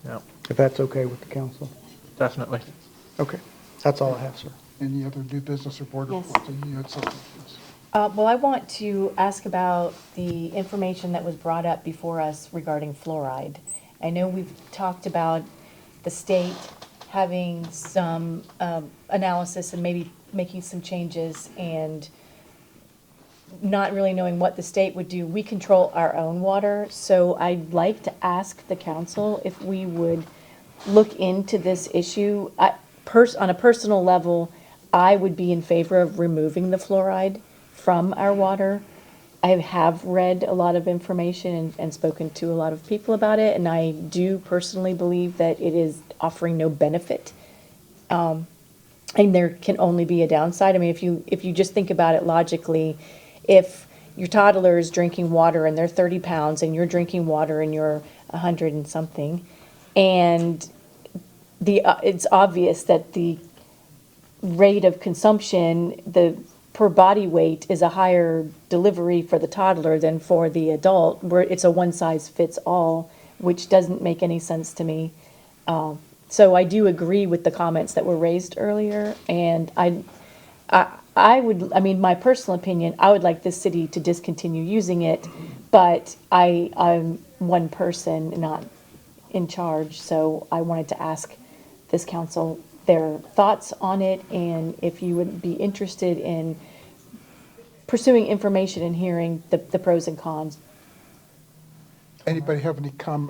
[SPEAKER 6] Yeah,
[SPEAKER 18] If that's okay with the council.
[SPEAKER 6] definitely.
[SPEAKER 18] Okay, that's all I have, sir.
[SPEAKER 1] Any other new business or board
[SPEAKER 17] Yes.
[SPEAKER 1] reports? You had something? Yes.
[SPEAKER 17] Well, I want to ask about the information that was brought up before us regarding fluoride. I know we've talked about the state having some analysis and maybe making some changes and not really knowing what the state would do. We control our own water, so I'd like to ask the council if we would look into this issue. On a personal level, I would be in favor of removing the fluoride from our water. I have read a lot of information and spoken to a lot of people about it, and I do personally believe that it is offering no benefit. And there can only be a downside. I mean, if you just think about it logically, if your toddler is drinking water and they're 30 pounds and you're drinking water and you're 100 and something, and it's obvious that the rate of consumption, the per body weight is a higher delivery for the toddler than for the adult, where it's a one size fits all, which doesn't make any sense to me. So I do agree with the comments that were raised earlier, and I would, my personal opinion, I would like this city to discontinue using it, but I'm one person, not in charge. So I wanted to ask this council their thoughts on it, and if you would be interested in pursuing information and hearing the pros and cons.
[SPEAKER 1] Anybody have any go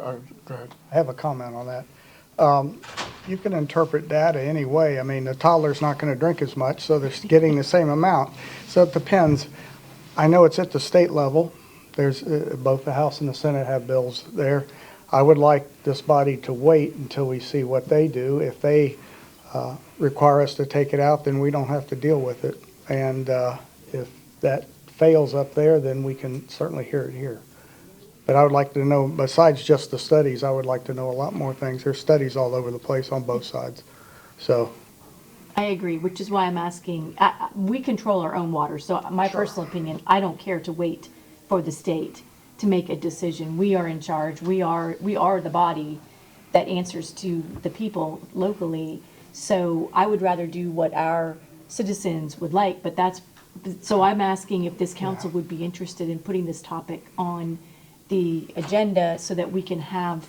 [SPEAKER 1] ahead.
[SPEAKER 18] I have a comment on that. You can interpret data any way. I mean, the toddler's not going to drink as much, so they're getting the same amount. So it depends. I know it's at the state level. There's both the House and the Senate have bills there. I would like this body to wait until we see what they do. If they require us to take it out, then we don't have to deal with it. And if that fails up there, then we can certainly hear it here. But I would like to know, besides just the studies, I would like to know a lot more things. There's studies all over the place on both sides. So,
[SPEAKER 17] I agree, which is why I'm asking, we control our own water, so my personal opinion, I don't care to wait for the state to make a decision. We are in charge. We are the body that answers to the people locally. So I would rather do what our citizens would like, but so I'm asking if this council would be interested in putting this topic on the agenda so that we can have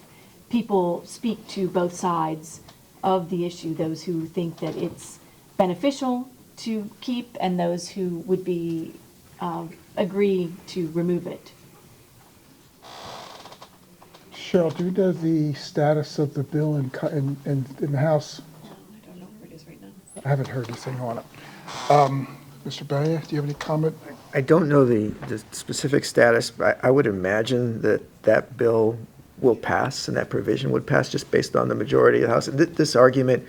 [SPEAKER 17] people speak to both sides of the issue, those who think that it's beneficial to keep and those who would be agree to remove it.
[SPEAKER 1] Cheryl, do you know the status of the bill in the House?
[SPEAKER 3] I don't know where it is right now.
[SPEAKER 1] I haven't heard anything on it. Mr. Baya, do you have any comment?
[SPEAKER 14] I don't know the specific status, but I would imagine that that bill will pass and that provision would pass just based on the majority of the House. This argument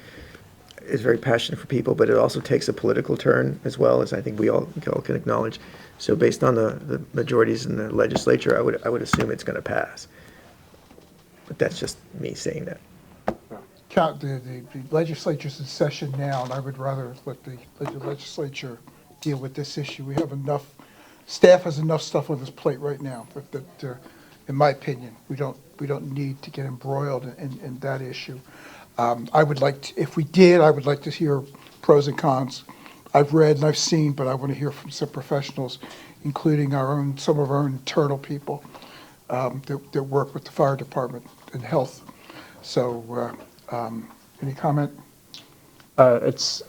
[SPEAKER 14] is very passionate for people, but it also takes a political turn as well, as I think we all can acknowledge. So based on the majorities in the legislature, I would assume it's going to pass. But that's just me saying that.
[SPEAKER 1] The legislature's in session now, and I would rather let the legislature deal with this issue. We have enough, staff has enough stuff on this plate right now that in my opinion, we don't need to get embroiled in that issue. I would like to, if we did, I would like to hear pros and cons. I've read and I've seen, but I want to hear from some professionals, including some of our own internal people that work with the fire department and health. So, any comment?
[SPEAKER 6] It's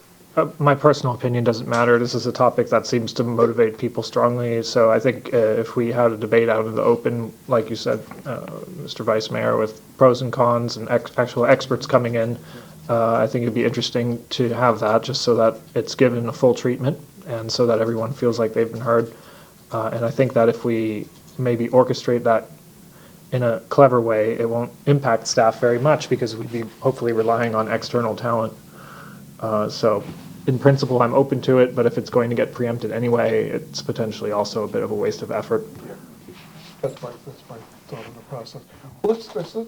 [SPEAKER 6] my personal opinion doesn't matter. This is a topic that seems to motivate people strongly. So I think if we had a debate out in the open, like you said, Mr. Vice Mayor, with pros and cons and actual experts coming in, I think it'd be interesting to have that just so that it's given a full treatment and so that everyone feels like they've been heard. And I think that if we maybe orchestrate that in a clever way, it won't impact staff very much because we'd be hopefully relying on external talent. So in principle, I'm open to it, but if it's going to get preempted anyway, it's potentially also a bit of a waste of effort.
[SPEAKER 1] Yeah. That's my thought on the process. Well,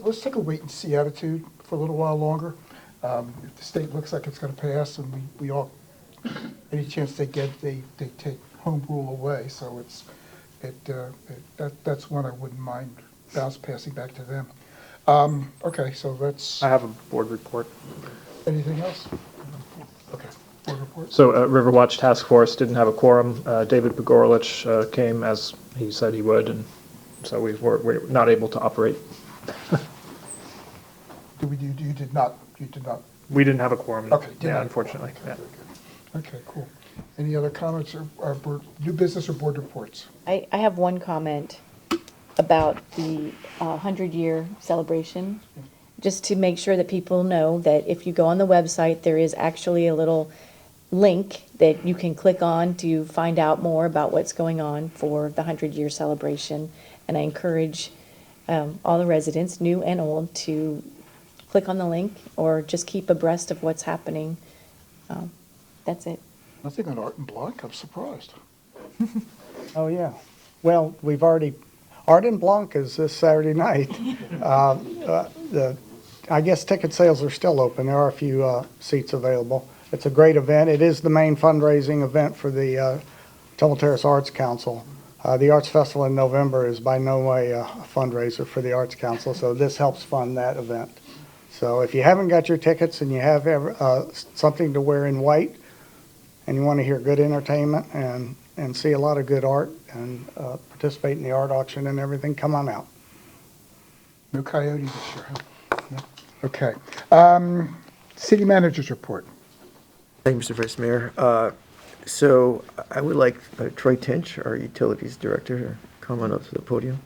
[SPEAKER 1] let's take a wait and see attitude for a little while longer. If the state looks like it's going to pass, and we all, any chance they get, they take home rule away. So that's one I wouldn't mind passing back to them. Okay, so that's.
[SPEAKER 6] I have a board report.
[SPEAKER 1] Anything else? Okay, board report.
[SPEAKER 6] So Riverwatch Task Force didn't have a quorum. David Pogorlich came as he said he would, and so we're not able to operate.
[SPEAKER 1] You did not.
[SPEAKER 6] We didn't have a quorum.
[SPEAKER 1] Okay.
[SPEAKER 6] Yeah, unfortunately. Yeah.
[SPEAKER 1] Okay, cool. Any other comments or new business or board reports?
[SPEAKER 17] I have one comment about the 100-year celebration, just to make sure that people know that if you go on the website, there is actually a little link that you can click on to find out more about what's going on for the 100-year celebration. And I encourage all the residents, new and old, to click on the link or just keep abreast of what's happening. That's it.
[SPEAKER 1] Nothing on Art and Blanc. I'm surprised.
[SPEAKER 18] oh yeah. Well, we've already, Art and Blanc is this Saturday night. I guess ticket sales are still open. There are a few seats available. It's a great event. It is the main fundraising event for the Temple Terrace Arts Council. The Arts Festival in November is by no way a fundraiser for the Arts Council, so this helps fund that event. So if you haven't got your tickets and you have something to wear in white and you want to hear good entertainment and see a lot of good art and participate in the art auction and everything, come on out.
[SPEAKER 1] No coyote this year, huh? No? Okay. City Manager's report.
[SPEAKER 14] Thank you, Mr. Vice Mayor. So I would like Troy Tinch, our Utilities Director, to come on up to the podium.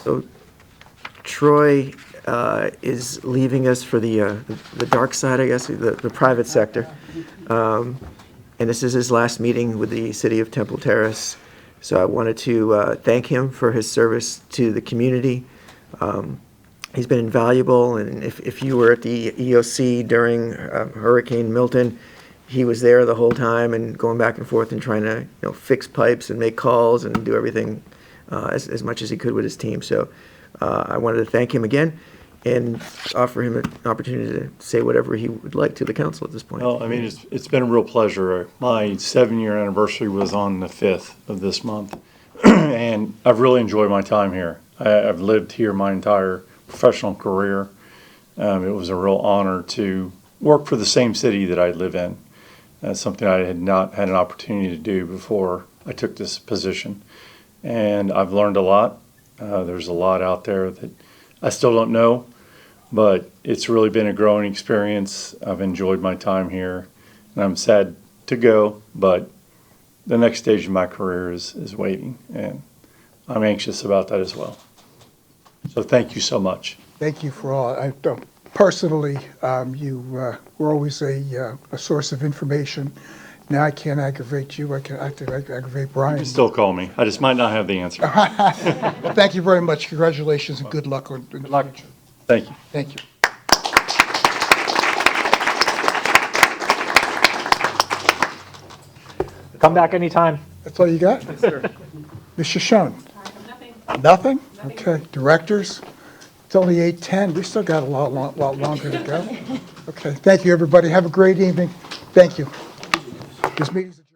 [SPEAKER 14] So Troy is leaving us for the dark side, I guess, the private sector. And this is his last meeting with the City of Temple Terrace. So I wanted to thank him for his service to the community. He's been invaluable, and if you were at the EOC during Hurricane Milton, he was there the whole time and going back and forth and trying to fix pipes and make calls and do everything as much as he could with his team. So I wanted to thank him again and offer him an opportunity to say whatever he would like to the council at this point.
[SPEAKER 2] Well, I mean, it's been a real pleasure. My 7-year anniversary was on the 5th of this month, and I've really enjoyed my time here. I've lived here my entire professional career. It was a real honor to work for the same city that I live in. That's something I had not had an opportunity to do before I took this position. And I've learned a lot. There's a lot out there that I still don't know, but it's really been a growing experience. I've enjoyed my time here, and I'm sad to go, but the next stage of my career is waiting, and I'm anxious about that as well. So thank you so much.
[SPEAKER 1] Thank you for all. Personally, you were always a source of information. Now I can't aggravate you. I can aggravate Brian.
[SPEAKER 2] You can still call me. I just might not have the answer.
[SPEAKER 1] Well, thank you very much. Congratulations and good luck. Good luck.
[SPEAKER 2] Thank you.
[SPEAKER 1] Thank you.
[SPEAKER 6] Come back anytime.
[SPEAKER 1] That's all you got?
[SPEAKER 6] Yes, sir.
[SPEAKER 1] Mr. Schoen? Nothing? Okay. Directors? It's only 8:10. We still got a lot longer to go. Okay. Thank you, everybody. Have a great evening. Thank you. This meeting's adjourned.